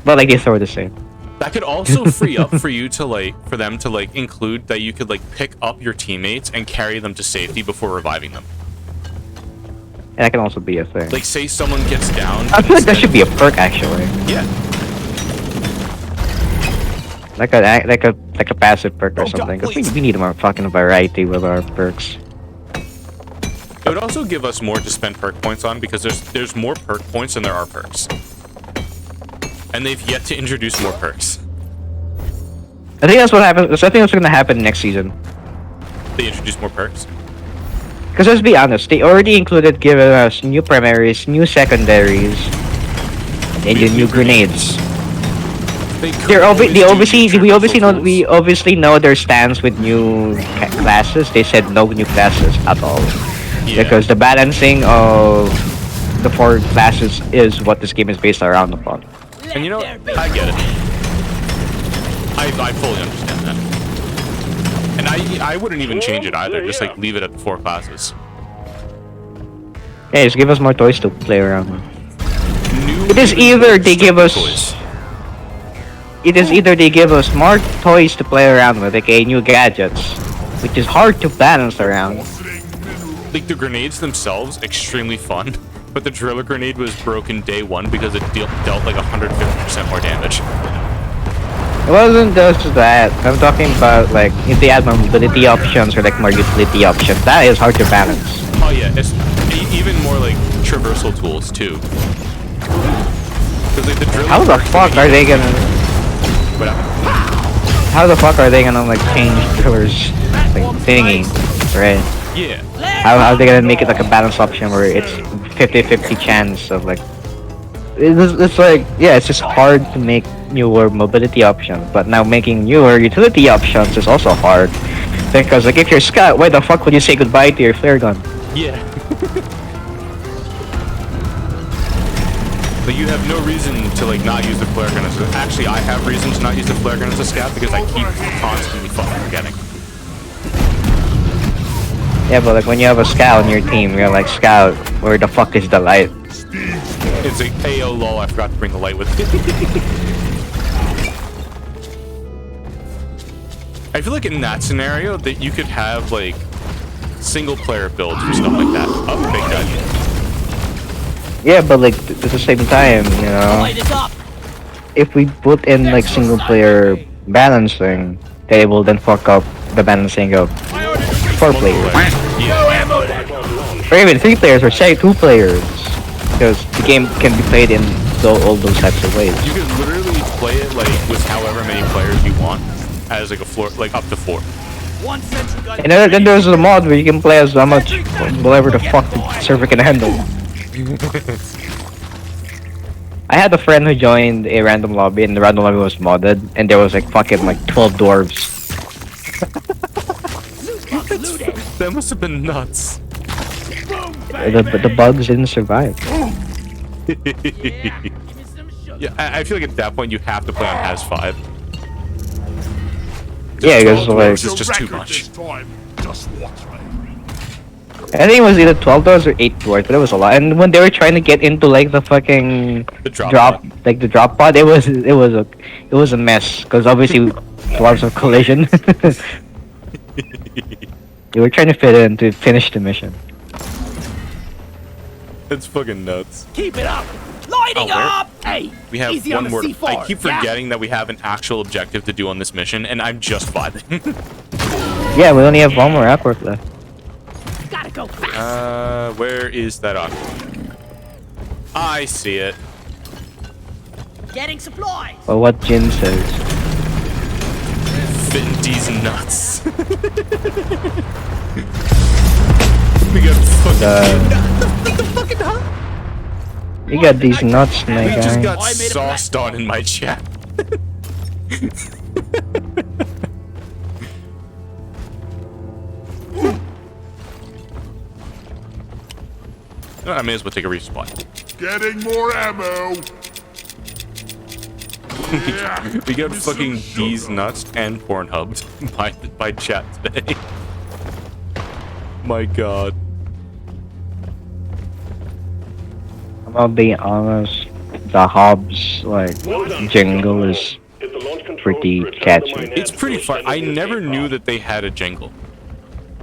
But like they throw the same. That could also free up for you to for them to include that you could pick up your teammates and carry them to safety before reviving them. And that can also be a thing. Like say someone gets down. I feel like that should be a perk actually. Yeah. Like a passive perk or something. Because we need more fucking variety with our perks. It would also give us more to spend perk points on because there's more perk points than there are perks. And they've yet to introduce more perks. I think that's what happens. I think that's gonna happen next season. They introduce more perks? Because let's be honest, they already included giving us new primaries, new secondaries, and new grenades. We obviously know their stance with new classes. They said no new classes at all. Yeah. Because the balancing of the 4 classes is what this game is based around upon. And you know, I get it. I fully understand that. And I wouldn't even change it either, just leave it at the 4 classes. Yeah, just give us more toys to play around with. It is either they give us more toys to play around with, aka new gadgets, which is hard to balance around. Like the grenades themselves, extremely fun, but the driller grenade was broken day 1 because it dealt like 150% more damage. It wasn't just that. I'm talking about like if they add more mobility options or like more utility options, that is hard to balance. Oh yeah, it's even more like traversal tools too. Like the driller. How the fuck are they gonna? How the fuck are they gonna like change drillers like thingy, right? Yeah. How are they gonna make it like a balance option where it's 50-50 chance of like it's like yeah, it's just hard to make newer mobility options, but now making newer utility options is also hard because like if you're Scout, why the fuck would you say goodbye to your flare gun? Yeah. But you have no reason to like not use the flare gun as a... Actually, I have reasons to not use the flare gun as a Scout because I keep constantly fucking forgetting. Yeah, but like when you have a Scout on your team, you're like, Scout, where the fuck is the light? It's like, ayo lol, I forgot to bring the light with me. I feel like in that scenario that you could have like single player builds or stuff like that. Oh, big guy. Yeah, but like at the same time, you know, if we put in like single player balancing, they will then fuck up the balancing of 4 players. Or even 3 players or say 2 players. Because the game can be played in all those types of ways. You can literally play it like with however many players you want, as like a floor, like up to 4. And then there's a mod where you can play as much, whatever the fuck the server can handle. I had a friend who joined a random lobby, and the random lobby was modded, and there was like fucking like 12 dwarves. That must have been nuts. The bugs didn't survive. Yeah, I feel like at that point you have to play on Has 5. Yeah, because like it's just too much. I think it was either 12 dwarves or 8 dwarves, but it was a lot. And when they were trying to get into like the fucking drop like the drop pod, it was a mess because obviously dwarves have collision. They were trying to fit in to finish the mission. It's fucking nuts. Keep it up. Lighting where? up! Hey, We have easy on one the more. C4. I keep forgetting that we have an actual objective to do on this mission, and I'm just vibing. Yeah, we only have one more airport left. Yeah. Gotta go fast. Where is that aqua? I see it. Getting supplies. Well, what Jin says. Fitting D's nuts. We got fucking You got these nuts, my We just guy. got I made a sauced on in my chat. I may as well take a respawn. Getting more ammo. We got fucking D's nuts and Pornhub by chat today. My god. I'm gonna be honest. The Hobbs jingle is If the launch control pretty return the catchy. mine It's head pretty will fun. send I it in never escape knew pod. that they had a jingle.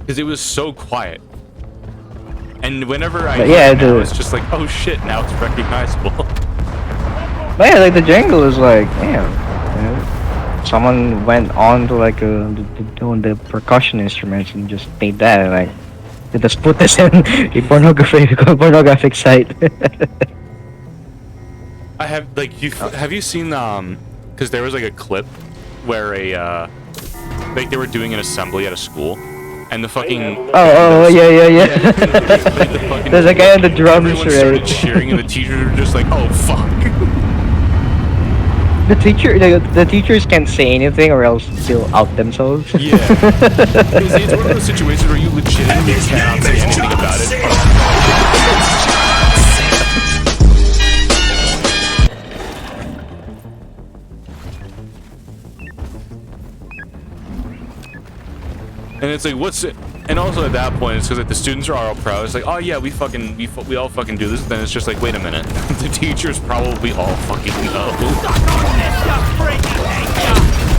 Because it was so quiet. And whenever I But hear yeah, it now, the- it's just like, oh shit, now it's recognizable. But yeah, like the jingle is like, damn. You know, someone went on to like doing the percussion instruments and just made that and like, let's put this in a pornographic site. I have like have you seen because there was like a clip where like they were doing an assembly at a school and the fucking yeah. the fucking, There's a guy on the drums, everyone started right? cheering and the teachers were just like, oh fuck. The teachers can't say anything or else they'll out themselves. Yeah. It's one of those situations where you legitimately cannot say anything about it. And it's like, what's it? And also at that point, it's because like the students are all proud. It's like, oh yeah, we all fucking do this. Then it's just like, wait a minute, the teachers probably all fucking know. Suck on this, you freaking nature.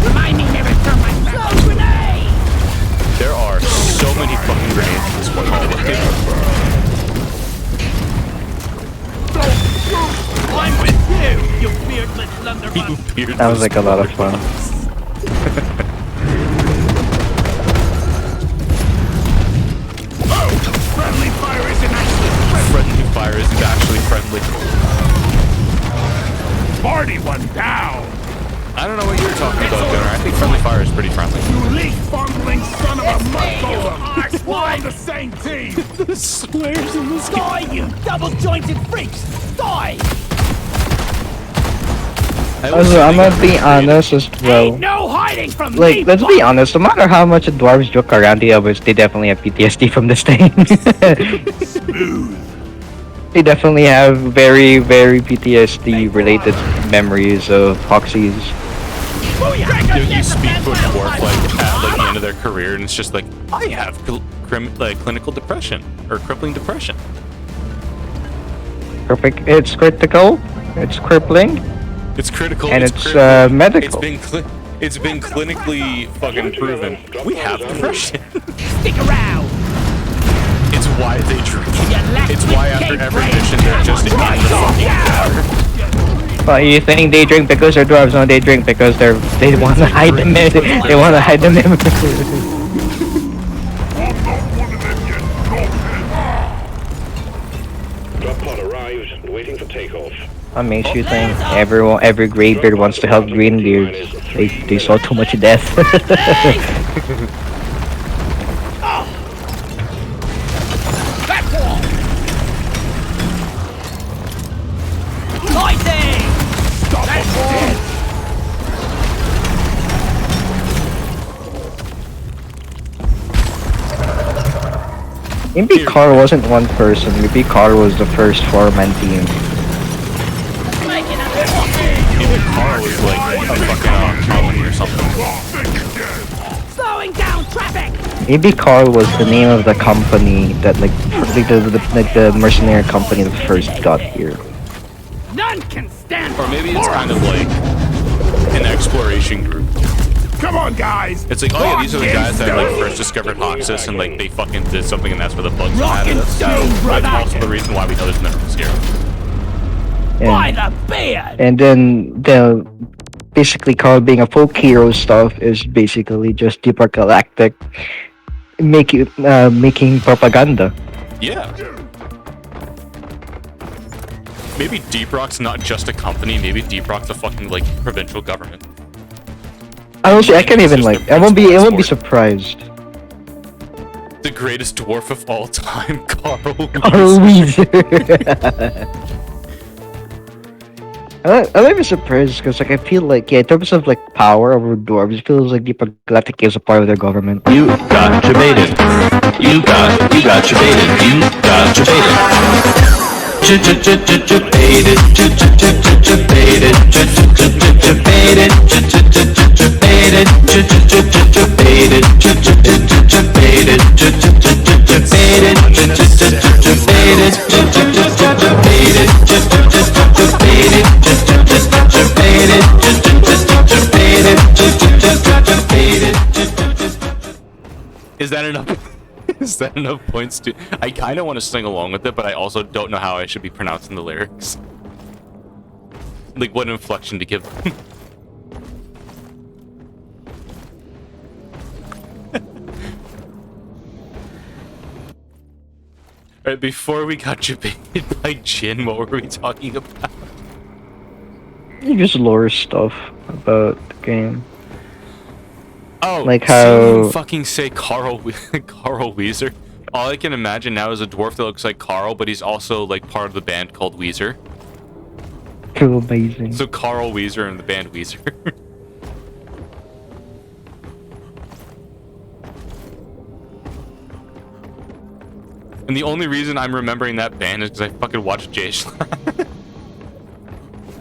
Remind me never to turn my back on grenade. There are so many fucking grenades in this one hallway. I'm with you, you beardless blunderbuss. That was like a lot of fun. Friendly fire isn't actually Friendly fire isn't actually friendly. party one down. I don't know what you're talking about, Gunnar. I think friendly fire is pretty friendly. You leaf-bungling son of a mud you golem. arse We're on one. the same team. The swears in this Die, you double-jointed freaks! Die! Also, I'm gonna be honest as well. Ain't no hiding from me! Like, let's be honest, no matter how much the dwarves joke around the others, they definitely have PTSD from this thing. They definitely have very, very PTSD related memories of Hoxies. You speak for Dwarf like at like the end of their career, and it's just like, I have clinical depression or crippling depression. It's critical, it's crippling, It's critical, and it's critical. medical. It's been clinically fucking proven. We have depression. Stick around! It's why they drink. You left It's with why after cake every brain. mission they're just in the fucking water. But you think they drink because they're dwarves? No, they drink because they want to hide the They want to hide the memory. I'm not one of them yet, doghead. Drop pod arrived and waiting for takeoff. What makes you think every graybeard wants to help greenbeards? They saw too much death. Back wall! Lighting! Stop them dead. Maybe Carl wasn't one person. Maybe Carl was the first four-man team. Maybe Carl was like a fucking colony or something. Slowing down traffic! Maybe Carl was the name of the company that like the mercenary company that first got here. None can stand Or maybe it's kind of like an exploration group. Come on, guys. It's like, oh yeah, these are the guys that like first discovered Hoxus and like they fucking did something and that's where the bugs Rock came out and of us. stone, That's brother. also the reason why we know there's minerals here. By the beard! And then the basically Carl being a folk hero stuff is basically just Deeper Galactic making propaganda. Yeah. Maybe Deep Rock's not just a company. Maybe Deep Rock's a fucking like provincial government. Honestly, I can't even like. I won't be sport. surprised. The greatest dwarf of all time, Carl. Carl Weezer. I'm not even surprised because like I feel like in terms of like power over dwarves, it feels like Deepak Galactic is a part of their government. You got your baited. You got your baited. You got your baited. Is that enough? Is that enough points to... I kind of want to sing along with it, but I also don't know how I should be pronouncing the lyrics. Like, what inflection to give them. Alright, before we got debated by Jin, what were we talking about? Just lore stuff about the game. Oh, like seeing how fucking say Carl Weezer. All I can imagine now is a dwarf that looks like Carl, but he's also like part of the band called Weezer. too amazing. So Carl Weezer and the band Weezer. And the only reason I'm remembering that band is because I fucking watched Jay Schlatt.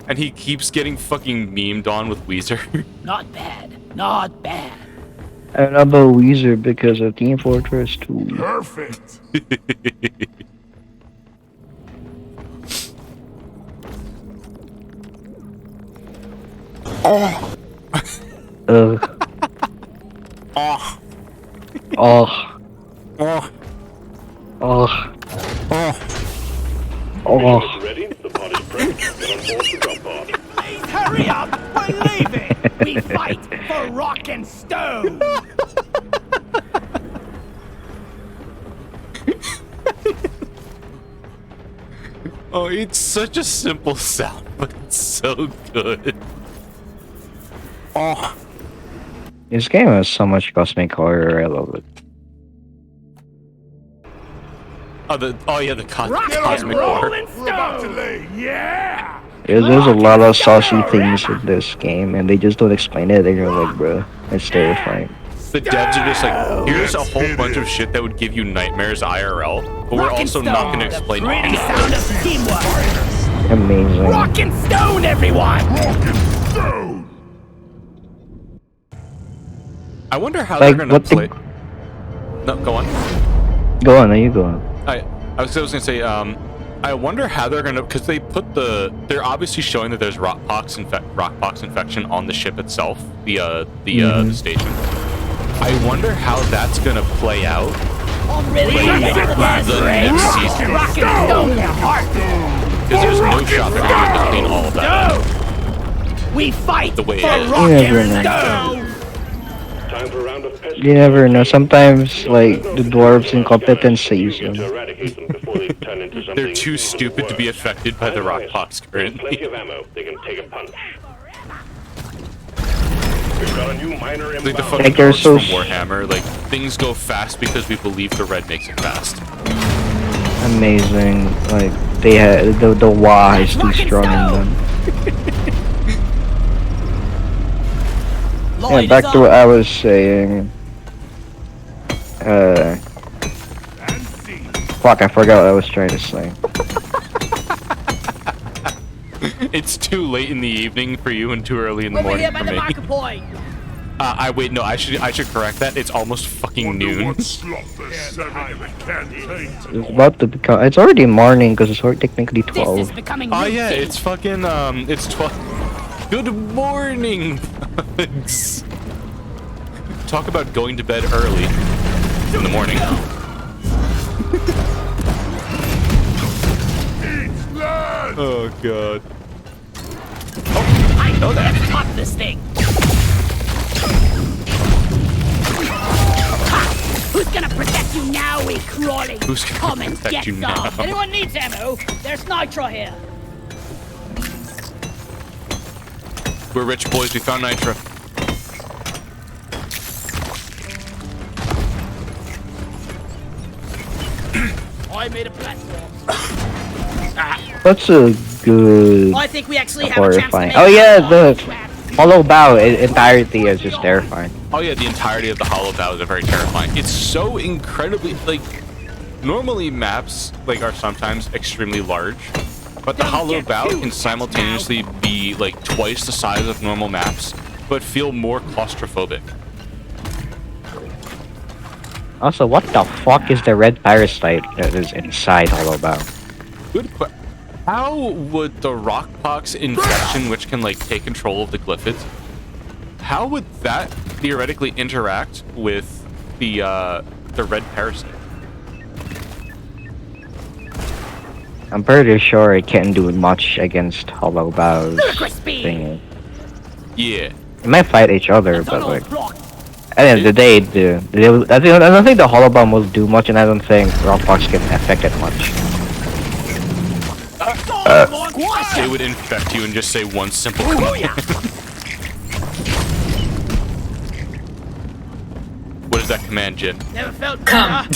And he keeps getting fucking memed on with Weezer. Not bad. Not bad. I know about Weezer because of Team Fortress 2. Perfect. Ugh. Oh. Oh. Oh. Oh. Mission Oh. ready, the pod is prepped, get on board the drop pod. Please hurry up. We're leaving. We fight for rock and stone. Oh, it's such a simple sound, but it's so good. Oh. This game has so much cosmic horror. I love it. Oh yeah, the Rock cosmic and roll horror. and We're about to stone. lay. Yeah. There's a lot of saucy things in this game, and they just don't explain it. And you're like, bro, it's terrifying. The devs are just like, here's a Let's whole hit bunch it. of shit that would give you nightmares IRL, but we're Rock and also not going to stone, explain the pretty any of sound of teamwork. Amazing. Rock and stone, everyone. Rock and stone. I wonder how Like, they're going what to the- play... No, go on. Go on, you go on. I was going to say, I wonder how they're going to... Because they put the... They're obviously showing that there's rockpox infection on the ship itself, the station. I wonder how that's going to play out. Already The next season. Rock and stone, their heart. Because there's no shot they're going to be able to clean all of that out. We fight The way for it is. rock You never and know. stone. Time for a round of pestilence. You never know. Sometimes, like, the dwarves' incompetence saves To them. eradicate them before they turn into something They're too even stupid to be worse. affected by the rockpox There's plenty currently. of ammo. They can take a punch. We've got a new miner Like the inbound. fucking Like, they're orcs so from Warhammer, like, things go fast because we believe the red makes it fast. Amazing. Like, they had the wah is too Rock and strong in stone. them. Yeah, Lloyd back is to what up. I was saying. And see. Fuck, I forgot what I was trying to say. It's too late in the evening for you and too early in the Over morning here by for the me. marker point. Wait, no, I should correct that. It's almost fucking Wonder noon. what slot the seven can't take. It's about to become. It's already morning because it's already technically This is 12. becoming Oh yeah, routine. it's fucking it's 12. Good morning, bugs. Talk about going to bed early in the morning. Eat land. Oh god. I know that. Pop this thing. Ha! Who's gonna protect you now, we crawly? Who's gonna Come and protect get you some. now? Anyone needs ammo? There's nitro here. We're rich boys, we found nitro. I made a platform. That's a good I think we actually have a chance to horrifying. make Oh yeah, it. the hollow bow entirety is just terrifying. Oh yeah, the entirety of the hollow bow is very terrifying. It's so incredibly, like, normally maps, like, are sometimes extremely large, but the hollow bow can simultaneously be, like, twice the size of normal maps, but feel more claustrophobic. Also, what the fuck is the red parasite that is inside hollow bow? Good question. How would the rockpox infection, which can, like, take control of the glyphids, how would that theoretically interact with the red parasite? I'm pretty sure it can't do much against hollow bows thing. Yeah. It might fight each other, but like at the end of the day, I don't think the hollow bow will do much, and I don't think rockpox can affect it much. It would infect you and just say one simple command. What is that command, Jin? Never felt come.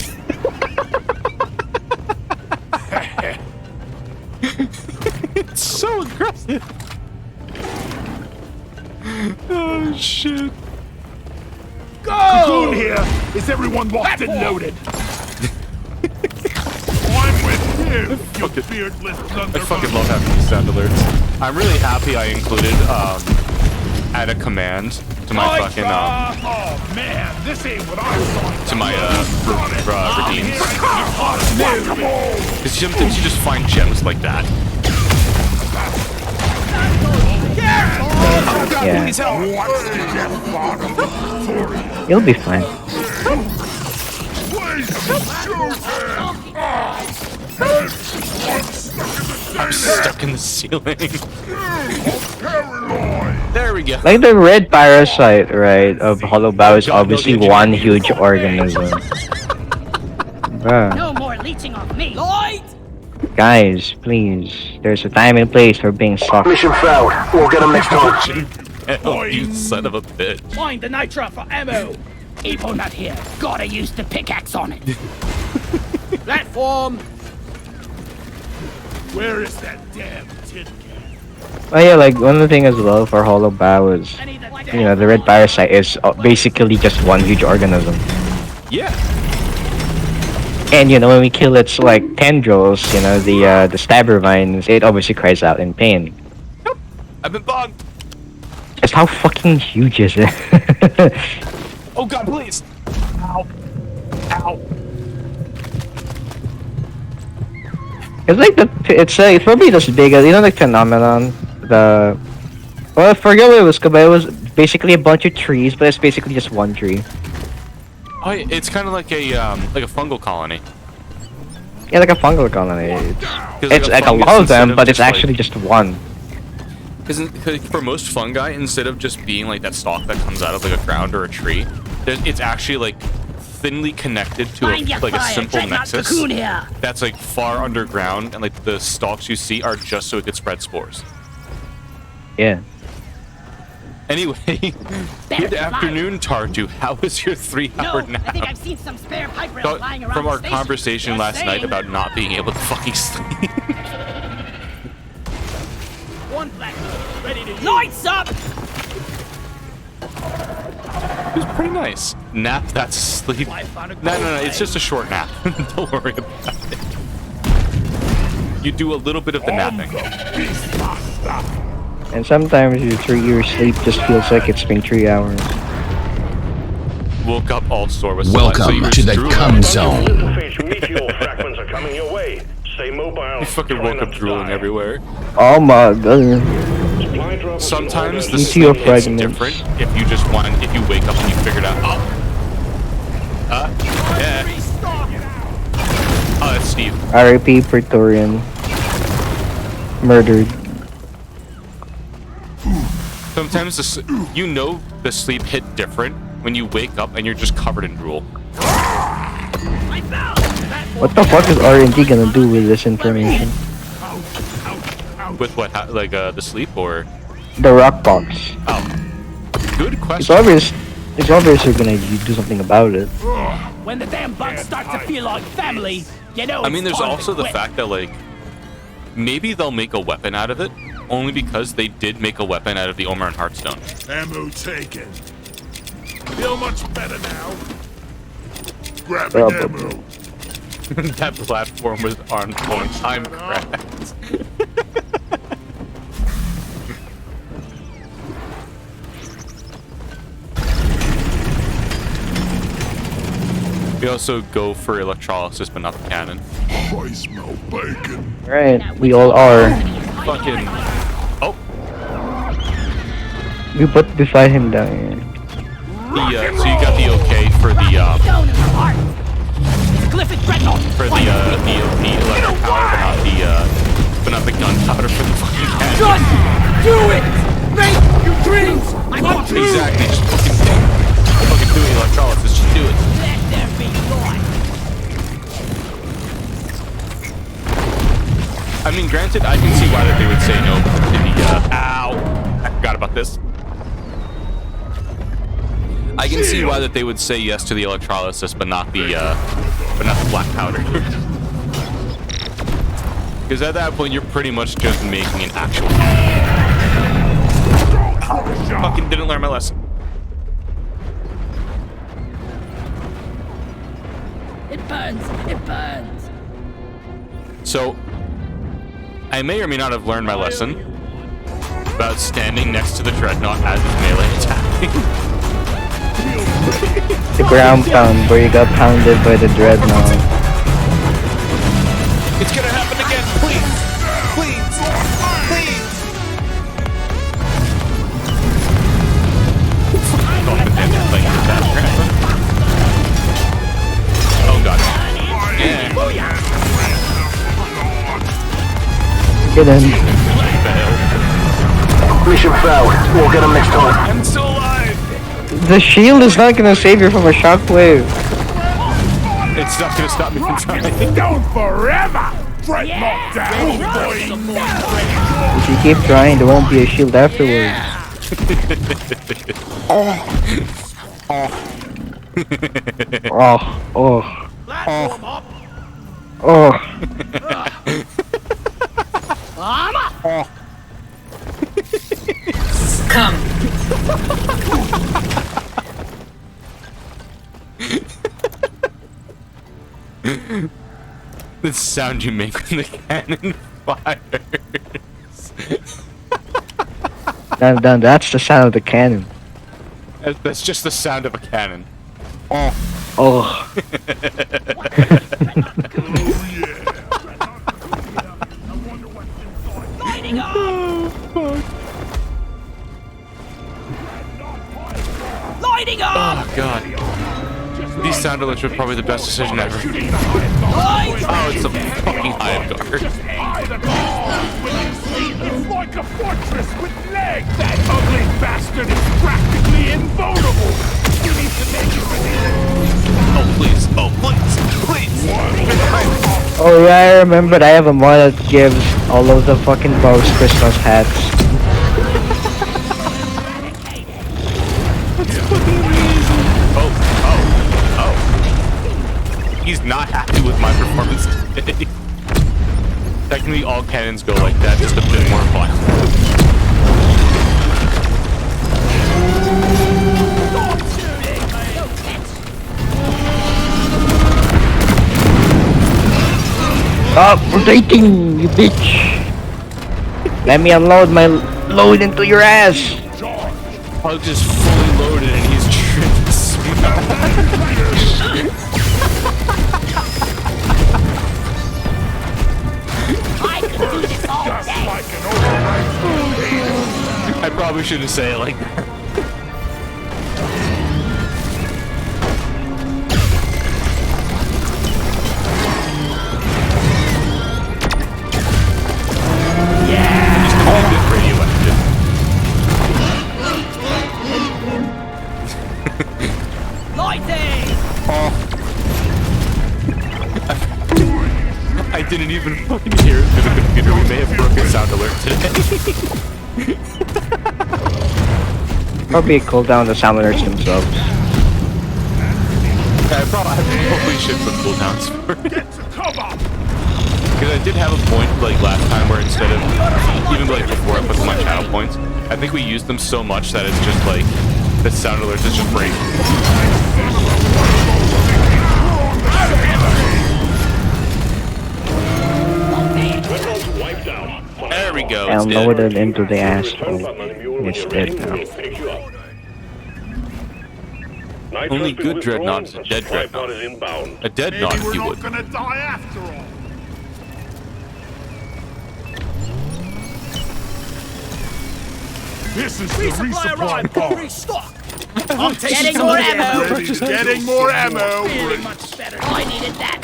It's so aggressive. Oh shit. Cocoon here! Is everyone locked and loaded? I'm with you, you beardless I blunderbuss. fucking love having these sound alerts. I'm really happy I included add a command to my fucking Oh man, this ain't what I thought. to my redeems. Whack-a-mole! Because sometimes you just find gems like that. Yeah, What's the death bottom? you'll be fine. Please shoot him! I'm stuck in the ceiling. Paranoid! There we go. Like the red parasite, right, of hollow bow is obviously one huge organism. Bruh. No more leeching off me. Lloyd! Guys, please. There's a time and place for being soft. Mission failed. We'll get them next time. Hell, you son of a bitch. Find the nitro for ammo. Evo not here. Gotta use the pickaxe on it. Platform. Where is that damn tin can? Oh yeah, like one of the thing as well for hollow bow is, I need the you know, the red parasite is basically just one huge organism. Yeah. And you know, when we kill its like tendrils, you know, the stabber vines, it obviously cries out in pain. I've been bogged. Just how fucking huge is it? Oh god, please. Ow. Ow. It's like it's probably this big as, you know, the phenomenon, well, I forget what it was called, but it was basically a bunch of trees, but it's basically just one tree. Oh, yeah, it's kind of like a fungal colony. Yeah, like a fungal colony. It's like a fungus lot of instead them, but it's just, actually just one. Because for most fungi, instead of just being like that stalk that comes out of like a ground or a tree, it's actually like thinly connected to like a simple nexus that's like far underground, and like the stalks you see are just so it could spread spores. Yeah. Anyway, good afternoon, Tartu. How was your 3-hour No, nap? I think I've seen some spare pipe rails lying around From the our station. conversation Just last night saying. about not being able to fucking sleep. One black ready to lights up. It was pretty nice. Nap, that's sleep. No, it's just a short nap. Don't worry about it. You do a little bit of the napping. And sometimes your sleep just feels like it's been 3 hours. Woke up all sore with saliva, so you Welcome were to the drooling. cum zone. Fish meteor fragments are coming your way. Stay mobile. You fucking Try woke not up to drooling die. everywhere. Oh my god. Supply drops Sometimes the Meteor sleep hits fragments. different if you wake up and you figured out, yeah. Oh, that's Steve. R.I.P. Praetorian. murdered. Sometimes you know the sleep hit different when you wake up and you're just covered in drool. What the fuck is R&D gonna do with this information? With what, like the sleep or? The rock box. Oh, good It's question. obvious. It's obvious you're gonna do something about it. When the damn bugs start to feel like family, you know. I mean, it's there's time to also the quit. fact that like maybe they'll make a weapon out of it, only because they did make a weapon out of the Omer and Heartstone. Ammo taken. Feel much better now. Grabbing ammo. That platform was on point. I'm cracked. We also go for electrolysis, but not the cannon. I smell bacon. Right, we all are. Fucking. Oh, We put beside him down here. so you got the okay for the Stone in the heart. Clifford Dreadnought. the electric power, but not the gunpowder for the fucking cannon. Just do it. Make your dreams come true. Exactly, just fucking do it, electrolysis, just do it. Let there be light. I mean, granted, I can see why that they would say no to the, ow! I forgot about this. I can see why that they would say yes to the electrolysis, but not the black powder. Because at that point, you're pretty much just making an actual... Fucking didn't learn my lesson. It burns. It burns. So, I may or may not have learned my lesson about standing next to the dreadnought as it's melee attacking. The ground pound where you got pounded by the dreadnought. It's gonna happen again, please! Please! Please! Oh god. Yeah. Get in. Mission failed. We'll get him next time. I'm still alive! The shield is not gonna save you from a shockwave. It's not gonna stop me from trying. Down forever! Dreadnought down, boy! If you keep trying, there won't be a shield afterwards. Oh. Platform up. Oh. Come. The sound you make when the cannon fires. That's the sound of the cannon. That's just the sound of a cannon. Oh. Lighting up. Lighting up. Oh god. These sound alerts were probably the best decision ever. Oh, it's a fucking hive guard. It's like a fortress with legs! That ugly bastard is practically invulnerable! You need to make it Oh please, oh please, please! Oh yeah, I remembered. I have a mod that gives all of the fucking bugs Christmas hats. Oh. He's not happy with my performance today. Technically, all cannons go like that, just a bit more violent. Stop rotating, you bitch! Let me unload my load into your ass! Pug just fully loaded and he's tripping I could do this all day. I probably shouldn't say it like that. fighting! I didn't even fucking hear it through the computer. We may have broken a sound alert today. Probably cool down the sound alerts themselves. I probably should put cooldowns for it. Get to cover! Because I did have a point like last time where instead of even like before I put my channel points, I think we used them so much that it's just like the sound alerts is just break. Dreadnought's wiped out. There we go. I'll It's lower dead. it into the Return asshole. button on the mule when It's you're dead ready. now. We'll pick you up. Nitro's Only been good withdrawn, Dreadnought is a and dead supply Dreadnought. pod is inbound. A dead Maybe knot, if we're you not would. gonna die after all. This is the Resupply resupply arrived! pod. Restock! I'm taking more ammo! Ready, getting more ammo. Feeling much better. I needed that.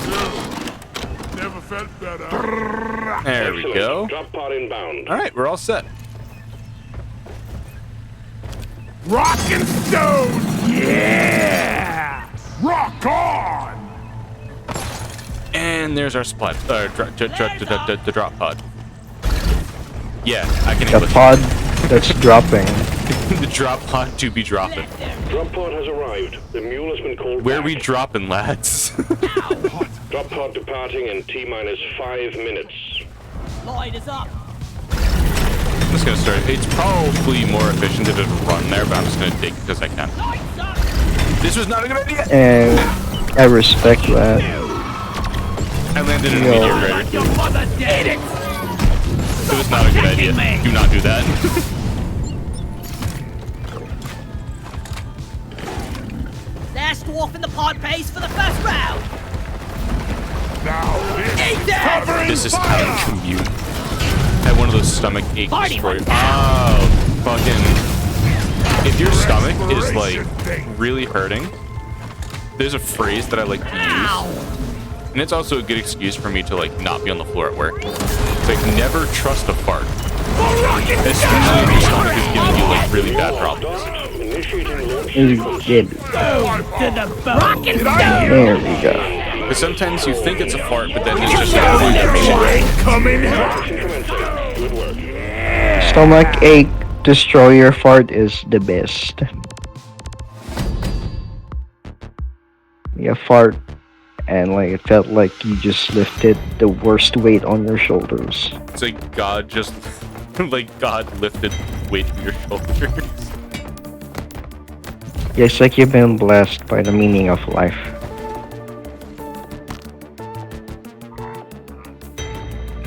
Never felt better. There we Excellent. go. Drop pod inbound. Alright, we're all set. Rock and stone! Yeah! Rock on! And there's our supply. The drop pod. Yeah, I can The English. pod that's dropping. The drop pod to be dropping. Drop pod has arrived. The mule has been called Where back. we dropping, lads? Drop pod departing in T-minus 5 minutes. Line is up. I'm just gonna start. It's probably more efficient to just run there, but I'm just gonna dig because I can. Lights up. This was not a good idea. And I respect that. I landed in a Yo. meteor crater. Your mother did it! It was not a good idea. Do not do that. Last dwarf in the pod pays for the first round. Now Eat that! This is how you commute. Had one of those stomach ache Party destroyers. one Oh, fucking. If your stomach is like really hurting, there's a phrase that I like to use. And it's also a good excuse for me to like not be on the floor at work. It's like never trust a fart. Especially if your stomach is giving you like really bad problems. Initiating launch It's good. Rock and There we go. Because sometimes you think it's a fart, but then it's just a coming out. commencing. Good work. Stomach ache destroyer fart is the best. You fart and like it felt like you just lifted the worst weight on your shoulders. It's like God just, like God lifted weight from your shoulders. Yeah, it's like you've been blessed by the meaning of life.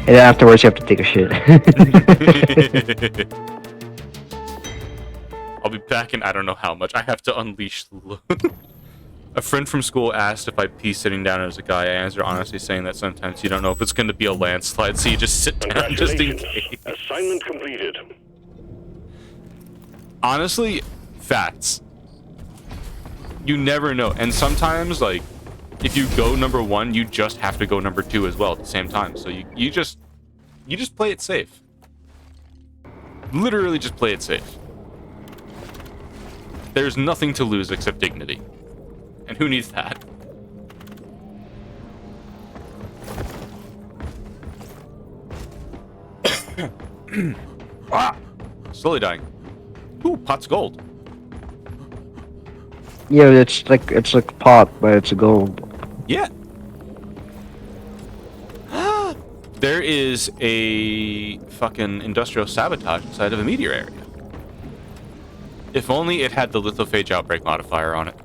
And then afterwards you have to take a shit. I'll be back in I don't know how much. I have to unleash the load. A friend from school asked if I pee sitting down as a guy. I answered honestly saying that sometimes you don't know if it's going to be a landslide, so you just sit down just in Congratulations. case. Assignment completed. Honestly, facts. You never know. And sometimes, like, if you go number one, you just have to go number two as well at the same time. So you just play it safe. Literally just play it safe. There's nothing to lose except dignity. And who needs that? Ah! Slowly dying. Ooh, pot's gold. Yeah, it's like pot, but it's gold. Yeah. There is a fucking industrial sabotage inside of a meteor area. If only it had the lithophage outbreak modifier on it.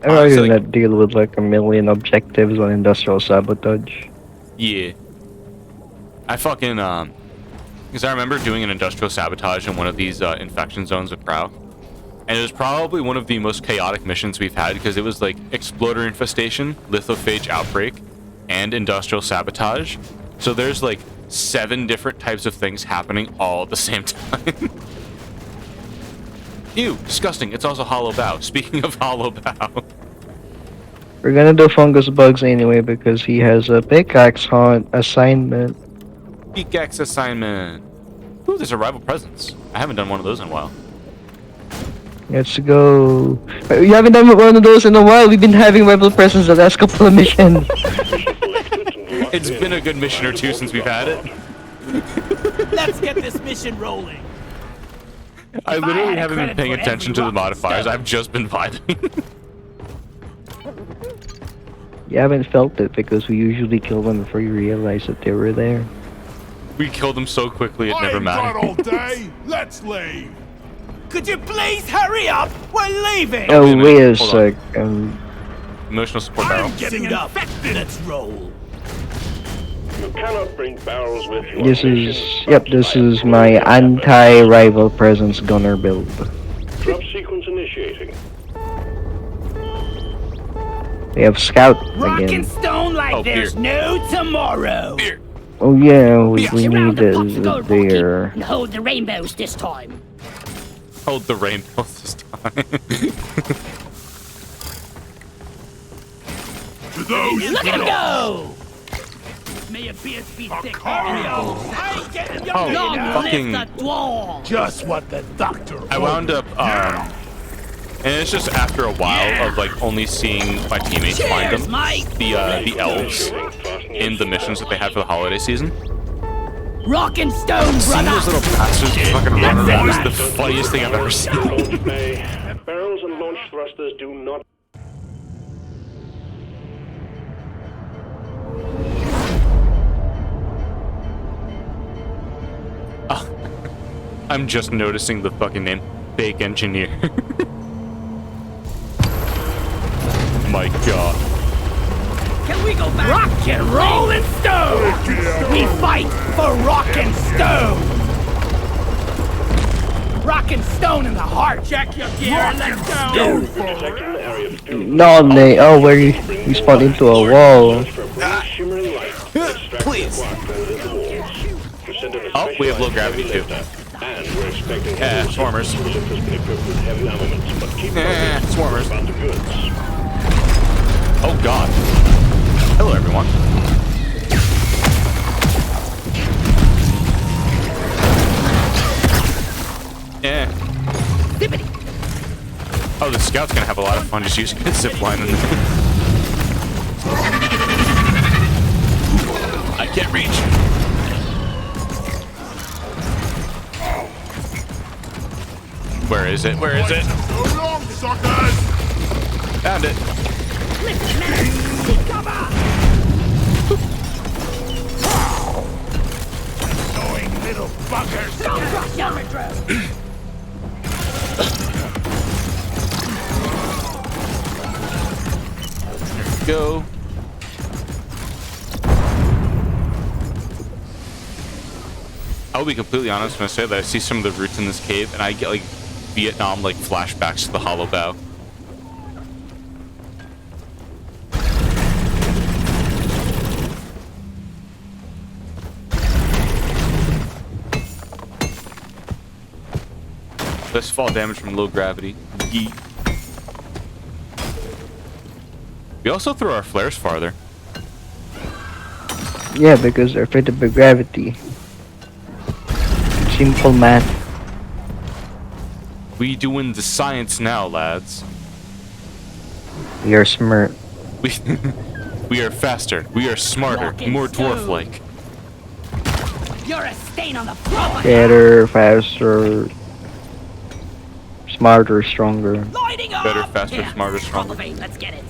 I don't Honestly, even that deal with like a million objectives on industrial sabotage. yeah. I fucking, because I remember doing an industrial sabotage in one of these infection zones of Prow. And it was probably one of the most chaotic missions we've had because it was like exploder infestation, lithophage outbreak, and industrial sabotage. So there's like 7 different types of things happening all at the same time. Ew, disgusting. It's also hollow bow. Speaking of hollow bow. We're gonna do fungus bugs anyway because he has a pickaxe hunt assignment. Pickaxe assignment. Ooh, there's a rival presence. I haven't done one of those in a while. Let's go. We haven't done one of those in a while. We've been having rival presence the last couple of missions. It's been a good mission or two since we've had it. Let's get this mission rolling. I If I literally had a haven't been credit paying for attention every to the rock modifiers. stone. I've just been vibing. You haven't felt it because we usually kill them before you realize that they were there. We killed them so quickly it I never ain't got all mattered. day. Let's leave. Could you please hurry up? We're leaving. Oh, wait a wait a minute, hold on. sec. Emotional support barrel. I'm getting Suit up. infected. Let's roll. You cannot bring barrels with you. This is, yep, this is my anti-rival presence gunner build. Drop sequence initiating. We have scout Rock again. and stone like Oh, there's no tomorrow. Beer. Oh yeah, we Surround need the a popsicle, Rocky, beer. and hold the rainbows this time. Hold the rainbow this time. To those Look who at him know. go! May your beard be thick. Carl. I ain't getting your Oh, long fucking- live the dwarf. Just what the doctor. I wound up, Yeah. and it's just after a while of like only seeing my teammates find Cheers, them, Mike. the elves in the missions that they had for the holiday season. Rock and stone, Seeing those brother. little bastards fucking run That's around it, is the funniest thing I've ever seen. Launch bay. Barrels and launch thrusters do not. I'm just noticing the fucking name, Fake Engineer. My God. Can we go back? Rock and roll and stone. We fight for rock and stone. Rock and stone in the heart. Check your gear. Let's go. Detecting the area of doom. No, they, oh, where you spawned into a wall. For a bright shimmering light. Please. Oh, we have low gravity too. And we're expecting Yeah, swarmers. ships has been equipped with heavy armaments, but keep Swarmers. about the goods. Oh God. Hello, everyone. Yeah. Oh, the scout's gonna have a lot of fun just using his zip line in there. I can't reach. Where is it? Where is it? So long, suckers. Found it. Listen, man. Take cover. Annoying little buggers. Don't cross your drone. Go. I'll be completely honest when I say that I see some of the roots in this cave and I get like Vietnam like flashbacks to the hollow bow. Less fall damage from low gravity. Yeet. We also throw our flares farther. Yeah, because they're afraid of the gravity. Simple math. We doing the science now, lads. We are smart. We we are faster. We are smarter. Rock and More stone. dwarf-like. You're a stain on the property. Better, faster, smarter, stronger. Lighting up. Better, faster, Yeah, smarter, stronger. cultivate, let's get it.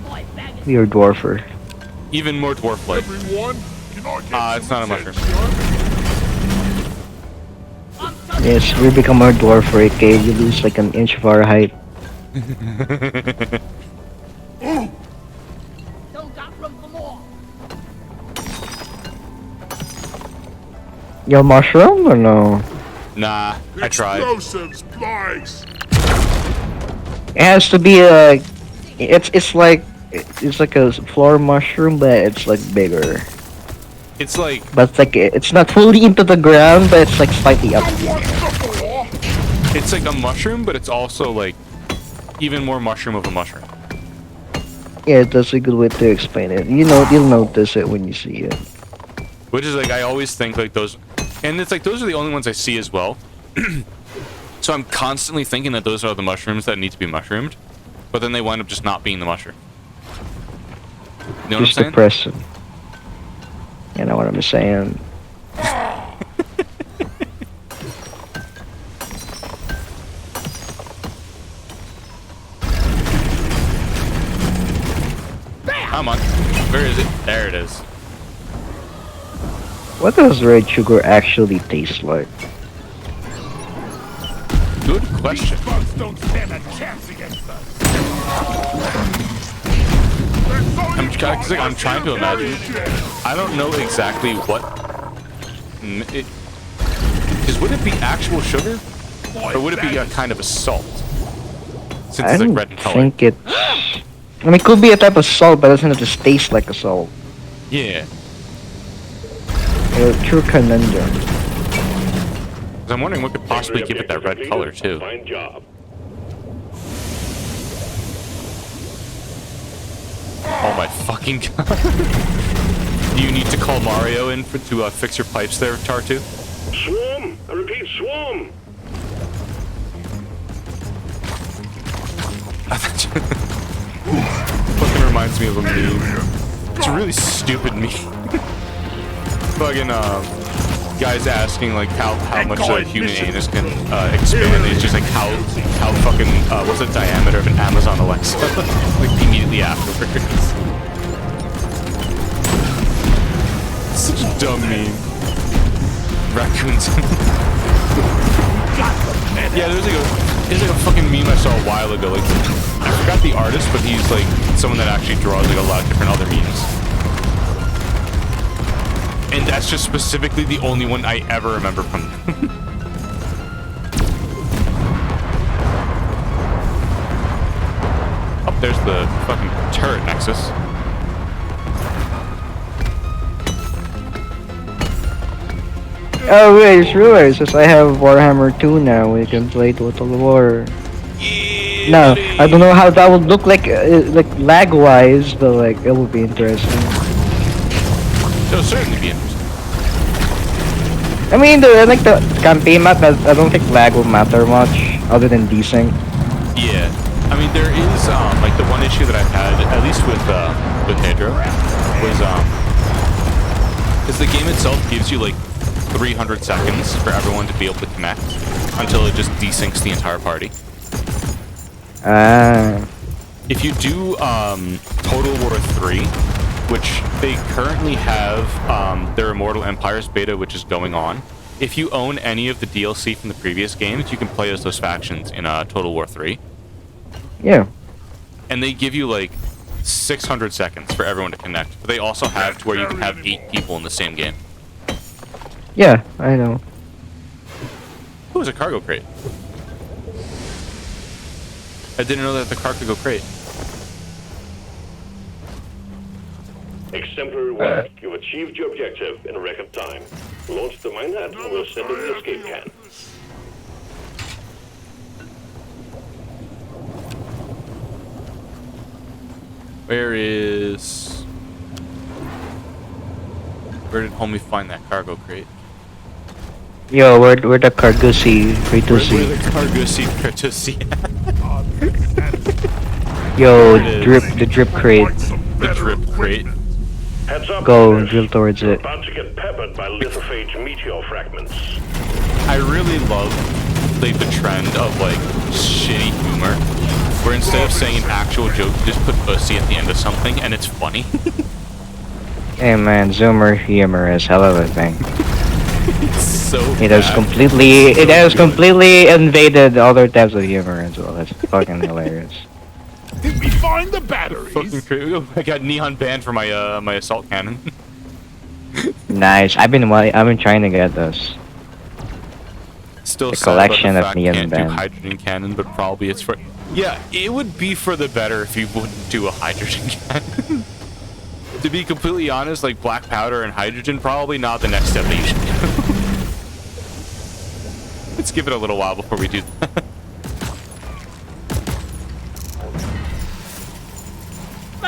Boy, bag it. We are dwarfer. Even more dwarf-like. Everyone, can I get It's some not a mushroom. attention? Yes, we become more dwarfer, okay? We lose like an inch of our height. Don't got room for more. Yo, mushroom or no? Nah, I tried. Explosives, please. It has to be a. It's like a floor mushroom, but it's like bigger. It's like But it's like it's not fully into the ground, but it's like slightly up. it's like a mushroom, but it's also like even more mushroom of a mushroom. Yeah, that's a good way to explain it. You know, you'll notice it when you see it. Which is like I always think like those, and it's like those are the only ones I see as well. So I'm constantly thinking that those are the mushrooms that need to be mushroomed, but then they wind up just not being the mushroom. You know what I'm Just saying? depressing. You know what I'm saying? Come on. Where is it? There it is. What does red sugar actually taste like? Good question. Bugs don't stand a chance against us. I'm trying to imagine. I don't know exactly what. Because would it be actual sugar, or would it be a kind of a salt? Since I it's like don't red in color. think it's... I mean, it could be a type of salt, but it doesn't just taste like a salt. Yeah. True conundrum. 'Cause I'm wondering what could possibly give it that red color too. Fine job. Oh my fucking god. Do you need to call Mario in to fix your pipes there, Tartu? Swarm! I repeat, swarm! Fucking reminds me of a meme. It's a really stupid meme. Fucking guys asking like how much a human anus can expand. It's just like how fucking what's the diameter of an Amazon Alexa? Like immediately afterwards. Such a dumb meme. Raccoons. Yeah, there's like a fucking meme I saw a while ago. Like I forgot the artist, but he's like someone that actually draws like a lot of different other memes. And that's just specifically the only one I ever remember from them. Oh, there's the fucking turret nexus. Oh wait, I just realized since I have Warhammer 2 now, we can play Total War. Yeah, No, buddy. I don't know how that would look like lag-wise, but like it would be interesting. It'll certainly be interesting. I mean, the campaign map, I don't think lag will matter much, other than desync. Yeah, I mean there is like the one issue that I've had, at least with Pedro, was because the game itself gives you like 300 seconds for everyone to be able to connect until it just desyncs the entire party. If you do Total War 3, which they currently have their Immortal Empires beta, which is going on. If you own any of the DLC from the previous games, you can play as those factions in Total War 3. Yeah. And they give you like 600 seconds for everyone to connect. But they also have to where you can have 8 people in the same game. Yeah, I know. Who was a cargo crate? I didn't know that the car could go crate. Exemplary work. You've achieved your objective in record time. Launch the minehead and we'll send in the escape can. Where did homie find that cargo crate? Yo, where the Cargusi Where Kritusi? the cargo seat courtesy? Yo, There it the drip crate. The drip crate. Heads up. Go Dennis. drill towards You're it. about to get peppered by lithophage meteor fragments. I really love like the trend of like shitty humor, where instead of saying an actual joke, you just put pussy at the end of something and it's funny. Hey man, Zoomer humor is hell of a thing. It's so It has completely invaded other types of humor as well. That's fucking hilarious. Did we find the batteries? fucking crazy. I got neon band for my my assault cannon. Nice. I've been trying to get this. Still A sad about collection the of fact neon can't do band. hydrogen cannon, but probably it's for. Yeah, it would be for the better if you wouldn't do a hydrogen cannon. To be completely honest, like black powder and hydrogen, probably not the next step that you should do. Let's give it a little while before we do that.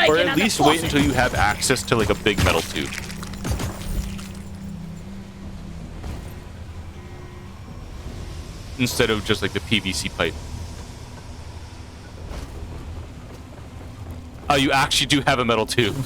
Or at least wait until you have access to like a big metal tube. instead of just like the PVC pipe. Oh, you actually do have a metal tube.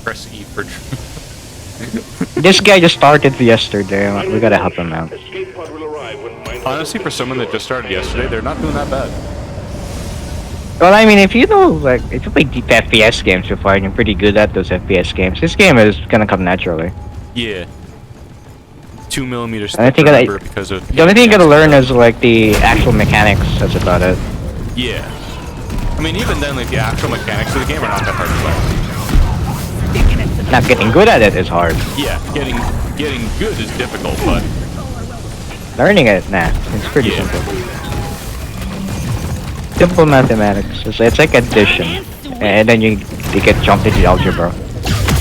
Press E for This guy just started yesterday. We gotta help him out. Escape pod will arrive when miners Honestly, for someone that just started yesterday, they're not doing that bad. Well, I mean, if you know, like, if you play deep FPS games before and you're pretty good at those FPS games, this game is gonna come naturally. Yeah. 2mm I step think remember because of The only thing you gotta learn is, like, the actual mechanics. That's about it. yeah. I mean, even then, like the actual mechanics of the game are not that hard to learn. Not getting good at it is hard. Yeah, getting good is difficult, but Learning it, nah, it's pretty Yeah. simple. Simple mathematics. It's like addition, and then you get jumped into algebra.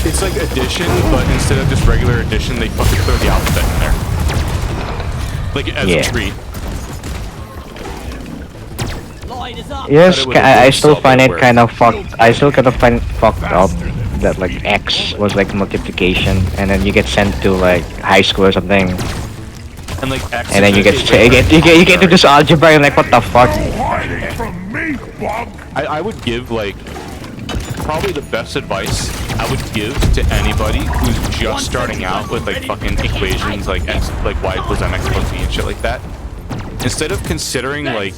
it's like addition, but instead of just regular addition, they fucking throw the alphabet in there, like as Yeah. a treat. Lloyd is up. Yes, But it I would've still been find it solid kind of fucked. I still kind of find it fucked up that like X was like multiplication, and then you get sent to like high school or something, And like X and then you get you get to this algebra and like what the fuck? Hiding from me, bug! I would give like probably the best advice I would give to anybody who's just starting out with like fucking equations like X like Y equals MX plus B and shit like that. Instead of considering like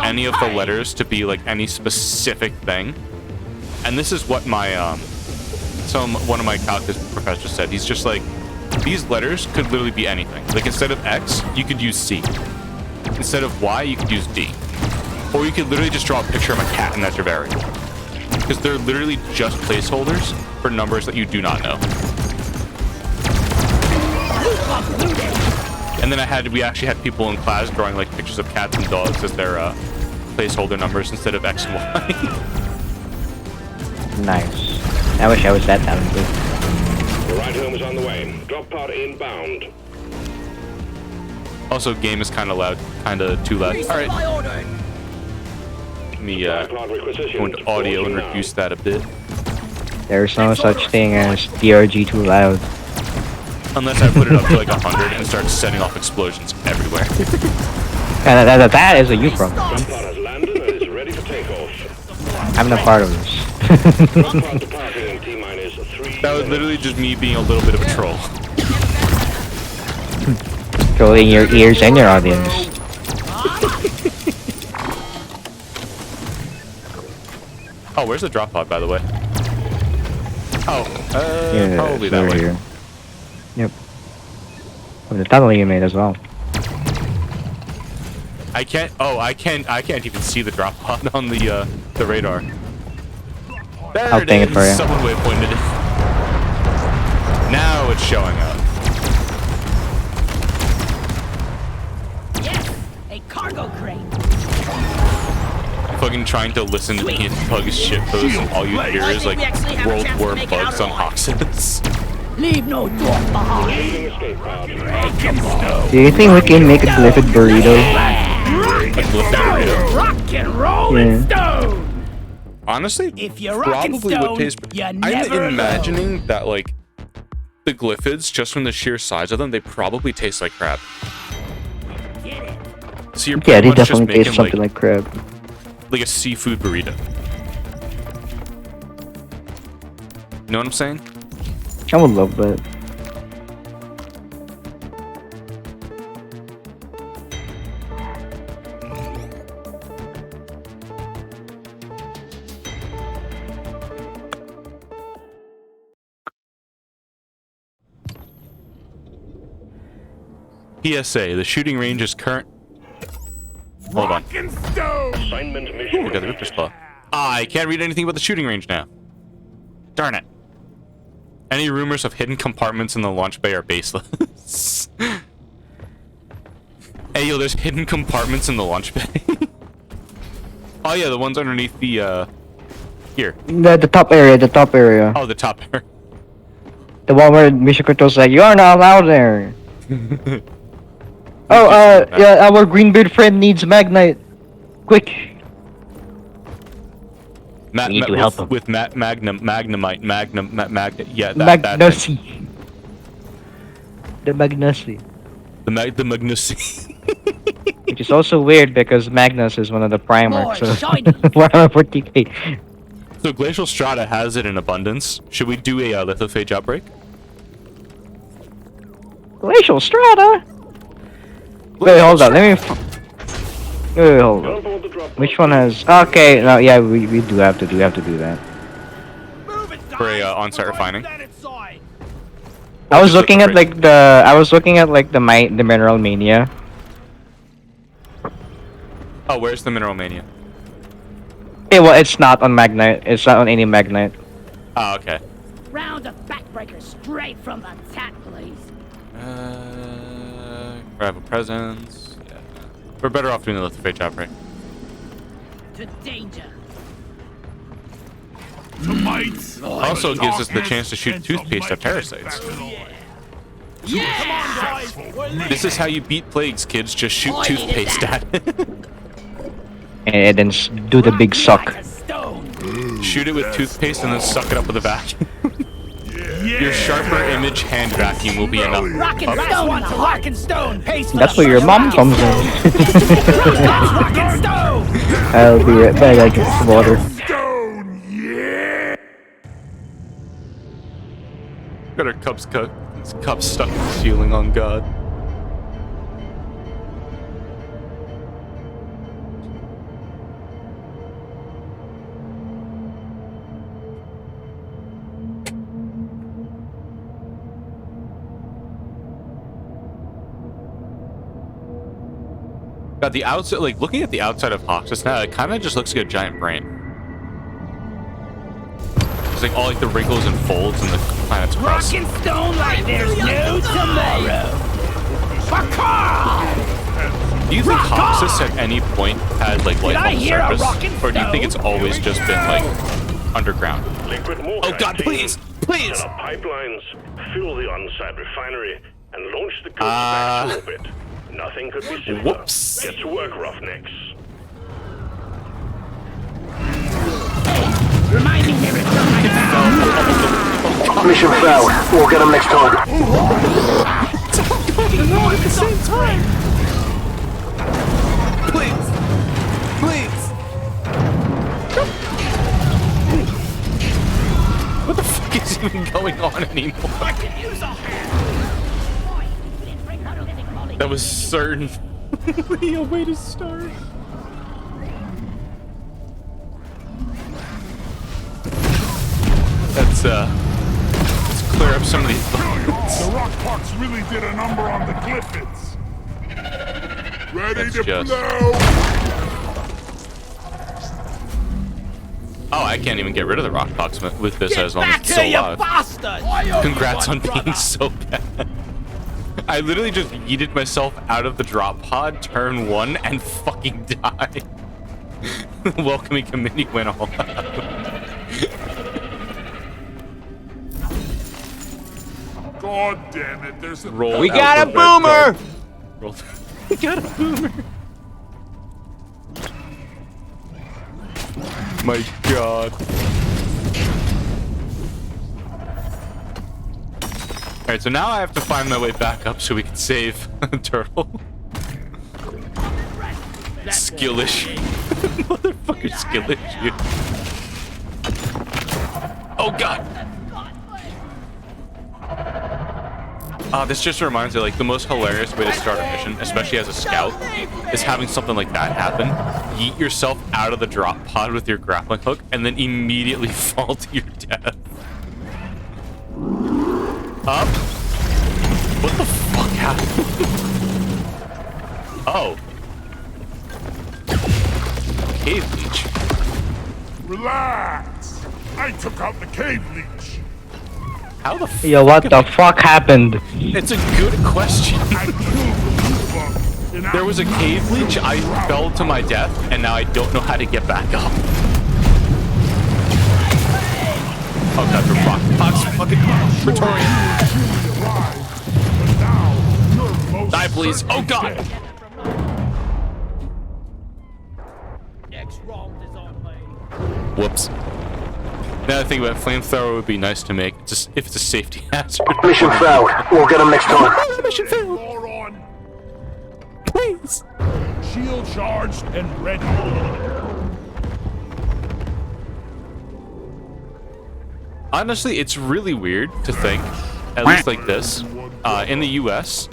any of the letters to be like any specific thing, and this is what my one of my calculus professors said. He's just like, these letters could literally be anything. Like instead of X, you could use C. Instead of Y, you could use D. Or you could literally just draw a picture of a cat and that's your variable. Because they're literally just placeholders for numbers that you do not know. And then we actually had people in class drawing like pictures of cats and dogs as their placeholder numbers instead of X and Y. Nice. I wish I was that talented. The ride home is on the way. Drop pod inbound. Also, game is kind of loud, kind of too loud. All right, My order. let me Pod go requisitioned. into audio and Launching now. reduce that a bit. There's no such thing as DRG too loud. Unless I put it up to like 100 and start setting off explosions everywhere. And that is a you problem. Drop pod has landed and is ready for takeoff. I'm not part of this. Drop pod departing in T-minus 3 That was literally just me being a little bit of a troll. Trolling your ears and your audience. Oh, where's the drop pod, by the way? Oh, Yeah, probably it's that over way. here. Yep. Well, the tunnel you made as well. I can't even see the drop pod on the radar. There I'll it ping it is. for you. Someone waypointed it. Now it's showing up. Yes, a cargo crate. Fucking trying to listen to me and bug shit posts, and all you hear is like World War bugs on Hoxes. Leave no dwarf behind. escape pod. Do you think we can make a glyphid burrito? Rock and roll and stone. Honestly, If you're rockin' probably would stone, taste. you're I'm never imagining that like the glyphids, just from the sheer size of them, they probably taste like crab. Get it. So you're Yeah, pretty they much just definitely making taste something like crab. like a seafood burrito. You know what I'm saying? I would love that. PSA: the shooting range is current. Hold on. Rock and stone! Assignment mission. We got the Ripper's Claw. I can't read anything about the shooting range now. Darn it. Any rumors of hidden compartments in the launch bay are baseless. Hey, yo, there's hidden compartments in the launch bay. Oh, yeah, the ones underneath the Here. The top area, the top area. Oh, the top area. The one where Mission Control's like, you are not allowed there. Oh, yeah, our greenbeard friend needs Magnite. Quick. We need to help him. With Magnemite, yeah, that thing. Magnusi. The Magnusi. The Magnusi. Which is also weird because Magnus is one of the primers. More So shiny. 140k. So Glacial Strata has it in abundance. Should we do a lithophage outbreak? Glacial Strata? Wait, hold on. Let me. Wait, hold on. Which one has? Okay, no, yeah, we do have to do that. Move it, For a guys. on-site We're refining? that inside. I was just looking look at great. like the Mineral Mania. Oh, where's the Mineral Mania? Okay, well, it's not on Magnite. It's not on any Magnite. Oh, okay. Round of backbreakers straight from the tap, please. Grab a presence. Yeah. We're better off doing the lithophage outbreak. To danger. The might. Also gives us the chance to shoot toothpaste at parasites. Come on, guys. This is how you beat plagues, kids. Just shoot toothpaste at it. And then do the big suck. Like a stone. Shoot it with toothpaste and then suck it up with a vacuum. Your sharper image hand vacuum will be enough. Rock and stone to rock and stone. Paste That's where your mom comes in. rock and stone. I'll be right back. I get some water. Stone, yeah. Got our cups stuck in the ceiling on God. God, the outside, like looking at the outside of Hoxus now, it kind of just looks like a giant brain. It's like all like the wrinkles and folds and the planet's Rock crust. and stone like there's no tomorrow. Baka! Do you think Hoxus at any point had like life I on the hear a surface, rockin' or do you think it's stone? always just been like underground? Liquid mortar. Oh God, please, please! Set up pipelines, fill the on-site refinery, and launch the goods back to orbit. Nothing could be simpler. Whoops. Get to work, Roughnecks. Remind me never to my mouth. Mission failed. We'll get them next time. All at the same time. Please, please. What the fuck is even going on anymore? I can use a hand. That was certain. A way to start. Let's clear up some of these. The rock parts really did a number on the Cliffits. Ready That's to just- blow. Oh, I can't even get rid of the rock pox with this as long as Back it's still here, you alive. bastard! Congrats on being so bad. I literally just yeeted myself out of the drop pod, turn 1, and fucking died. The welcoming committee went all out. God damn it, there's a... Roll We out got a the red card. boomer! Roll- We got a boomer! My God. Alright, so now I have to find my way back up so we can save Turtle. Skillish. Motherfucker skillish, you. Oh God! This just reminds me, like, the most hilarious way to start a mission, especially as a scout, is having something like that happen. Yeet yourself out of the drop pod with your grappling hook, and then immediately fall to your death. Up? What the fuck happened? Oh. Cave leech. Relax. I took out the cave leech. How the fuck? Yo, what the fuck happened? It's a good question. I killed the Luba. There was a cave leech, I fell to my death, and now I don't know how to get back up. Praetorian. Truly arrived, but now you're most Die, please. Oh, certainly God. dead. Next round is on me. Whoops. Another thing about flamethrower would be nice to make, just if it's a safety hazard. Mission failed. We'll get them next time. Mission failed. Moron. Please. Shield charged and ready. Honestly, it's really weird to think, at least like this, in the US,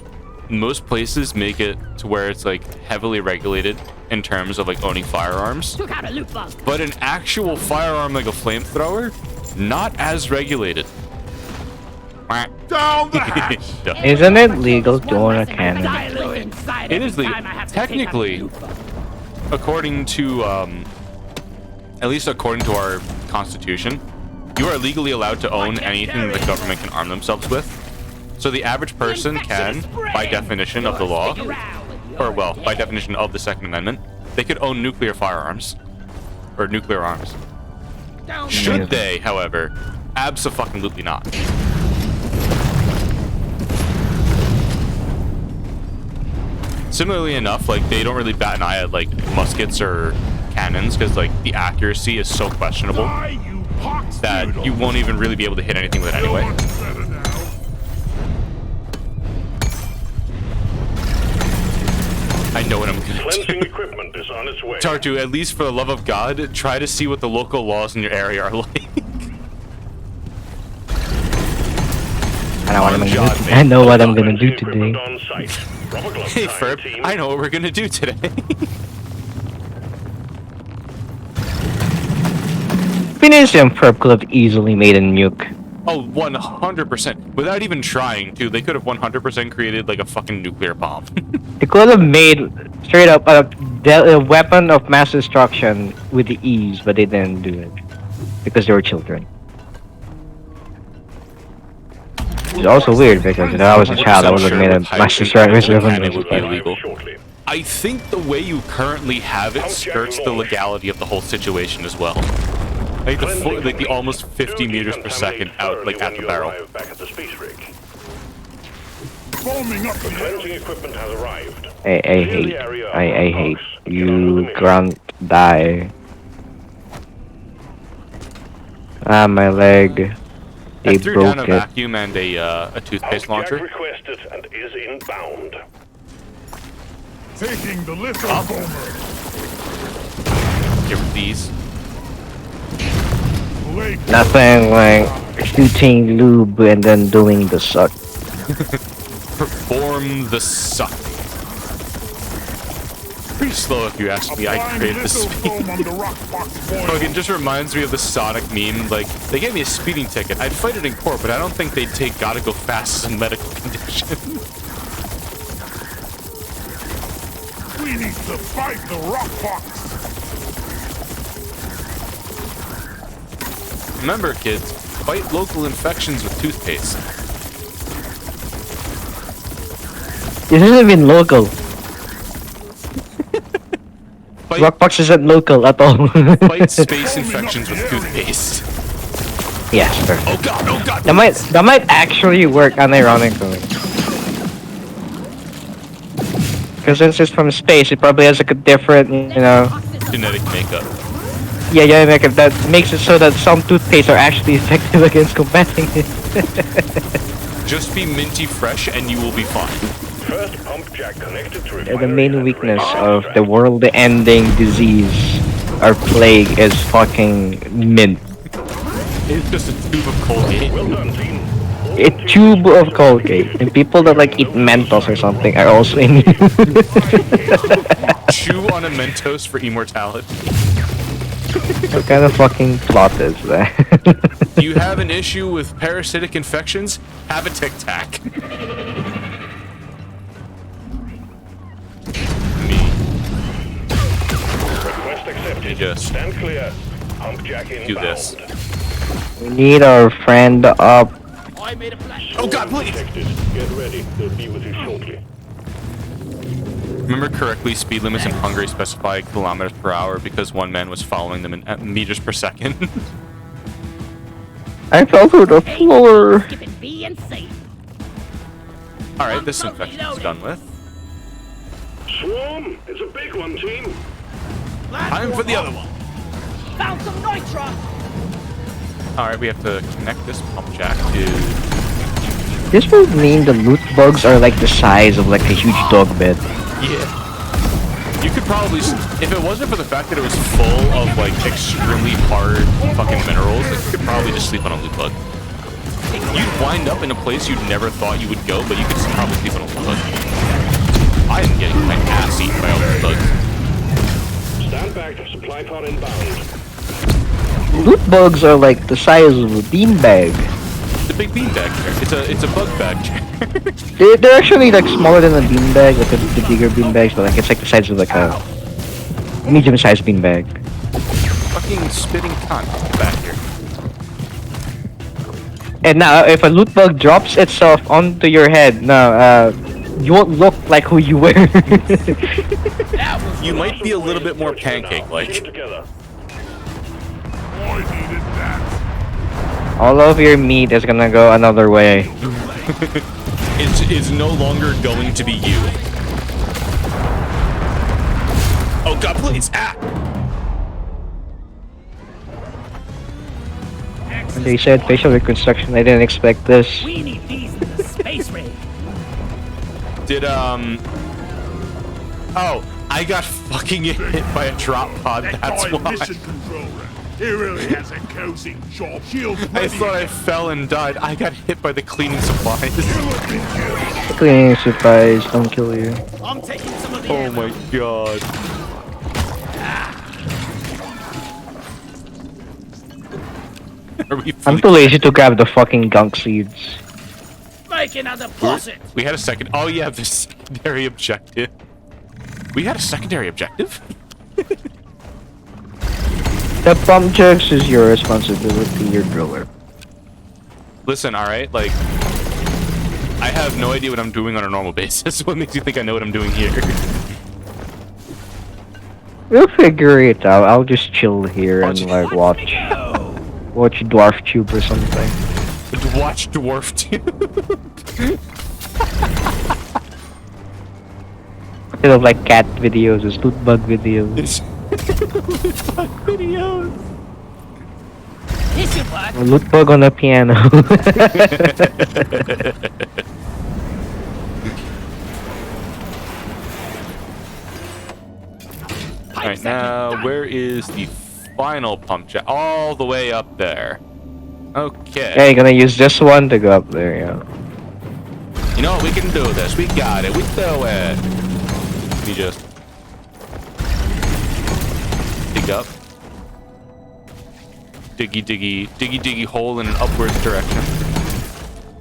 most places make it to where it's like heavily regulated in terms of like owning firearms. Took out a loot bug. But an actual firearm like a flamethrower, not as regulated. Down the hatch. Isn't it legal to own a cannon? Silo inside It every is legal. time I have to take out a Technically, loot bug. according to, at least according to our constitution, you are legally allowed to own anything the government can arm themselves with. So the average person can, by definition of the law, or well, by definition of the Second Amendment, they could own nuclear firearms. Or nuclear arms. Should they, however, abso-fucking-lutely not. Similarly enough, like, they don't really bat an eye at, like, muskets or cannons, because, like, the accuracy is so questionable Die, you pox that noodle. you won't even really be able to hit anything with it anyway. Much better now. I know what I'm gonna Cleansing do. equipment is on its way. Tartu, at least for the love of God, try to see what the local laws in your area are like. I know what I'm gonna do Cleansing today. equipment on site. Rubber glove Hey, time, Ferb, team. I know what we're gonna do today. Phoenician Perp could have easily made a nuke. Oh, 100%. Without even trying to, they could have 100% created like a fucking nuclear bomb. They could have made straight up a weapon of mass destruction with the ease, but they didn't do it because they were children. It's also weird because if I was a child, I would have made a mass destruction Cannon would be weapon. illegal. Shortly. I think the way you currently have it skirts the legality of the whole situation as well. Like the almost 50 meters per second out, like at the barrel. Back at the space rig. Foaming up The the cleansing equipment has arrived. I hate you grunt die. Ah, my leg. I They threw down a broke it. vacuum and a toothpaste launcher. requested and is inbound. taking the little boomer. Give these. Blake Nothing like shooting lube and then doing the suck. Perform the suck. Pretty slow if you ask me. I applying created the little speed. foam on the rock box boil. Fucking just reminds me of the Sonic meme. Like, they gave me a speeding ticket. I'd fight it in court, but I don't think they'd take gotta go fast as a medical condition. We need to fight the rock box. Remember, kids, fight local infections with toothpaste. This isn't even local. Fight, Rockbox isn't local at all. fight space infections with toothpaste. Yes, sir. Oh god, oh god! That might actually work, unironically. Because since it's from space, it probably has like a different, Genetic makeup. yeah, makeup that makes it so that some toothpaste are actually effective against combating it. Just be minty fresh and you will be fine. First pump jack connected to The main weakness of the world-ending disease or plague is fucking mint. It's just a tube of Colgate. Well done, team. A tube of Colgate. And people that like eat Mentos or something are also in. Chew on a Mentos for immortality. What kind of fucking plot is that? You have an issue with parasitic infections? Have a Tic Tac. Me. Request accepted. Just Stand clear. Pump jack inbound. do this. We need our friend up. I made a plan. Oh god, please! Detected. Get ready. They'll be with you shortly. Remember correctly, speed limits in Hungary specify kilometers per hour because one man was following them in meters per second. I fell through the floor. Skipping B and C. Alright, this infection is done with. Swarm, it's a big one, team. Time for the other one. Found some nitro. Alright, we have to connect this pump jack to... This would mean the loot bugs are like the size of like a huge dog bed. Yeah. You could probably... If it wasn't for the fact that it was full of, like, extremely hard fucking minerals, like, you could probably just sleep on a loot bug. You'd wind up in a place you'd never thought you would go, but you could probably sleep on a loot bug. I am getting my ass eaten by all loot bugs. Stand back, supply pod inbound. Loot bugs are like the size of a beanbag. It's a big beanbag chair. It's a bug bag chair. They're actually like smaller than a beanbag, like the bigger beanbags, but like it's like the size of like a medium-sized beanbag. Fucking spitting cunt back here. And now, if a loot bug drops itself onto your head, now you won't look like who you were. You might be a little bit more pancake-like. Together. I needed that. All of your meat is gonna go another way. It's no longer going to be you. Oh god, please! Ah! When they said facial reconstruction, I didn't expect this. We need these in the space raid. Did, Oh, I got fucking hit by a drop pod, That that's guy why. mission controller. He really has a cozy job. Shield I thought I fell and died. I got hit by the cleaning supplies. Cleaning supplies don't kill you. I'm taking some of the Oh my god. Are we I'm too lazy to grab the fucking gunk seeds. Make another deposit. We had a second. Oh yeah, the secondary objective. We had a secondary objective? The pump jacks is your responsibility, your driller. Listen, alright, like... I have no idea what I'm doing on a normal basis. What makes you think I know what I'm doing here? We'll figure it out. I'll just chill here and like watch Dwarf Tube or something. Watch Dwarf too. Instead of like cat videos, it's loot bug videos. Videos. This should work. A loot bug on a piano. Alright, now where is the final pump jack? All the way up there. Okay. Yeah, you're gonna use this one to go up there, yeah. You know what? We can do this. We got it. We do it. We just dig up. Diggy hole in an upwards direction.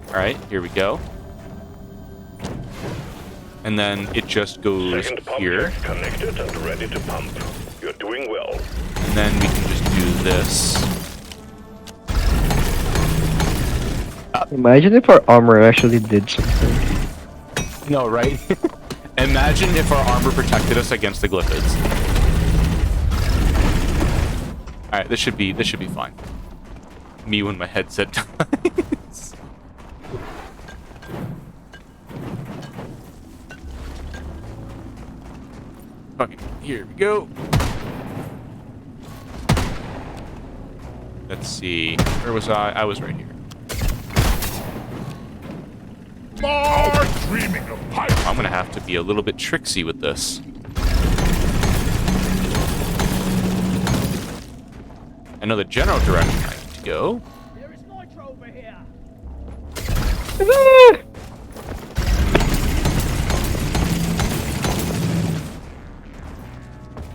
Alright, here we go. And then it just goes Second pump here. jack connected and ready to pump. You're doing well. And then we can just do this. Imagine if our armor actually did something. No, right? Imagine if our armor protected us against the glyphids. Alright, this should be fine. Me when my headset dies. Okay, here we go. Let's see. Where was I? I was right here. More dreaming of pipe. I'm gonna have to be a little bit tricksy with this. I know the general direction I need to go. There is nitro over here.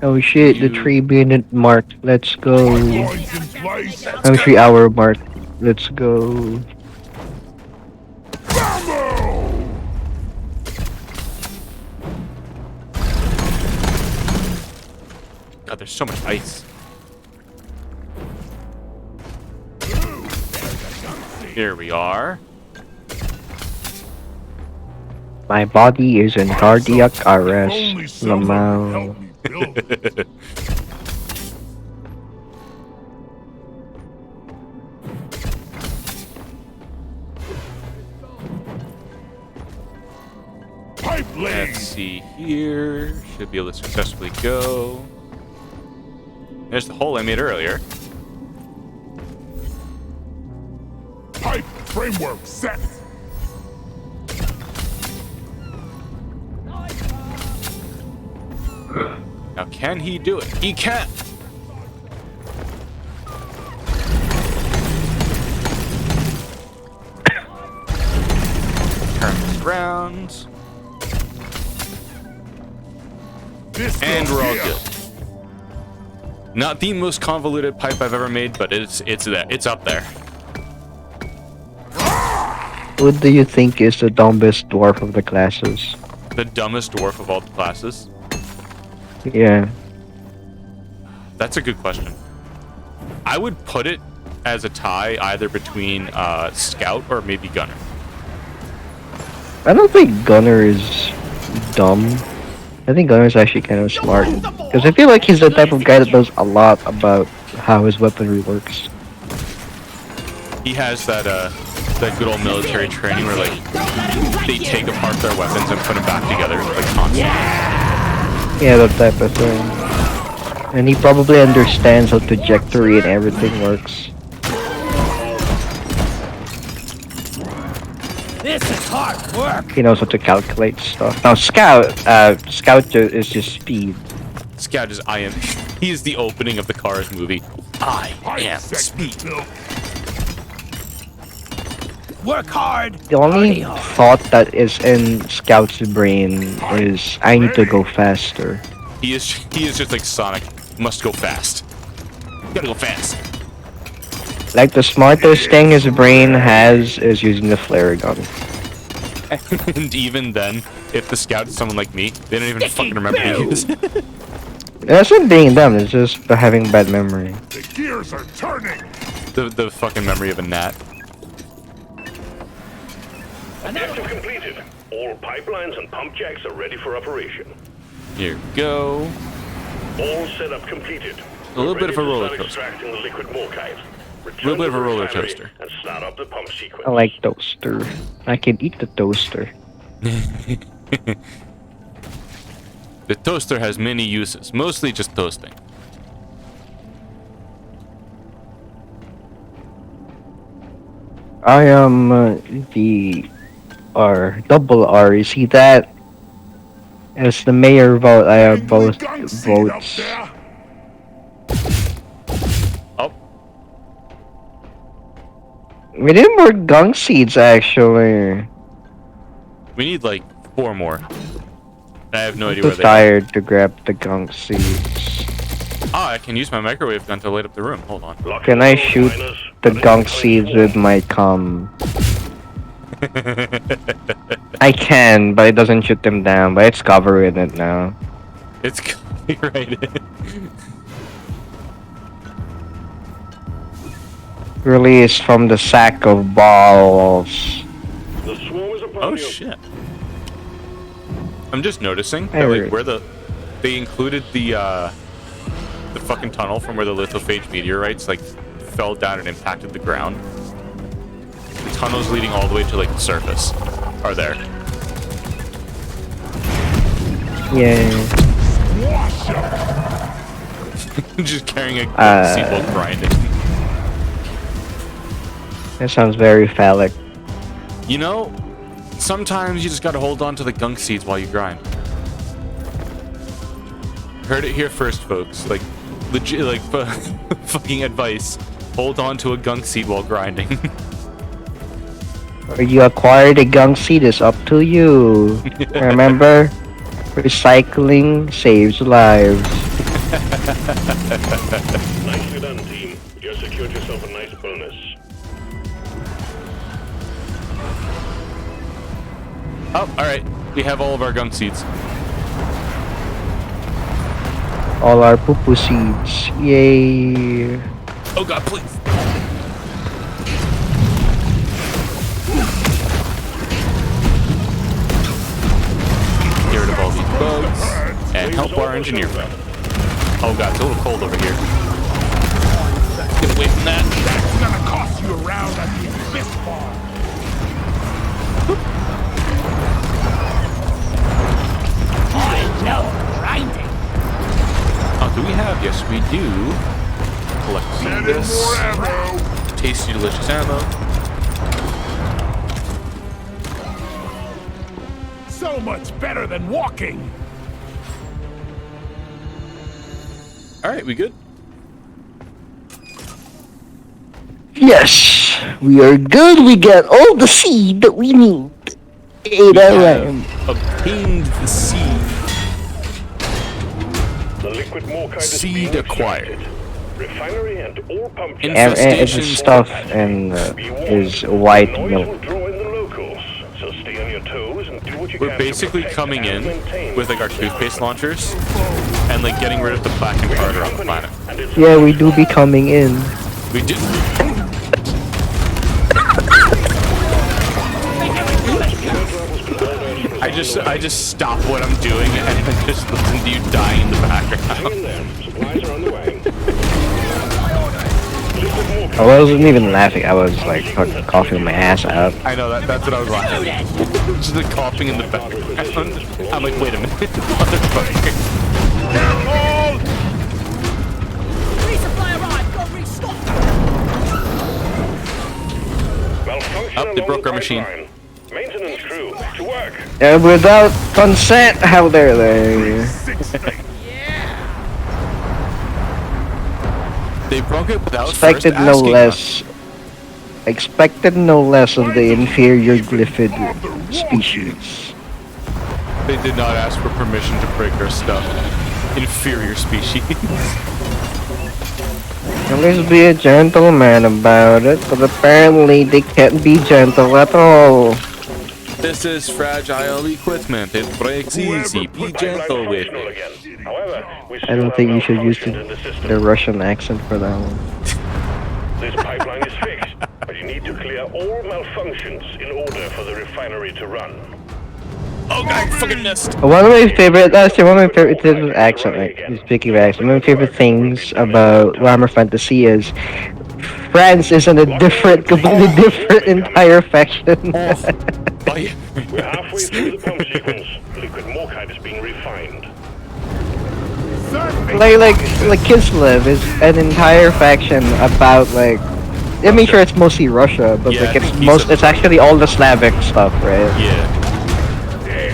Oh shit, the 3-minute mark. Let's go. Points in place. I'm 3-hour mark. Let's go. Bambo! God, there's so much ice. Here we are. My body is in cardiac Only arrest. someone can Lamau. help me build it. blade. Let's see here. Should be able to successfully go. There's the hole I made earlier. Pipe framework set. Now, can he do it? He can! Turn this around. And we're all good. Not the most convoluted pipe I've ever made, but it's up there. What do you think is the dumbest dwarf of the classes? The dumbest dwarf of all the classes? Yeah. That's a good question. I would put it as a tie either between Scout or maybe Gunner. I don't think Gunner is dumb. I think Gunner is actually kind of smart. Because I feel like he's the type of guy that knows a lot about how his weaponry works. He has that good old military training where like they take apart their weapons and put them back together like constantly. Yeah, that type of thing. And he probably understands how trajectory and everything works. This is hard work. He knows how to calculate stuff. Now, Scout is just speed. Scout is he is the opening of the Cars movie. I am speed. Work hard. The only thought that is in Scout's brain is, I need to go faster. He is just like Sonic. Must go fast. Gotta go fast. Like, the smartest thing his brain has is using the flare gun. And even then, if the Scout is someone like me, they don't even fucking remember to use it. That's not being dumb, it's just having bad memory. The gears are turning. The fucking memory of a gnat. Objective completed. All pipelines and pump jacks are ready for operation. Here we go. All setup completed. A little bit of a roller Start coaster. extracting the liquid morkite. A little bit of a roller coaster. And start up the pump sequence. I like toaster. I can eat the toaster. The toaster has many uses, mostly just toasting. I am the double R. You see that? As the mayor vote, I have both votes. Oh, We need more gunk seeds, actually. we need like 4 more. I have no I'm idea too where they are. tired to grab the gunk seeds. Ah, I can use my microwave gun to light up the room. Hold on. Lock Can and I load, shoot miners. the Ready gunk to seeds transform. with my cum? I can, but it doesn't shoot them down, but it's covering it now. It's right. Released from the sack of balls. The swarm is upon Oh you. shit. I'm just noticing I that like heard. where they included the fucking tunnel from where the lithophage meteorites like fell down and impacted the ground. The tunnels leading all the way to like the surface are there. Yeah. Just carrying a seed while grinding. That sounds very phallic. You know, sometimes you just gotta hold on to the gunk seeds while you grind. Heard it here first, folks. Like, legit, like, fucking advice. Hold on to a gunk seed while grinding. Where you acquire the gunk seed is up to you. Remember? Recycling saves lives. Nicely done, team. You secured yourself a nice bonus. Oh, alright. We have all of our gunk seeds. All our poo-poo seeds. Yay. Oh god, please. Get rid of all these bugs. And help our engineer run. Oh god, it's a little cold over here. Get away from that. That's gonna cost you a round at the Abyss Bar. No, grinding. Oh, do we have? Yes, we do. Collect this. Tasty, delicious ammo. So much better than walking. Alright, we good? Yes, we are good. We got all the seed that we need. Hey, We that have rhyme. obtained the seed. The liquid morkite is Seed being acquired. extracted. Refinery and all pump In- And it's Infestations. stuff and is white Noise milk. will draw in the locals, so stay on your toes and do what you We're can to basically protect coming and in maintain with like our toothpaste launchers and like getting rid of the plaque and powder on the planet. and its Yeah, we do be coming in. We do. I just stop what I'm doing and then just listen to you die in the background. Hang in there. Supplies are on the way. I wasn't even laughing. I was like fucking coughing my ass out. I know that's what I was laughing at. Just the coughing in the background. I'm like, wait a minute, motherfucker. Resupply arrived. Go restock. Malfunction Up, they along broke the our machine. pipeline. Maintenance crew, to work. Without consent, how dare they? They broke it without Expected first no asking less. Expected no less of the inferior glyphid species. They did not ask for permission to break our stuff. Inferior species. Always be a gentleman about it, but apparently they can't be gentle at all. This is fragile equipment. It breaks easy. Be gentle with Functional it. again. However, we I still don't have think you should use malfunctions in the system. the Russian accent for that one. This pipeline is fixed, but you need to clear all malfunctions in order for the refinery to run. Oh god, I fucking missed. One of my favorite, actually one of my favorite things with accent, like, speaking of accent, one of my favorite things about Warhammer Fantasy is France is in a different, completely different entire faction. Oh, We're halfway through the pump sequence. Liquid morkite is being refined. like Kislev is an entire faction about like, I mean sure it's mostly Russia, but Yeah, like I think it's he's actually all the Slavic stuff, right? Yeah.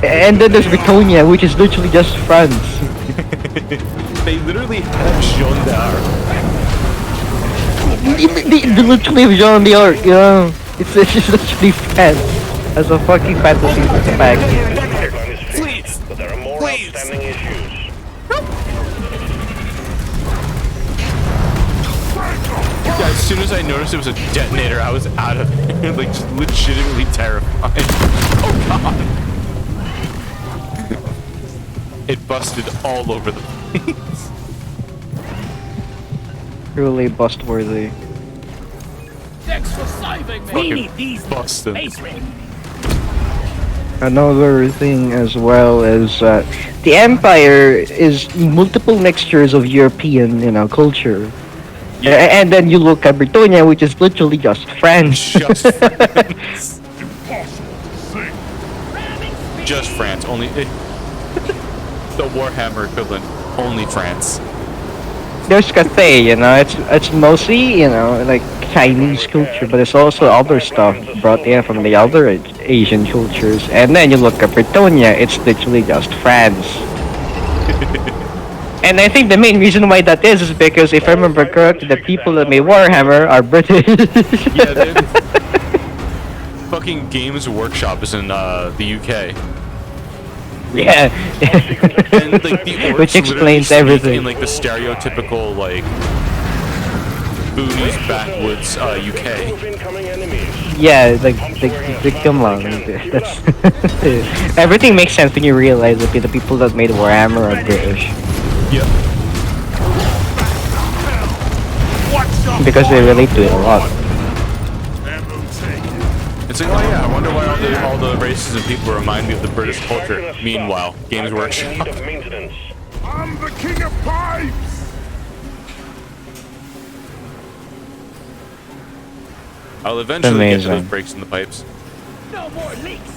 And then there's Britonia, which is literally just France. They literally have Jean d'Arc. They literally have Jean d'Arc, yeah. It's just literally France as a fucking fantasy fact. Pipeline is fixed, but there are more outstanding issues. Yeah, as soon as I noticed it was a detonator, I was out of it. Like, just legitimately terrified. Oh god. It busted all over the place. Truly bust-worthy. Thanks for saving me. Fucking We need these busted. space ready. Another thing as well is the Empire is multiple mixtures of European, culture. And then you look at Britonia, which is literally just France. Just France. Just France. Only it, the Warhammer equivalent. Only France. There's Cathay, it's mostly, like Chinese culture, but it's also other stuff brought in from the other Asian cultures. And then you look at Britonia, it's literally just France. And I think the main reason why that is because if I remember correctly, the people that made Warhammer are British. Yeah, fucking Games Workshop is in the UK. Yeah. And like the orcs Which explains speak everything. in like the stereotypical like boonies backwoods UK. Of incoming enemies. Yeah, like come on. That's everything makes sense when you realize that the people that made Warhammer are British. Yep. Because they relate to it a lot. It's like, oh yeah, I wonder why all the races and people remind me of the British culture. Meanwhile, Games Pipeline's in Workshop. need of maintenance. I'm the king of pipes! I'll eventually get to those Amazing. breaks in the pipes. No more leaks.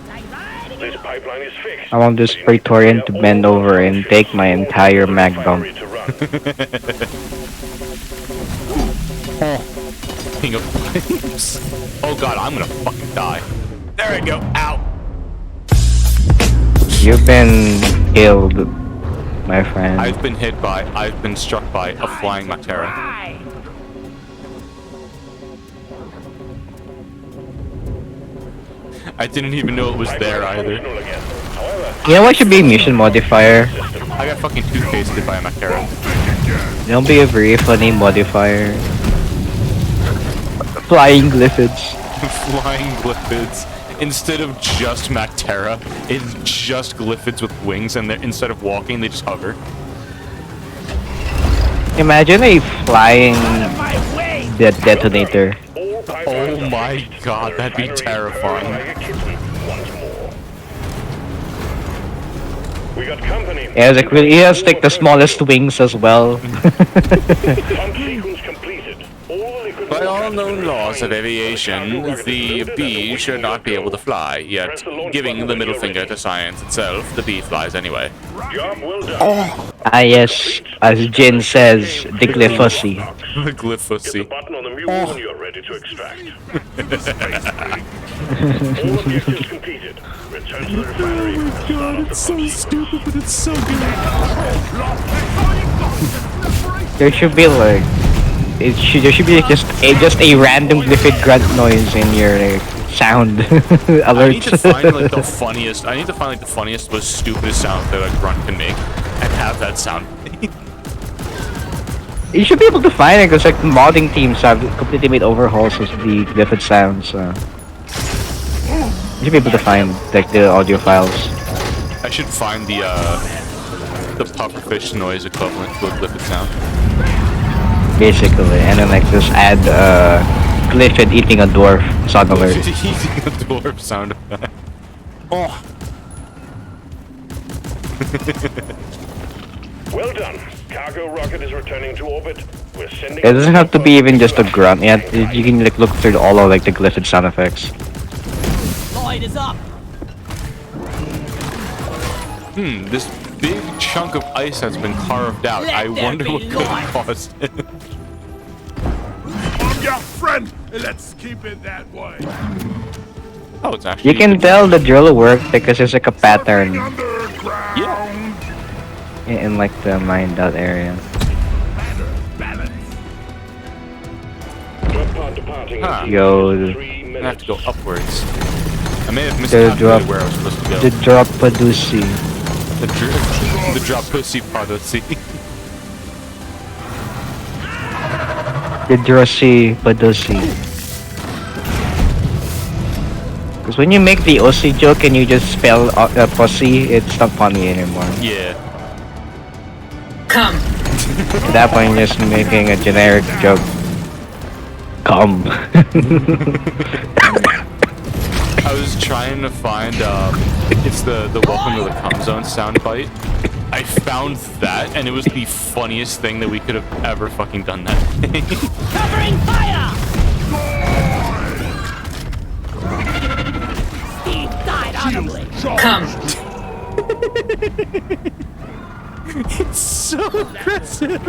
Stay right This pipeline is fixed. I want this Praetorian to bend over and take my entire mag dump. King of Flames. Oh god, I'm gonna fucking die. There I go. Ow. You've been killed, my friend. I've been struck by a flying Matera. I didn't even know it was there either. You know what should be a mission modifier? I got fucking two-faced by a Matera. It'll be a very funny modifier. Flying glyphids. Flying glyphids. Instead of just Matera, it's just glyphids with wings, and instead of walking, they just hover. Imagine a flying detonator. Oh my god, that'd be terrifying. We got company. Yeah, like, he has like the smallest wings as well. Sequence completed. By all known laws of aviation, the bee should not be able to fly, yet, giving the middle finger to science itself, the bee flies anyway. Job well done. Ah yes, as Jin says, the glyphosy. The Hit the glyphosy. button on the mule when you're ready to extract. All objectives completed. Return to the refinery. Oh my god, it's so stupid, but it's so good. There should be like, there should be just a random glyphid grunt noise in your sound alerts. I need to find like the funniest. I need to find like the funniest, most stupidest sound that a grunt can make, and have that sound. You should be able to find it because like modding teams have completely made overhauls of the glyphid sounds. You should be able to find like the audio files. I should find the pufferfish noise equivalent to a glyphid sound. Basically, and then like just add glyphid eating a dwarf sound alert. Eating a dwarf sound effect. Oh. Well done. Cargo rocket is returning to orbit. We're sending. It doesn't have to be even just a grunt. Yeah, you can like look through all of like the glyphid sound effects. Light is up. This big chunk of ice has been carved out. I wonder what could have caused it. I'm your friend. Let's keep it that way. Oh, it's actually. You can tell the drill worked because there's like a pattern Underground. Yeah. in like the mined out area. Drop pod departing in Huh. Yo, 3 I have to go minutes. upwards. I may have The miscalculated where I was supposed to go. The drop padusi. The drop pussy padosi. The drossi padusi. Because when you make the Aussie joke and you just spell pussy, it's not funny anymore. Yeah. Come. At that point, you're just making a generic joke. Come. I was trying to find it's the welcome to the cum zone soundbite. I found that, and it was the funniest thing that we could have ever fucking done that thing. Covering fire. Steve died honorably. Come. It's so aggressive.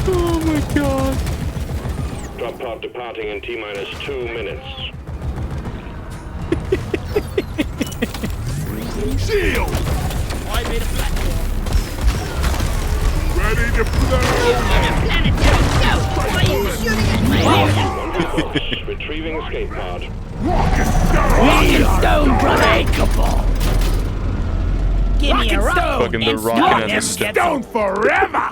Oh my god. Drop pod departing in T-minus 2 minutes. Shield. I made a platform. Ready to blow. Planetary scout. Why are you shooting at my head? Retrieving escape pod. Rocket stone, unbreakable. Give me a rock. Fucking the rocket and the step. Stone forever.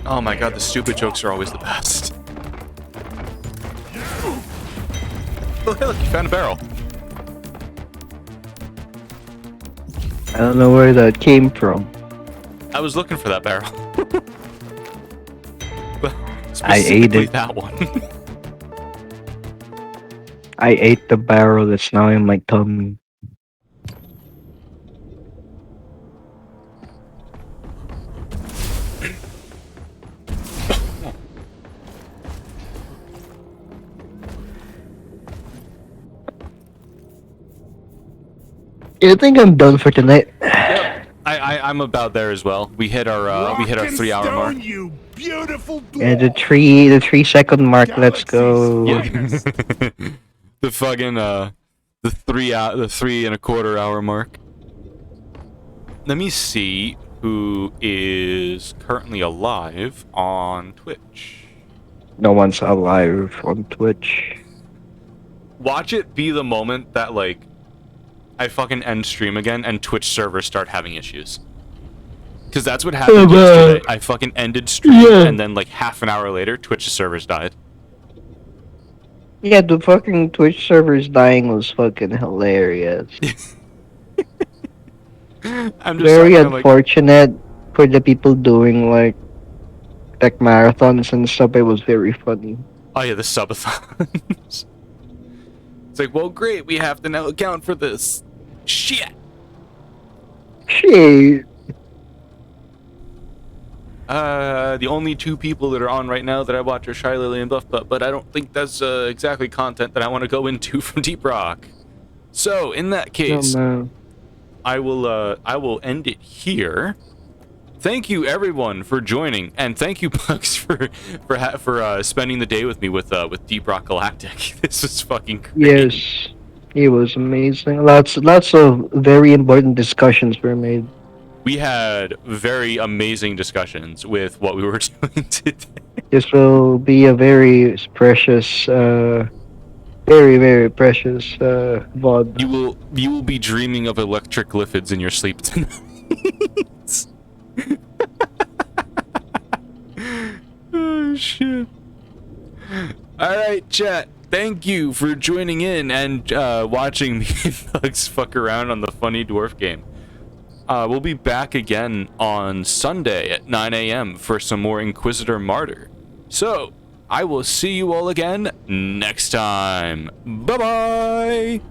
Oh my god, the stupid jokes are always the best. Oh, hey, look, you found a barrel. I don't know where that came from. I was looking for that barrel. But I ate specifically it. that one. I ate the barrel that's now in my tummy. I think I'm done for tonight. Yep. I'm about there as well. We hit our 3-hour mark. Stone, you beautiful And the dwarf. 3 second mark. Let's go. Yeah. The fucking the 3.25 hour mark. Let me see who is currently alive on Twitch. No one's alive on Twitch. Watch it be the moment that like I fucking end stream again and Twitch servers start having issues. Cause that's what happened yesterday. I fucking ended stream and then like half an hour later Twitch servers died. Yeah, the fucking Twitch servers dying was fucking hilarious. I'm just Very talking, like, unfortunate for the people doing like tech marathons and stuff. It was very funny. oh yeah, the subathons. It's like, well, great, we have to now account for this. Shit. Shit. The only 2 people that are on right now that I watch are Shy Lily and Buff Butt, but I don't think that's exactly content that I want to go into from Deep Rock. So, in that case, I will end it here. Thank you everyone for joining, and thank you Bugs for spending the day with me with Deep Rock Galactic. This is fucking great. Yes, it was amazing. Lots of very important discussions were made. We had very amazing discussions with what we were doing today. This will be a very precious, very precious VOD. You will be dreaming of electric lithids in your sleep tonight. Oh shit. Alright, chat. Thank you for joining in and watching me and Bugs fuck around on the Funny Dwarf game. We'll be back again on Sunday at 9 a.m. for some more Inquisitor Martyr. So, I will see you all again next time. Bye-bye!